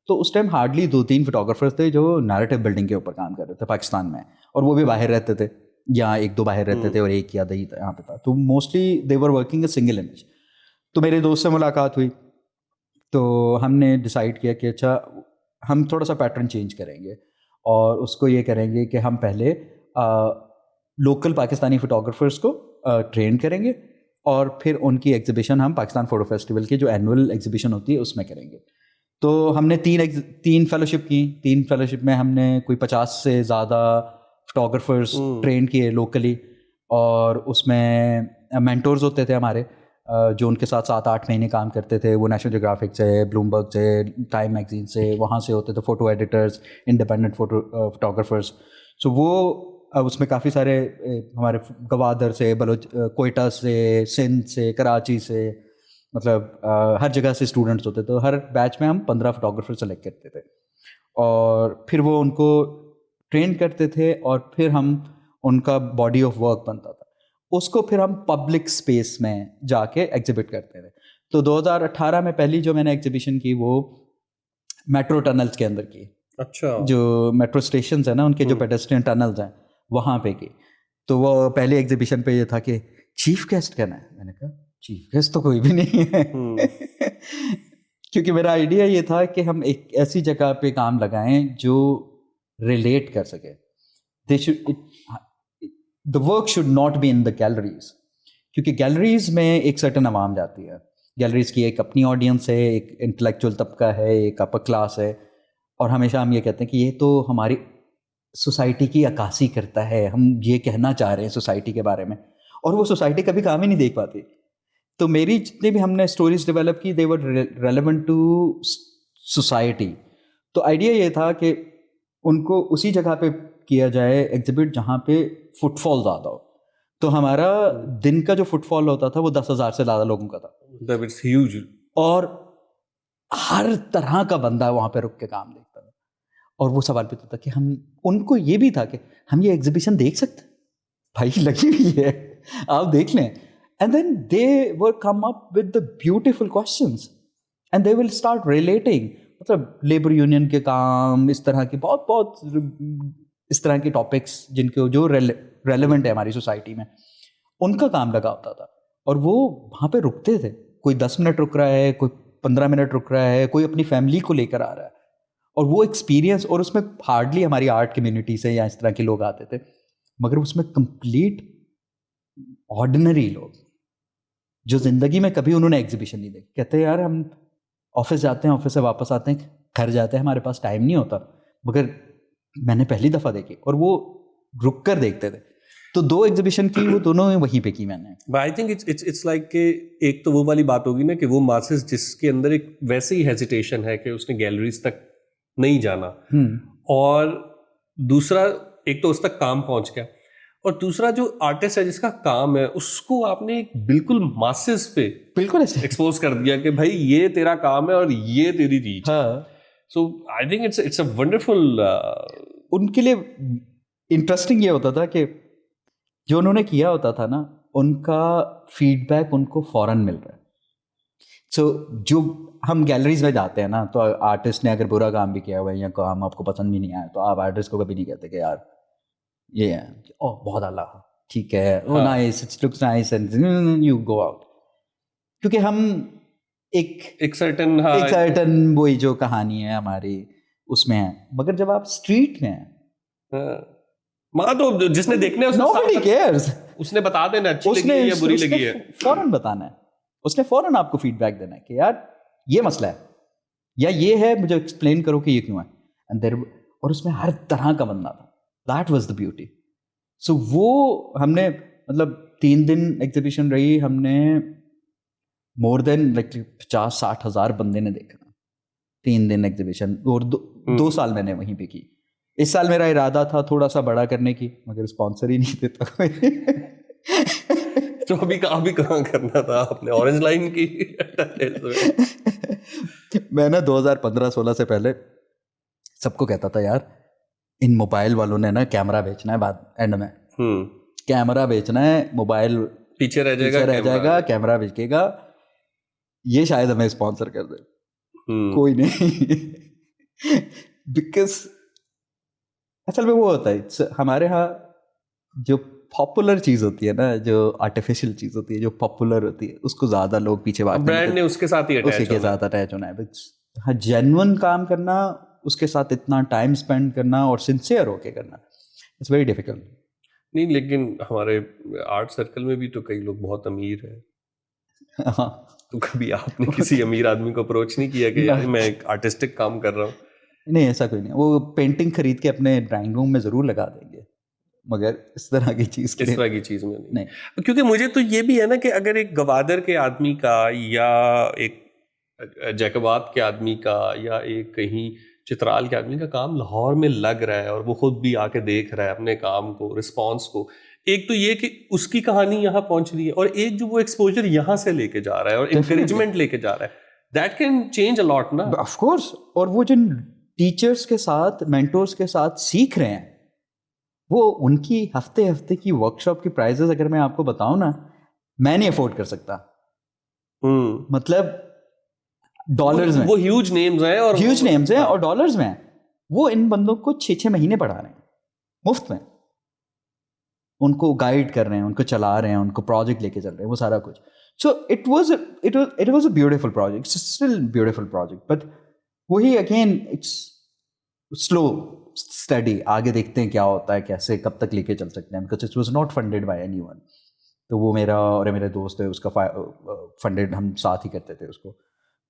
तो उस टाइम हार्डली 2-3 फोटोग्राफर्स थे जो नैरेटिव बिल्डिंग के ऊपर काम कर रहे थे पाकिस्तान में, और वो भी बाहर रहते थे, या 1-2 बाहर रहते थे और एक या दही यहाँ पे था. तो mostly they were working a single image. तो मेरे दोस्त से मुलाकात हुई, तो हमने डिसाइड किया कि अच्छा हम थोड़ा सा पैटर्न चेंज करेंगे, और उसको ये करेंगे कि हम पहले लोकल पाकिस्तानी फ़ोटोग्राफर्स को ट्रेन करेंगे, और फिर उनकी एग्जीबिशन हम पाकिस्तान फ़ोटो फेस्टिवल की जो एनुअल एग्जीबिशन होती है उसमें करेंगे. तो हमने 3 फेलोशिप की. 3 फेलोशिप में हमने कोई 50 से ज़्यादा फोटोग्राफर्स ट्रेन किए लोकली, और उसमें मेंटोर्स होते थे हमारे जो उनके साथ 7-8 महीने काम करते थे. वो नेशनल ज्योग्राफिक से, ब्लूमबर्ग से, टाइम मैगजीन से, वहाँ से होते थे फ़ोटो एडिटर्स, इंडिपेंडेंट फोटोग्राफर्स. सो वो उसमें काफ़ी सारे हमारे गवादर से, कोयटा से, सिंध से, कराची से, मतलब हर जगह से स्टूडेंट्स होते. तो हर बैच में हम 15 फोटोग्राफर सेलेक्ट करते थे, और फिर वो उनको ट्रेन करते थे और फिर हम उनका बॉडी ऑफ वर्क बनता था, उसको फिर हम पब्लिक स्पेस में जाके एग्जिबिट करते थे। तो 2018 में पहली जो मैंने एग्जीबिशन की वो मेट्रो टनल्स के अंदर की। अच्छा। जो मेट्रो स्टेशन है ना, उनके जो पेडेस्ट्रियन टनल्स हैं वहाँ पे की। तो वो पहली एग्जीबिशन पे ये था कि चीफ गेस्ट कहना है। मैंने कहा चीफ गेस्ट तो कोई भी नहीं है क्योंकि मेरा आइडिया ये था कि हम एक ऐसी जगह पे काम लगाएं जो रिलेट कर सके। They should, the work should not be in the galleries, क्योंकि गैलरीज में एक सर्टन आवाम जाती है। गैलरीज की एक अपनी ऑडियंस है, एक इंटेलेक्चुअल तबका है, एक अपर क्लास है, और हमेशा हम ये कहते हैं कि ये तो हमारी सोसाइटी की अक्कासी करता है, हम ये कहना चाह रहे हैं सोसाइटी के बारे में, और वो सोसाइटी कभी काम ही नहीं देख पाती। तो मेरी जितनी भी हमने स्टोरीज डेवलप की, दे वर रेलेवेंट टू सोसाइटी। तो आइडिया ये था कि उनको उसी जगह पे किया जाए एग्जिबिट जहाँ पे फुटफॉल ज़्यादा हो। तो हमारा दिन का जो फुटफॉल होता था वो 10,000 से ज़्यादा लोगों का था। That is huge. और हर तरह का बंदा वहाँ पे रुक के काम देखता था, और वो सवाल पूछता था कि हम, उनको ये भी था कि हम ये एग्जीबिशन देख सकते हैं? भाई लगी हुई है, आप देख लें। And then they were come up with the beautiful questions and they will start relating, मतलब लेबर यूनियन के काम, इस तरह की बहुत इस तरह के टॉपिक्स जिनको जो रेलेवेंट है हमारी सोसाइटी में, उनका काम लगा होता था। और वो वहाँ पे रुकते थे, कोई 10 मिनट रुक रहा है, कोई 15 मिनट रुक रहा है, कोई अपनी फैमिली को लेकर आ रहा है, और वो एक्सपीरियंस, और उसमें हार्डली हमारी आर्ट कम्युनिटी से या इस तरह के लोग आते थे, मगर उसमें कंप्लीट ऑर्डिनरी लोग जो ज़िंदगी में कभी उन्होंने एग्जीबिशन नहीं देखी। कहते हैं यार हम ऑफिस जाते हैं, ऑफिस से वापस आते हैं, घर जाते हैं, हमारे पास टाइम नहीं होता, मगर मैंने पहली दफ़ा देखी, और वो रुक कर देखते थे। तो 2 एग्जीबिशन की, वो दोनों वहीं पे की मैंने। But I think it's like कि एक तो वो वाली बात होगी ना कि वो मासेस जिसके अंदर एक वैसे ही हेजिटेशन है कि उसने गैलरीज तक नहीं जाना, और दूसरा एक तो उस तक काम पहुंच गया, और दूसरा जो आर्टिस्ट है जिसका काम है उसको आपने एक बिल्कुल मासेस पे बिल्कुल ऐसे एक्सपोज कर दिया कि भाई ये तेरा काम है और ये तेरी रीच। हाँ, so I think it's a wonderful. उनके लिए इंटरेस्टिंग ये होता था कि जो उन्होंने किया होता था ना, उनका फीडबैक उनको फौरन मिल रहा है। सो जो हम गैलरीज में जाते हैं ना, तो आर्टिस्ट ने अगर बुरा काम भी किया हुआ है या काम आपको पसंद भी नहीं आया, तो आप आर्टिस्ट को कभी नहीं कहते कि यार ये है, ओह बहुत अला, ठीक है, oh nice, it's looks nice, and you go out. क्योंकि हम एक सर्टेन वही जो कहानी है हमारी उसमें है। मगर जब आप स्ट्रीट में हैं, तो जिसने देखने nobody cares, उसने बता देना अच्छी लगी है या बुरी लगी है, फौरन बताना है, उसने फौरन आपको फीडबैक देना है कि यार ये मसला है या ये है, मुझे एक्सप्लेन करो कि ये क्यों है। एंड देयर, और उसमें हर तरह का बंदा था, दैट वाज द ब्यूटी। सो वो हमने, मतलब 3 दिन एग्जीबिशन रही, हमने मोर देन लाइक 50-60 हज़ार बंदे ने देखा 3 दिन एग्जीबिशन, और 2 साल मैंने वहीं पे की। इस साल मेरा इरादा था थोड़ा सा बड़ा करने की, मगर स्पॉन्सर ही नहीं देता कोई। तो अभी कहाँ करना था आपने? ऑरेंज लाइन की? मैं ना 2015-16 से पहले सबको कहता था यार इन मोबाइल वालों ने ना कैमरा बेचना है, बाद एंड में कैमरा बेचना है, मोबाइल पीछे रह जाएगा, कैमरा बिकेगा, ये शायद हमें स्पॉन्सर कर दे। कोई नहीं बिकॉज असल में वो होता है हमारे यहाँ, जो पॉपुलर चीज होती है ना, जो आर्टिफिशियल चीज होती है, जो पॉपुलर होती है, उसको ज्यादा लोग पीछे भागते हैं, ब्रांड ने उसके साथ ही अटैच होना है। हाँ, जेन्युइन काम करना, उसके साथ इतना टाइम स्पेंड करना और सिंसियर होके करना, इट्स वेरी डिफिकल्ट। नहीं, लेकिन हमारे आर्ट सर्कल में भी तो कई लोग बहुत अमीर हैं। हाँ, तो कभी आपने किसी अमीर आदमी को अप्रोच नहीं किया कि यार मैं एक आर्टिस्टिक काम कर रहा हूँ? नहीं, ऐसा कोई नहीं। वो पेंटिंग खरीद के अपने ड्राइंग रूम में जरूर लगा देंगे, मगर इस तरह की चीज में नहीं। क्योंकि मुझे तो ये भी है ना कि अगर एक गवादर के आदमी का, या एक जैकबाद के आदमी का, या एक कहीं चित्राल के आदमी का काम लाहौर में लग रहा है और वो खुद भी आके देख रहा है अपने काम को, रिस्पॉन्स को, एक तो ये कि उसकी कहानी यहाँ पहुंच रही है, और एक जो वो एक्सपोजर यहाँ से लेके जा रहा है और इंकरेजमेंट लेके जा रहा है, that can change a lot ना। Of course. और वो जिन टीचर्स के साथ, मेंटोर्स के साथ सीख रहे हैं, वो उनकी हफ्ते हफ्ते की वर्कशॉप की प्राइजेस अगर मैं आपको बताऊं ना, मैं नहीं अफोर्ड कर सकता। मतलब डॉलर्स में वो ह्यूज नेम्स हैं और ह्यूज नेम्स हैं और डॉलर्स में हैं। वो इन बंदों को 6-6 महीने पढ़ा रहे हैं मुफ्त में, उनको गाइड कर रहे हैं, उनको चला रहे हैं, उनको प्रोजेक्ट लेके चल रहे हैं, वो सारा कुछ। सो it was a beautiful project, still beautiful project, but वही अगेन इट्स स्लो स्टडी, आगे देखते हैं क्या होता है, कैसे कब तक लेके चल सकते हैं, because it was not funded by anyone. तो वो मेरा और मेरे दोस्त है उसका फंडेड, हम साथ ही करते थे उसको।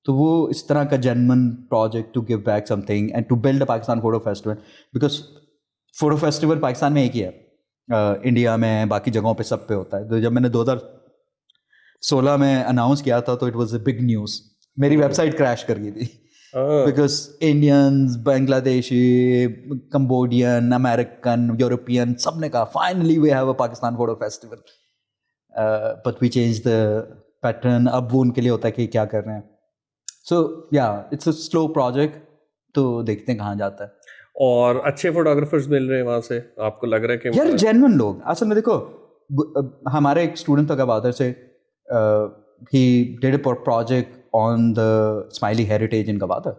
तो वो इस तरह का genuine project to give back something and to build a Pakistan photo festival, because photo festival Pakistan में एक ही है, इंडिया में बाकी जगहों पे सब पे होता है। तो जब मैंने 2016 में अनाउंस किया था तो it was a big news, मेरी वेबसाइट क्रैश कर गई थी, because Indians, Bangladeshi, Cambodian, American, European, सब ने कहा finally we have a Pakistan photo festival, but we change the pattern. अब वो उनके लिए होता है कि क्या कर रहे हैं। सो या इट्स अ स्लो प्रोजेक्ट, तो देखते हैं कहाँ जाता है। और अच्छे फोटोग्राफर्स मिल रहे हैं वहां से, आपको लग रहा है कि यार जेन्युइन लोग, असल में देखो हमारे एक स्टूडेंट था गवादर से, he did a project on the smiley heritage in Gwadar.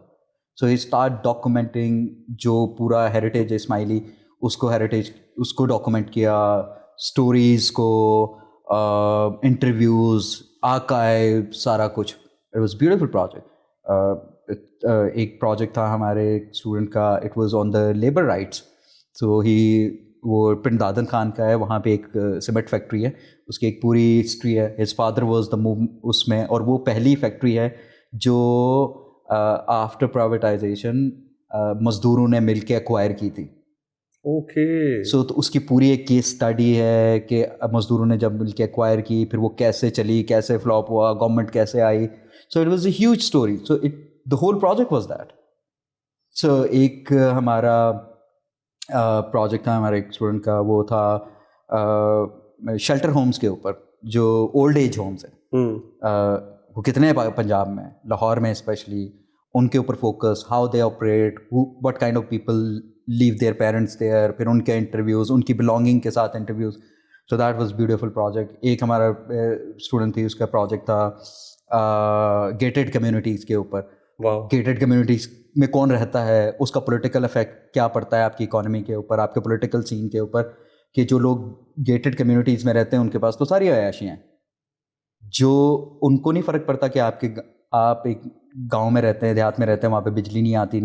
So he start documenting जो पूरा हेरिटेज है स्माइली, उसको हेरिटेज उसको डॉक्यूमेंट किया, स्टोरीज को, इंटरव्यूज, आर्काइव, सारा कुछ। It was beautiful project. एक प्रोजेक्ट था हमारे स्टूडेंट का, it was on the labour rights. So he, वो पिंड दादन खान का है, वहाँ पे एक सीमेंट फैक्ट्री है, उसकी एक पूरी हिस्ट्री है। His father was the move उसमें, और वो पहली फैक्ट्री है जो आफ्टर प्राइवेटाइजेशन मजदूरों ने मिलके एक्वायर की थी। ओके। सो तो उसकी पूरी एक केस स्टडी है कि मजदूरों ने जब मिलके एक्वायर की, फिर वो कैसे चली, कैसे फ्लॉप हुआ, गवर्नमेंट कैसे आई। So it was a huge story. So it the whole project was that. So एक हमारा प्रोजेक्ट था हमारे एक स्टूडेंट का, वो था शेल्टर होम्स के ऊपर, जो ओल्ड एज होम्स हैं। वो कितने हैं पंजाब में, लाहौर में स्पेशली, उनके ऊपर focus, how they operate, what kind of people leave their parents there, फिर उनके इंटरव्यूज़, उनकी बिलोंगिंग के साथ interviews. So that was beautiful project. एक हमारा स्टूडेंट थी, उसका प्रोजेक्ट था गेटेड कम्युनिटीज़ के ऊपर। गेटेड कम्युनिटीज़ में कौन रहता है, उसका पॉलिटिकल इफेक्ट क्या पड़ता है आपकी इकोनॉमी के ऊपर, आपके पॉलिटिकल सीन के ऊपर, कि जो लोग गेटेड कम्युनिटीज़ में रहते हैं उनके पास तो सारी अयाशियाँ हैं, जो उनको नहीं फ़र्क पड़ता कि आप एक गांव में रहते हैं, देहात में रहते हैं, वहाँ पे बिजली नहीं आती।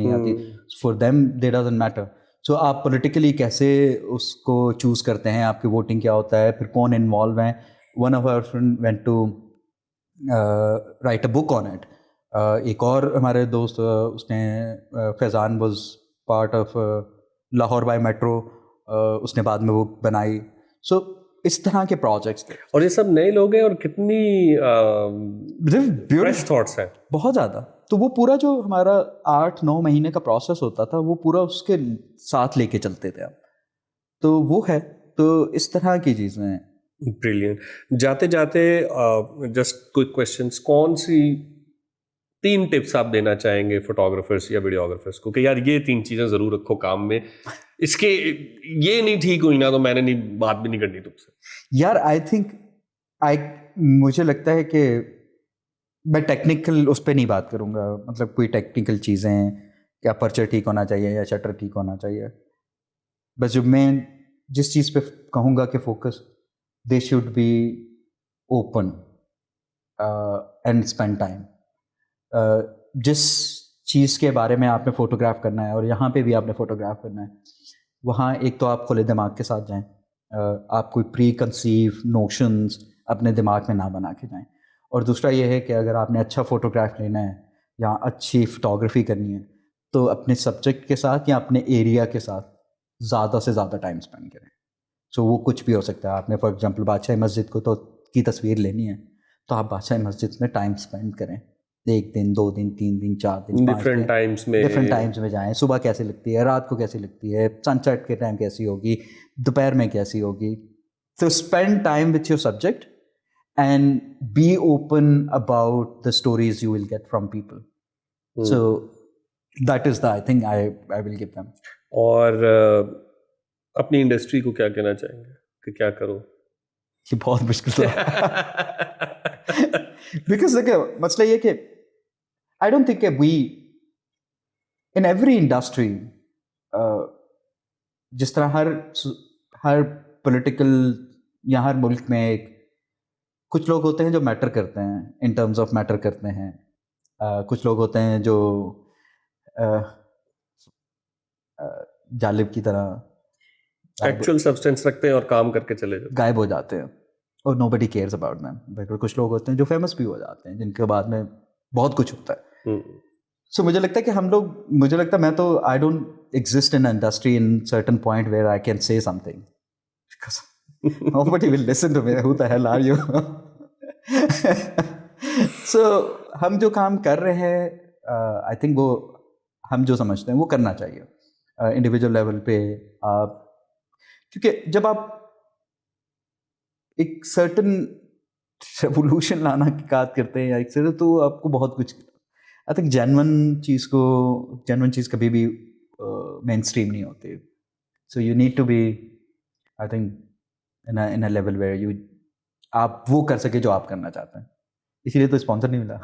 For them they doesn't matter. So आप पॉलिटिकली कैसे उसको चूज़ करते हैं, आपकी वोटिंग क्या होता है, फिर कौन इन्वॉल्व हैं। One of our friend went to write a book on it. एक और हमारे दोस्त, उसने Faizan was part of Lahore by metro, उसने बाद में वो बनाई। सो इस तरह के प्रोजेक्ट्स थे, और ये सब नए लोग हैं और कितनी फ्रेश थॉट्स हैं, बहुत ज़्यादा। तो वो पूरा जो हमारा 8-9 महीने का प्रोसेस होता था, वो पूरा उसके साथ लेके चलते थे आप। तो वो है, तो इस तरह की चीज़ें हैं। ब्रिलियंट। जाते जाते जस्ट क्विक क्वेश्चंस, कौन सी 3 टिप्स आप देना चाहेंगे फोटोग्राफर्स या वीडियोग्राफर्स को कि यार ये 3 चीज़ें ज़रूर रखो काम में, इसके ये नहीं ठीक हुई ना तो मैंने नहीं बात भी नहीं करनी तुमसे। यार मुझे लगता है कि मैं टेक्निकल उस पर नहीं बात करूँगा, मतलब कोई टेक्निकल चीज़ें, क्या अपर्चर ठीक होना चाहिए या शटर ठीक होना चाहिए। बस जो मैं जिस चीज़ पे कहूँगा कि focus, they should be open and spend time. जिस चीज़ के बारे में आपने फ़ोटोग्राफ करना है और यहाँ पे भी आपने फ़ोटोग्राफ करना है, वहाँ एक तो आप खुले दिमाग के साथ जाएं, आप कोई प्री कंसीव नोशंस अपने दिमाग में ना बना के जाएं। और दूसरा ये है कि अगर आपने अच्छा फ़ोटोग्राफ लेना है या अच्छी फ़ोटोग्राफी करनी है, तो अपने सब्जेक्ट के साथ या अपने एरिया के साथ ज़्यादा से ज़्यादा टाइम स्पेंड करें। सो वो कुछ भी हो सकता है। आपने फॉर एग्जांपल बादशाही मस्जिद की तस्वीर लेनी है, तो आप बादशाही मस्जिद में टाइम स्पेंड करें, 1 दिन, 2 दिन, 3 दिन, 4 दिन, 5 दिन, डिफरेंट टाइम्स में जाएं। सुबह कैसी लगती है, रात को कैसी लगती है, सनसेट के टाइम कैसी होगी, दोपहर में कैसी होगी। So spend time with your subject and be open about the stories you will get from people. So that is I think I will give them. और अपनी इंडस्ट्री को क्या कहना चाहेंगे कि क्या करो? ये बहुत मुश्किल था बिकॉज देखिए मसला ये कि I don't think we in every industry, जिस तरह हर पॉलिटिकल या हर मुल्क में एक कुछ लोग होते हैं जो मैटर करते हैं, इन टर्म्स ऑफ मैटर करते हैं, कुछ लोग होते हैं जो जालिब की तरह एक्चुअल सब्सटेंस रखते हैं और काम करके चले जाते गायब हो जाते हैं और nobody cares about them. बिल्कुल कुछ लोग होते हैं जो फेमस भी हो जाते हैं, जिनके बाद में बहुत कुछ होता है. सो मुझे लगता है कि मुझे लगता है मैं तो I don't exist in industry in certain point where I can say something because nobody will listen to me. Who the hell are you? So हम जो काम कर रहे हैं आई थिंक वो हम जो समझते हैं वो करना चाहिए इंडिविजुअल लेवल पे. आप क्योंकि जब आप एक सर्टन रेवोल्यूशन लाना की बात करते हैं या एक सर्टन, तो आपको बहुत कुछ आई थिंक जेन्युइन चीज़ कभी भी मेन स्ट्रीम नहीं होती. So you need to be I think in a level where आप वो कर सके जो आप करना चाहते हैं. इसीलिए तो स्पॉन्सर नहीं मिला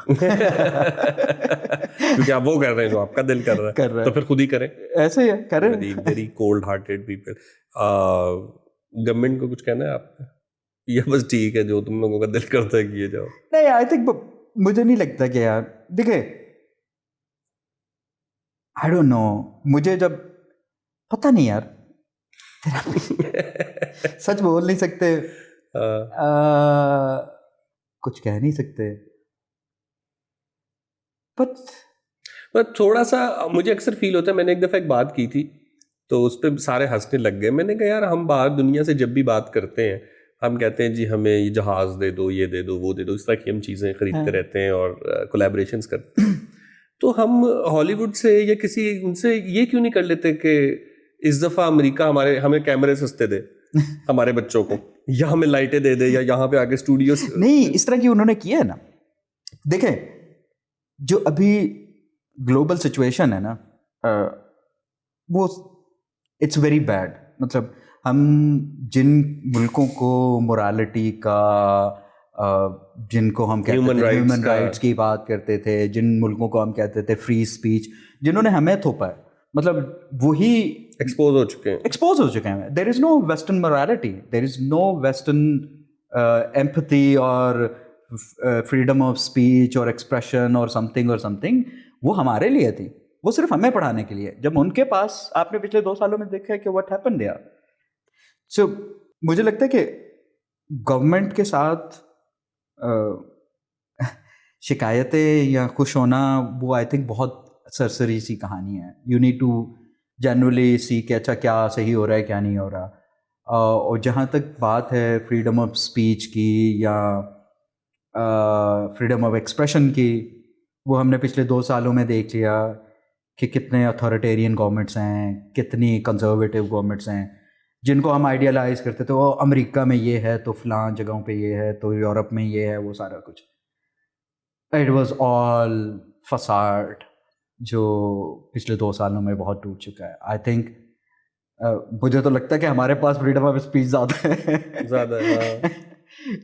क्योंकि आप वो कर रहे हैं जो आपका दिल कर रहा है. तो फिर खुद ही करें. ऐसे ही है, करें. Very cold hearted people. Government को कुछ कहना है आपका? ये बस ठीक है जो तुम लोगों का दिल करता है किए जाओ? नहीं, आई थिंक मुझे नहीं लगता कि यार देखिए आई डोंट नो, मुझे जब पता नहीं यार सच बोल नहीं सकते, कुछ कह नहीं सकते, पर थोड़ा सा मुझे अक्सर फील होता है. मैंने एक दफ़ा एक बात की थी तो उस पर सारे हंसने लग गए. मैंने कहा यार हम बाहर दुनिया से जब भी बात करते हैं हम कहते हैं जी हमें ये जहाज़ दे दो, ये दे दो, वो दे दो, इस तरह की हम चीज़ें खरीदते रहते हैं और कोलैबोरेशंस करते हैं. तो हम हॉलीवुड से या किसी उनसे ये क्यों नहीं कर लेते कि इस दफ़ा अमेरिका हमें कैमरे सस्ते दे हमारे बच्चों को, या हमें लाइटें दे दे, या यहाँ पे आके स्टूडियो नहीं, इस तरह की उन्होंने किया है ना. देखें जो अभी ग्लोबल सिचुएशन है ना, वो इट्स वेरी बैड. मतलब हम जिन मुल्कों को मोरालिटी का जिनको हम कहते थे ह्यूमन राइट्स की बात करते थे, जिन मुल्कों को हम कहते थे फ्री स्पीच, जिन्होंने हमें थोपा है, मतलब वही एक्सपोज हो चुके हैं. There is no western morality, there is no western empathy और फ्रीडम ऑफ स्पीच और एक्सप्रेशन और समथिंग. वो हमारे लिए थी, वो सिर्फ हमें पढ़ाने के लिए. जब उनके पास आपने पिछले 2 सालों में देखा है कि व्हाट हैपेंड देयर. सो मुझे लगता है कि गवर्नमेंट के साथ शिकायतें या खुश होना वो आई थिंक बहुत सरसरी सी कहानी है. You need to generally C कि अच्छा क्या सही हो रहा है क्या नहीं हो रहा. और जहाँ तक बात है फ्रीडम ऑफ स्पीच की या फ्रीडम ऑफ एक्सप्रेशन की, वो हमने पिछले 2 सालों में देख लिया कि कितने अथॉरिटेरियन गवर्नमेंट्स हैं, कितनी कंजर्वेटिव गवर्नमेंट्स हैं, जिनको हम आइडियलाइज करते थे. वो अमेरिका में ये है तो फलां जगहों पे ये है, तो यूरोप में ये है, वो सारा कुछ. इट वाज ऑल फसाड जो पिछले 2 सालों में बहुत टूट चुका है. आई थिंक मुझे तो लगता है कि हमारे पास फ्रीडम ऑफ स्पीच ज़्यादा है.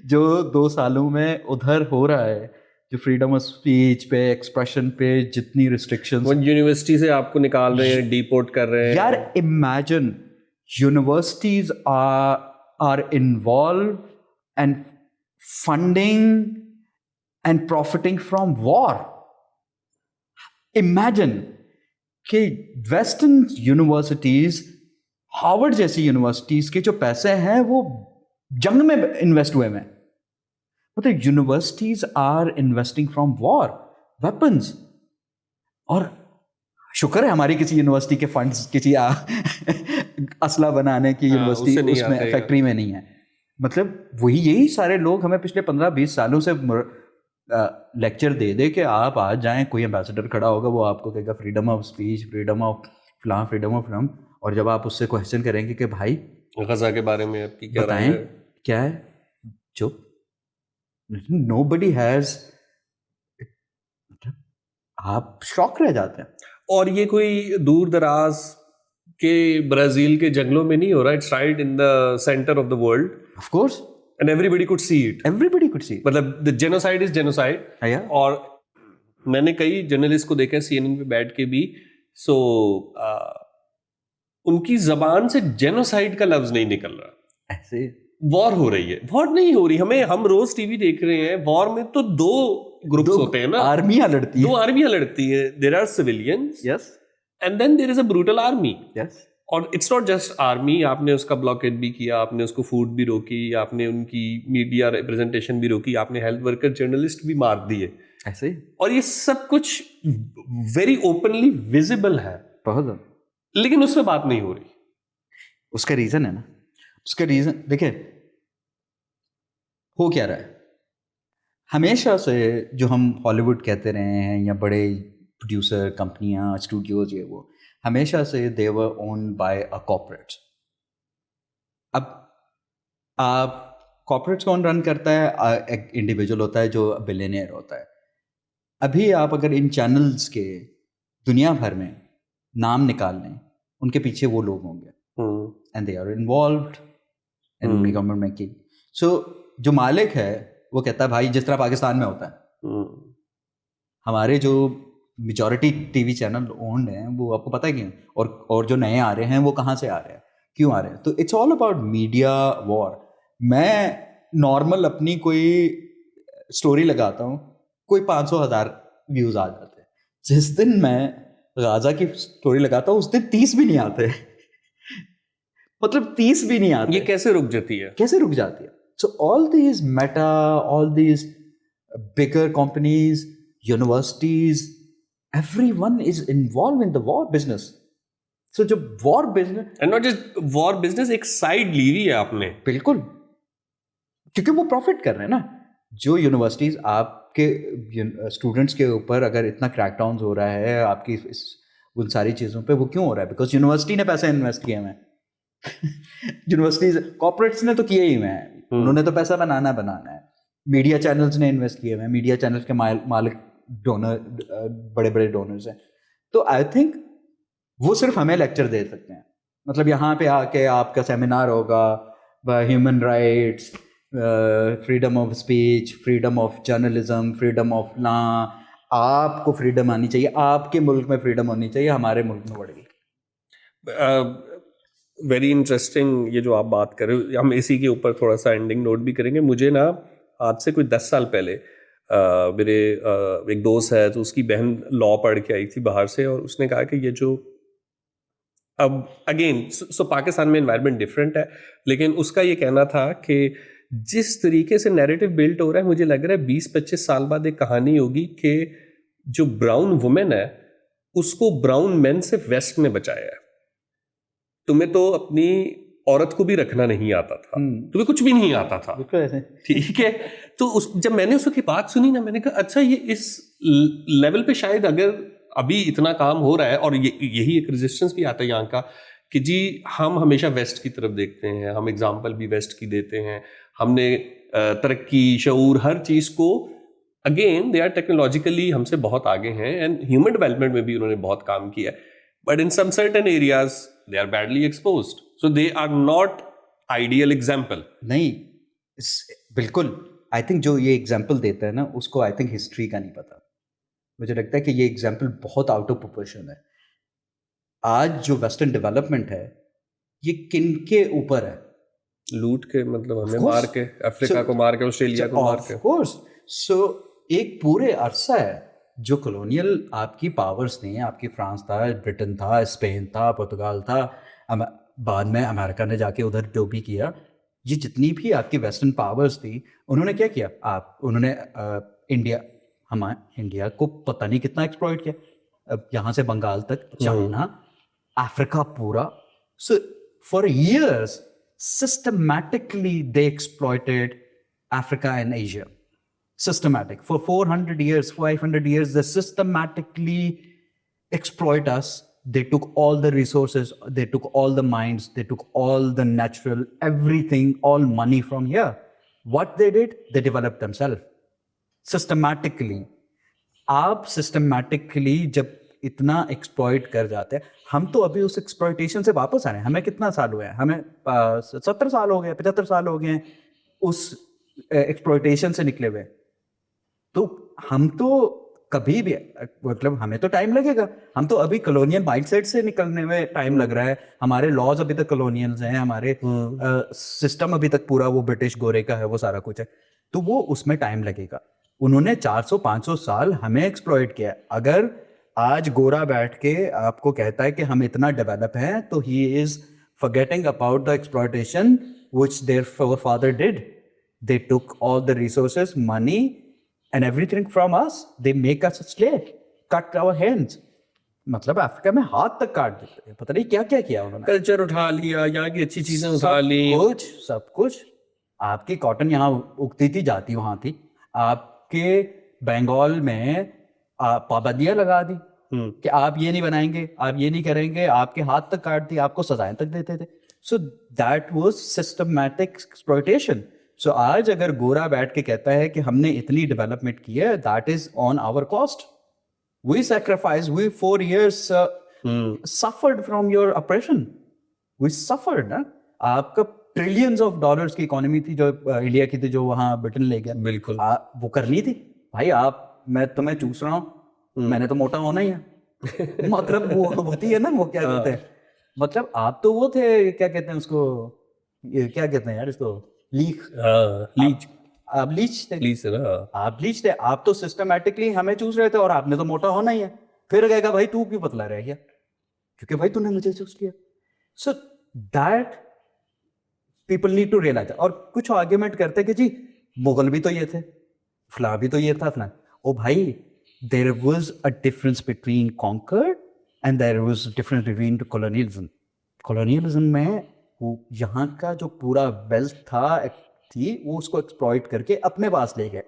जो 2 सालों में उधर हो रहा है, जो फ्रीडम ऑफ स्पीच पे, एक्सप्रेशन पे जितनी रिस्ट्रिक्शंस, यूनिवर्सिटी से आपको निकाल रहे हैं, डिपोर्ट कर रहे हैं. यार imagine universities are involved and funding and profiting from war. Imagine कि वेस्टर्न यूनिवर्सिटीज, हार्वर्ड जैसी यूनिवर्सिटीज के जो पैसे हैं वो जंग में इन्वेस्ट हुए हैं. मतलब universities are investing from war, weapons. और शुक्र है हमारी किसी यूनिवर्सिटी के फंड्स किसी असला बनाने की यूनिवर्सिटी उसमें फैक्ट्री में नहीं है. मतलब यही सारे लोग हमें पिछले 15-20 सालों से लेक्चर दे के आप आ जाएं, कोई एम्बेसडर खड़ा होगा वो आपको कहेगा freedom of speech, freedom of freedom. और जब आप उससे क्वेश्चन करेंगे कि भाई गजा के बारे में आपकी क्या बताएं क्या है, चुप. नोबडी हैज, आप शॉक रह जाते हैं. और ये कोई दूर दराज कि ब्राजील के जंगलों में नहीं हो रहा, it's right in the centre of the world of course and everybody could see it. Everybody could see. मतलब द जेनोसाइड इज जेनोसाइड. और मैंने कई जर्नलिस्ट को देखा CNN पे बैठ के भी, सो उनकी जबान से जेनोसाइड का लफ्ज नहीं निकल रहा. ऐसे वॉर हो रही है, वॉर नहीं हो रही. हम रोज टीवी देख रहे हैं, वॉर में तो दो ग्रुप्स होते हैं ना, आर्मियां लड़ती है, दो आर्मियां लड़ती है. There are civilians, yes, and then there is a brutal army. Yes. और इट्स नॉट जस्ट आर्मी. आपने उसका ब्लॉकेड भी किया, आपने उसको फूड भी रोकी, आपने उनकी मीडिया रिप्रेजेंटेशन भी रोकी, आपने हेल्थ वर्कर जर्नलिस्ट भी मार दिए. ऐसे. और ये सब कुछ वेरी ओपनली विजिबल है, बहुत. लेकिन उस पर बात नहीं हो रही. उसका रीजन है ना, उसका रीजन देखिए हो क्या रहा है. हमेशा से जो हम हॉलीवुड कहते रहे हैं या बड़े प्रोड्यूसर कंपनियां, स्टूडियोज, ये वो, हमेशा से दे वर ओन्ड बाय अ कॉर्पोरेट्स. अब आप कॉर्पोरेट्स कौन रन करता है? एक इंडिविजुअल होता है जो बिलियनियर होता है. अभी आप अगर इन चैनल्स के दुनिया भर में नाम निकाल लें, उनके पीछे वो लोग होंगे and they are involved in government making. So जो मालिक है वो कहता है भाई जिस तरह पाकिस्तान में होता है, हमारे जो मेजॉरिटी टीवी चैनल ओन्ड हैं वो आपको पता है क्यों, और जो नए आ रहे हैं वो कहाँ से आ रहे हैं, क्यों आ रहे हैं. तो it's all about media war. मैं नॉर्मल अपनी कोई स्टोरी लगाता हूँ, कोई 500,000 व्यूज आ जाते हैं. जिस दिन मैं गाजा की स्टोरी लगाता हूँ उस दिन 30 भी नहीं आते. मतलब 30 भी नहीं आते. ये कैसे रुक जाती है? कैसे रुक जाती है? So all these Meta, all these bigger companies, universities, everyone is involved in the war business. So जो war business, and not just war business, एक साइड ली हुई है आपने. बिल्कुल, क्योंकि वो प्रॉफिट कर रहे हैं ना. जो यूनिवर्सिटीज आपके स्टूडेंट्स के ऊपर अगर इतना क्रैकडाउन हो रहा है आपकी उन सारी चीज़ों पे, वो क्यों हो रहा है? बिकॉज यूनिवर्सिटी ने पैसे इन्वेस्ट किए हैं. यूनिवर्सिटीज, कॉर्पोरेट्स ने तो किए ही हैं, उन्होंने तो पैसा बनाना है. मीडिया चैनल्स ने इन्वेस्ट किए हैं, मीडिया चैनल्स के मालिक डोनर, बड़े बड़े डोनर्स हैं. तो आई थिंक वो सिर्फ हमें लेक्चर दे सकते हैं. मतलब यहाँ पे आके आपका सेमिनार होगा human rights, freedom of speech, freedom of journalism, freedom of law. आपको फ्रीडम आनी चाहिए, आपके मुल्क में फ्रीडम होनी चाहिए, हमारे मुल्क में बढ़ेगी. वेरी इंटरेस्टिंग ये जो आप बात कर रहे हो. हम इसी के ऊपर थोड़ा सा एंडिंग नोट भी करेंगे. मुझे ना आज से कोई 10 साल पहले मेरे एक दोस्त है, तो उसकी बहन लॉ पढ़ के आई थी बाहर से, और उसने कहा कि ये जो अब अगेन सो पाकिस्तान में एनवायरनमेंट डिफरेंट है, लेकिन उसका ये कहना था कि जिस तरीके से नैरेटिव बिल्ट हो रहा है, मुझे लग रहा है 20-25 साल बाद एक कहानी होगी कि जो ब्राउन वुमेन है उसको ब्राउन मैन से वेस्ट ने बचाया है. तुम्हें तो अपनी औरत को भी रखना नहीं आता था, तुम्हें कुछ भी नहीं आता था, ठीक है. तो जब मैंने उसकी बात सुनी ना, मैंने कहा अच्छा ये इस लेवल पे शायद अगर अभी इतना काम हो रहा है, और यही एक रेजिस्टेंस भी आता है यहाँ का कि जी हम हमेशा वेस्ट की तरफ देखते हैं, हम एग्जाम्पल भी वेस्ट की देते हैं, हमने तरक्की, शऊर, हर चीज़ को, अगेन दे आर टेक्नोलॉजिकली हमसे बहुत आगे हैं एंड ह्यूमन डेवलपमेंट में भी उन्होंने बहुत काम किया है, but in some certain areas they are badly exposed, so they are not ideal example. नहीं, बिल्कुल. आई थिंक जो ये एग्जाम्पल देता है ना, उसको आई थिंक हिस्ट्री का नहीं पता. मुझे लगता है कि ये एग्जाम्पल बहुत आउट ऑफ प्रोपोर्शन है. आज जो वेस्टर्न डेवलपमेंट है ये किन के ऊपर है? लूट के, मतलब हमें मार के, अफ्रीका को मार के, ऑस्ट्रेलिया को मार के. Of course. सो एक पूरे अरसा है जो कॉलोनियल आपकी पावर्स ने, आपकी फ्रांस था, ब्रिटेन था, स्पेन था, पुर्तगाल था, बाद में अमेरिका ने जाके उधर जो भी किया, ये जितनी भी आपकी वेस्टर्न पावर्स थी, उन्होंने क्या किया? उन्होंने इंडिया को पता नहीं कितना एक्सप्लॉइट किया. अब यहाँ से बंगाल तक, चाइना, अफ्रीका पूरा. So for years systematically they exploited Africa and Asia. Systematic. For 400 years, 500 years, they systematically exploit us. They took all the resources, they took all the mines, they took all the natural, everything, all money from here. What they did, they developed themselves. Systematically. आप systematically जब इतना एक्सप्लॉइट कर जाते हैं। हम तो अभी उस एक्सप्लॉइटेशन से वापस आ रहे हैं। हमें कितना साल हुआ है, हमें 70 साल हो गए, 75 साल हो गए हैं उस एक्सप्लॉइटेशन से निकले हुए। तो हम तो कभी भी, मतलब हमें तो टाइम लगेगा। हम तो अभी कॉलोनियल माइंडसेट से निकलने में टाइम लग रहा है। हमारे लॉज अभी तक कॉलोनियल्स हैं, हमारे सिस्टम अभी तक पूरा वो ब्रिटिश गोरे का है, वो सारा कुछ है। तो वो उसमें टाइम लगेगा। उन्होंने 400-500 साल हमें एक्सप्लॉइट किया। अगर आज गोरा बैठ के आपको कहता है कि हम इतना डेवलप हैं, तो he is forgetting about the exploitation which their father did. They took all the resources, money, and everything from us. They make us a slave, cut our hands. मतलब अफ्रीका में हाथ तक काट देते हैं। पता नहीं क्या क्या किया उन्होंने। कल्चर उठा लिया, यहाँ की अच्छी चीजें उठा ली, सब कुछ। आपकी कॉटन यहाँ उगती थी, जाती वहां थी। आपके बंगाल में पाबंदियां लगा दी कि आप ये नहीं बनाएंगे, आप ये नहीं करेंगे, आपके हाथ तक काट दी, आपको सजाएं तक देते थे। So that was systematic exploitation. So आज अगर गोरा बैठ के कहता है कि हमने इतनी डेवलपमेंट की है, that is on our cost. We sacrifice, we 4 years suffered from your oppression. We suffered ना। आपका ट्रिलियंस ऑफ डॉलर्स की इकोनॉमी थी जो इंडिया की थी, जो वहां ब्रिटेन ले गया। बिल्कुल वो करनी थी भाई। मैं तुम्हें चूस रहा हूँ, मैंने तो मोटा होना ही है। मतलब वो होती है ना, वो क्या कहते हैं, मतलब आप तो वो थे, क्या कहते हैं उसको, ये क्या कहते हैं यार इसको, लीच। आप लीच थे, आप लीच थे। आप तो सिस्टमैटिकली हमें चूस रहे थे, और आपने तो मोटा होना ही है। फिर कहेगा भाई तू क्यों पतला रह गया, क्योंकि भाई तूने मुझे चूस किया। So that people need to realise. और कुछ आर्ग्यूमेंट करते कि जी मुगल भी तो ये थे, फला भी तो ये था, फला। ओ भाई, there was a difference between conquered and there was difference between colonialism. Colonialism में वो यहाँ का जो पूरा वेल्थ थी वो उसको एक्सप्लॉइट करके अपने पास ले गए।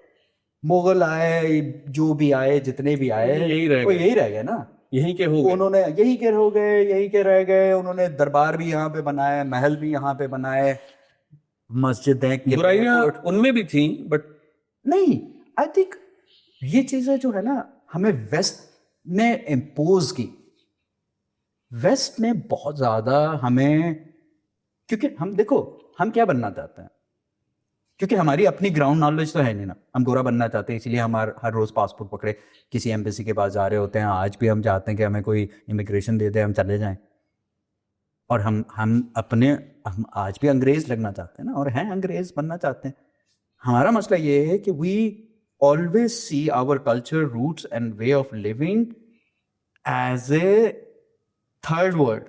मुगल आए, जो भी आए, जितने भी आए, यही रह गए ना, यहीं के हो गए। उन्होंने यहीं के हो गए, यहीं के रह गए। उन्होंने दरबार भी यहाँ पे बनाए, महल भी यहाँ पे बनाए, मस्जिदें, बुराइयां उनमें भी थी, बट नहीं। आई थिंक ये चीजें जो है ना, हमें वेस्ट ने इम्पोज की। वेस्ट ने बहुत ज्यादा हमें, क्योंकि हम देखो हम क्या बनना चाहते हैं, क्योंकि हमारी अपनी ग्राउंड नॉलेज तो है नहीं ना। हम गोरा बनना चाहते हैं, इसीलिए हम हर रोज पासपोर्ट पकड़े किसी एम्बेसी के पास जा रहे होते हैं। आज भी हम चाहते हैं कि हमें कोई इमिग्रेशन दे दे, हम चले जाएं। और हम आज भी अंग्रेज लगना चाहते हैं ना, और हैं अंग्रेज बनना चाहते हैं। हमारा मसला ये है कि we always see our culture, roots and way of living as a third world.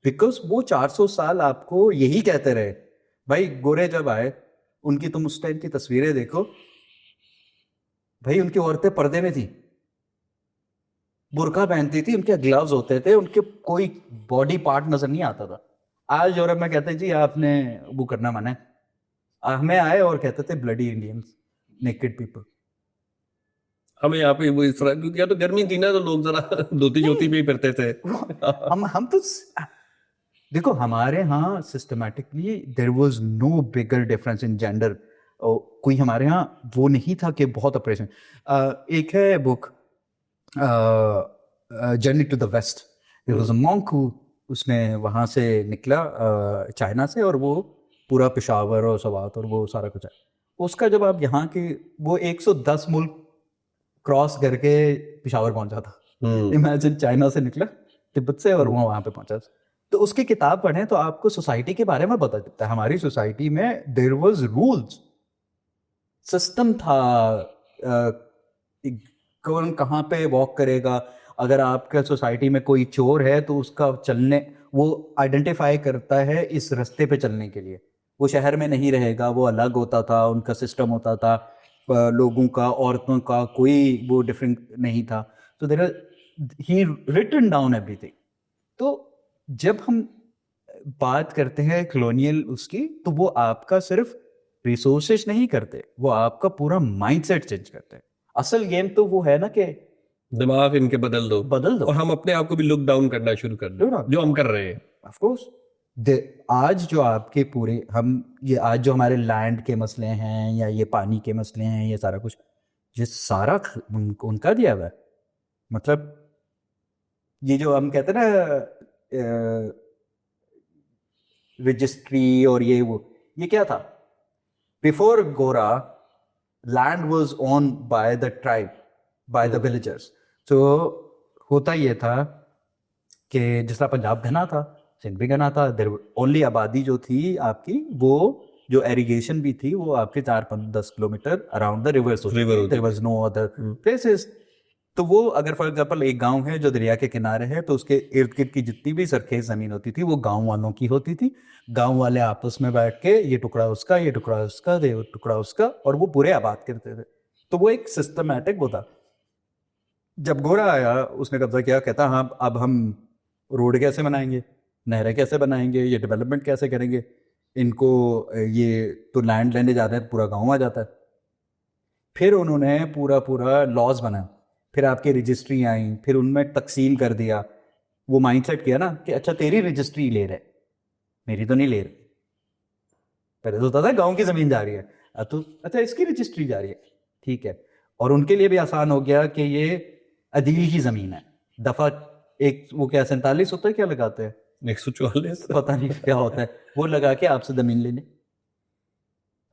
Because वो 400 साल आपको यही कहते रहे। भाई गोरे जब आए, उनकी तुम उस टाइम की तस्वीरें देखो भाई, उनकी औरतें पर्दे में थी, बुर्का पहनती थी, उनके ग्लव्स होते थे, उनके कोई बॉडी पार्ट नजर नहीं आता था। आज यूरोप में कहते हैं जी आपने वो करना मना है। हमें आए और कहते थे ब्लडी इंडियंस, नेकेड पीपल। हमें यहाँ पे वो इस तरह, या तो गर्मी थी ना, तो लोग जरा धोती जोती में ही फिरते थे। हम तो देखो, हमारे यहाँ systematically there was no bigger difference in gender. कोई हमारे यहाँ वो नहीं था कि बहुत ऑपरेशन। एक है book journey to the west. There was a monk who, उसने वहाँ से निकला चाइना से, और वो पूरा पेशावर और सवात और वो सारा कुछ है उसका। जब आप यहाँ के, वो 110 मुल्क क्रॉस करके पेशावर पहुंचा था। इमेजिन, चाइना से निकला, तिब्बत से, और वहाँ पे पहुंचा। तो उसकी किताब पढ़ें तो आपको सोसाइटी के बारे में पता चलता है। हमारी सोसाइटी में देयर वाज रूल्स, सिस्टम था, कौन कहाँ पे वॉक करेगा। अगर आपके सोसाइटी में कोई चोर है तो उसका चलने, वो आइडेंटिफाई करता है इस रास्ते पे चलने के लिए। वो शहर में नहीं रहेगा, वो अलग होता था, उनका सिस्टम होता था, लोगों का, औरतों का कोई वो डिफरेंट नहीं था। तो there he written down everything. तो जब हम बात करते हैं कॉलोनियल उसकी, तो वो आपका सिर्फ रिसोर्सेज नहीं करते, वो आपका पूरा माइंडसेट चेंज करते हैं। असल गेम तो वो है ना कि दिमाग इनके बदल दो, और हम अपने आप को भी लुक डाउन करना शुरू कर दो, जो हम कर रहे हैं। ऑफ कोर्स आज जो आपके पूरे ये आज जो हमारे लैंड के मसले हैं, या ये पानी के मसले हैं, ये सारा कुछ, ये सारा उनका दिया हुआ है। मतलब ये जो हम कहते हैं ना रजिस्ट्री और ये क्या था? बिफोर गोरा land was own by the tribe, by the villagers. तो होता ये था कि जिस तरह पंजाब घना था, सिंध भी घना था, देयर ओनली आबादी जो थी आपकी, वो जो एरिगेशन भी थी वो आपके 4-10 किलोमीटर अराउंड द रिवर्स होती थी। There was no other places. तो वो अगर फॉर एग्जांपल एक गांव है जो दरिया के किनारे है, तो उसके इर्द गिर्द की जितनी भी सरखेज जमीन होती थी वो गांव वालों की होती थी। गांव वाले आपस में बैठ के ये टुकड़ा उसका, ये टुकड़ा उसका, ये टुकड़ा उसका, और वो पूरे आबाद करते थे। तो वो एक सिस्टमैटिक वो था। जब गोरा आया उसने कब्जा किया, कहता हाँ अब हम रोड कैसे बनाएंगे, नहरें कैसे बनाएंगे, ये डेवलपमेंट कैसे करेंगे, इनको ये तो लैंड लेने जाते हैं, पूरा गाँव आ जाता है। फिर उन्होंने पूरा लॉज बनाया, फिर आपकी रजिस्ट्री आई, फिर उनमें तकसीम कर दिया। वो माइंडसेट किया ना कि अच्छा तेरी रजिस्ट्री ले रहे, मेरी तो नहीं ले रहे। पहले तो होता था गांव की जमीन जा रही है, अब तो अच्छा इसकी रजिस्ट्री जा रही है, ठीक है। और उनके लिए भी आसान हो गया कि ये अदील की जमीन है, दफा एक वो क्या 47 होता है, क्या लगाते हैं 144 पता नहीं क्या होता है, वो लगा के आपसे जमीन लेने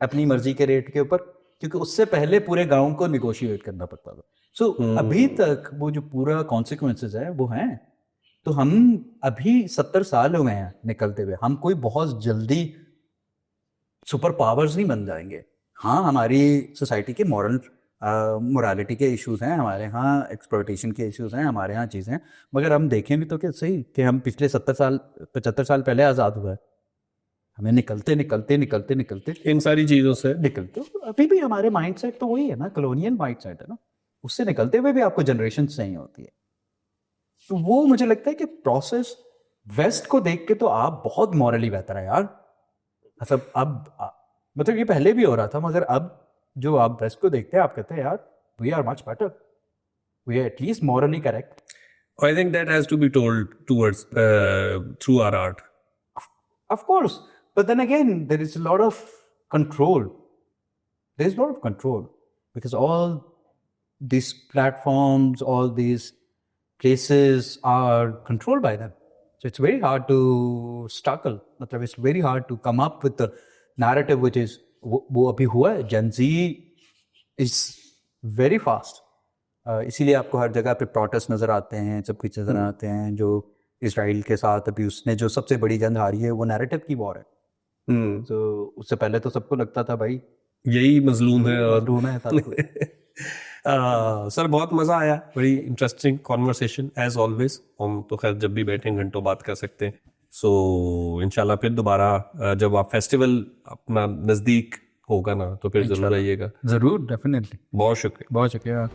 अपनी मर्जी के रेट के ऊपर, क्योंकि उससे पहले पूरे गांव को निगोशिएट करना पड़ता था। सो अभी तक वो जो पूरा कॉन्सिक्वेंसेस है वो हैं। तो हम अभी 70 साल हो गए हैं निकलते हुए, हम कोई बहुत जल्दी सुपर पावर्स नहीं बन जाएंगे। हाँ, हमारी सोसाइटी के मोरालिटी के इश्यूज हैं, हमारे यहाँ एक्सप्लॉयटेशन के इश्यूज हैं, हमारे यहाँ चीज़ें हैं, मगर हम देखें भी तो क्या सही कि हम पिछले 75 साल पहले आज़ाद हुआ है। हमें निकलते इन सारी चीज़ों से निकलते अभी भी हमारे माइंडसेट तो वही है ना, कॉलोनियल माइंडसेट है ना, उससे निकलते हुए भी आपको जनरेशन चाहिए होती है। तो वो मुझे लगता है कि प्रोसेस वेस्ट को देख के तो आप बहुत मॉरली बेहतर है यार। मतलब मतलब ये पहले भी हो रहा था, मगर अब जो आप वेस्ट को देखते हैं आप कहते हैं यार we are much better, we are at least morally correct. I think that has to be told towards through our art. Of course, but then again there is a lot of control. There is a lot of control because all these platforms, all these places are controlled by them. So it's very hard to struggle. मतलब it's very hard to come up with the narrative which is वो अभी हुआ है। Gen Z is very fast. इसीलिए आपको हर जगह पे प्रोटेस्ट नज़र आते हैं, सब कुछ नज़र आते हैं। जो इसराइल के साथ अभी उसने जो सबसे बड़ी जंग हारी है वो नैरेटिव की वॉर है। तो उससे पहले तो सबको लगता था भाई यही मजलूम है और मजलूम है सारा कुछ। सर बहुत मज़ा आया, बड़ी इंटरेस्टिंग कॉन्वर्सेशन एज ऑलवेज। हम तो खैर जब भी बैठें घंटों बात कर सकते हैं। सो इंशाल्लाह फिर दोबारा जब आप फेस्टिवल अपना नज़दीक होगा ना तो फिर ज़रूर आइएगा। ज़रूर, डेफिनेटली। बहुत शुक्रिया। बहुत शुक्रिया।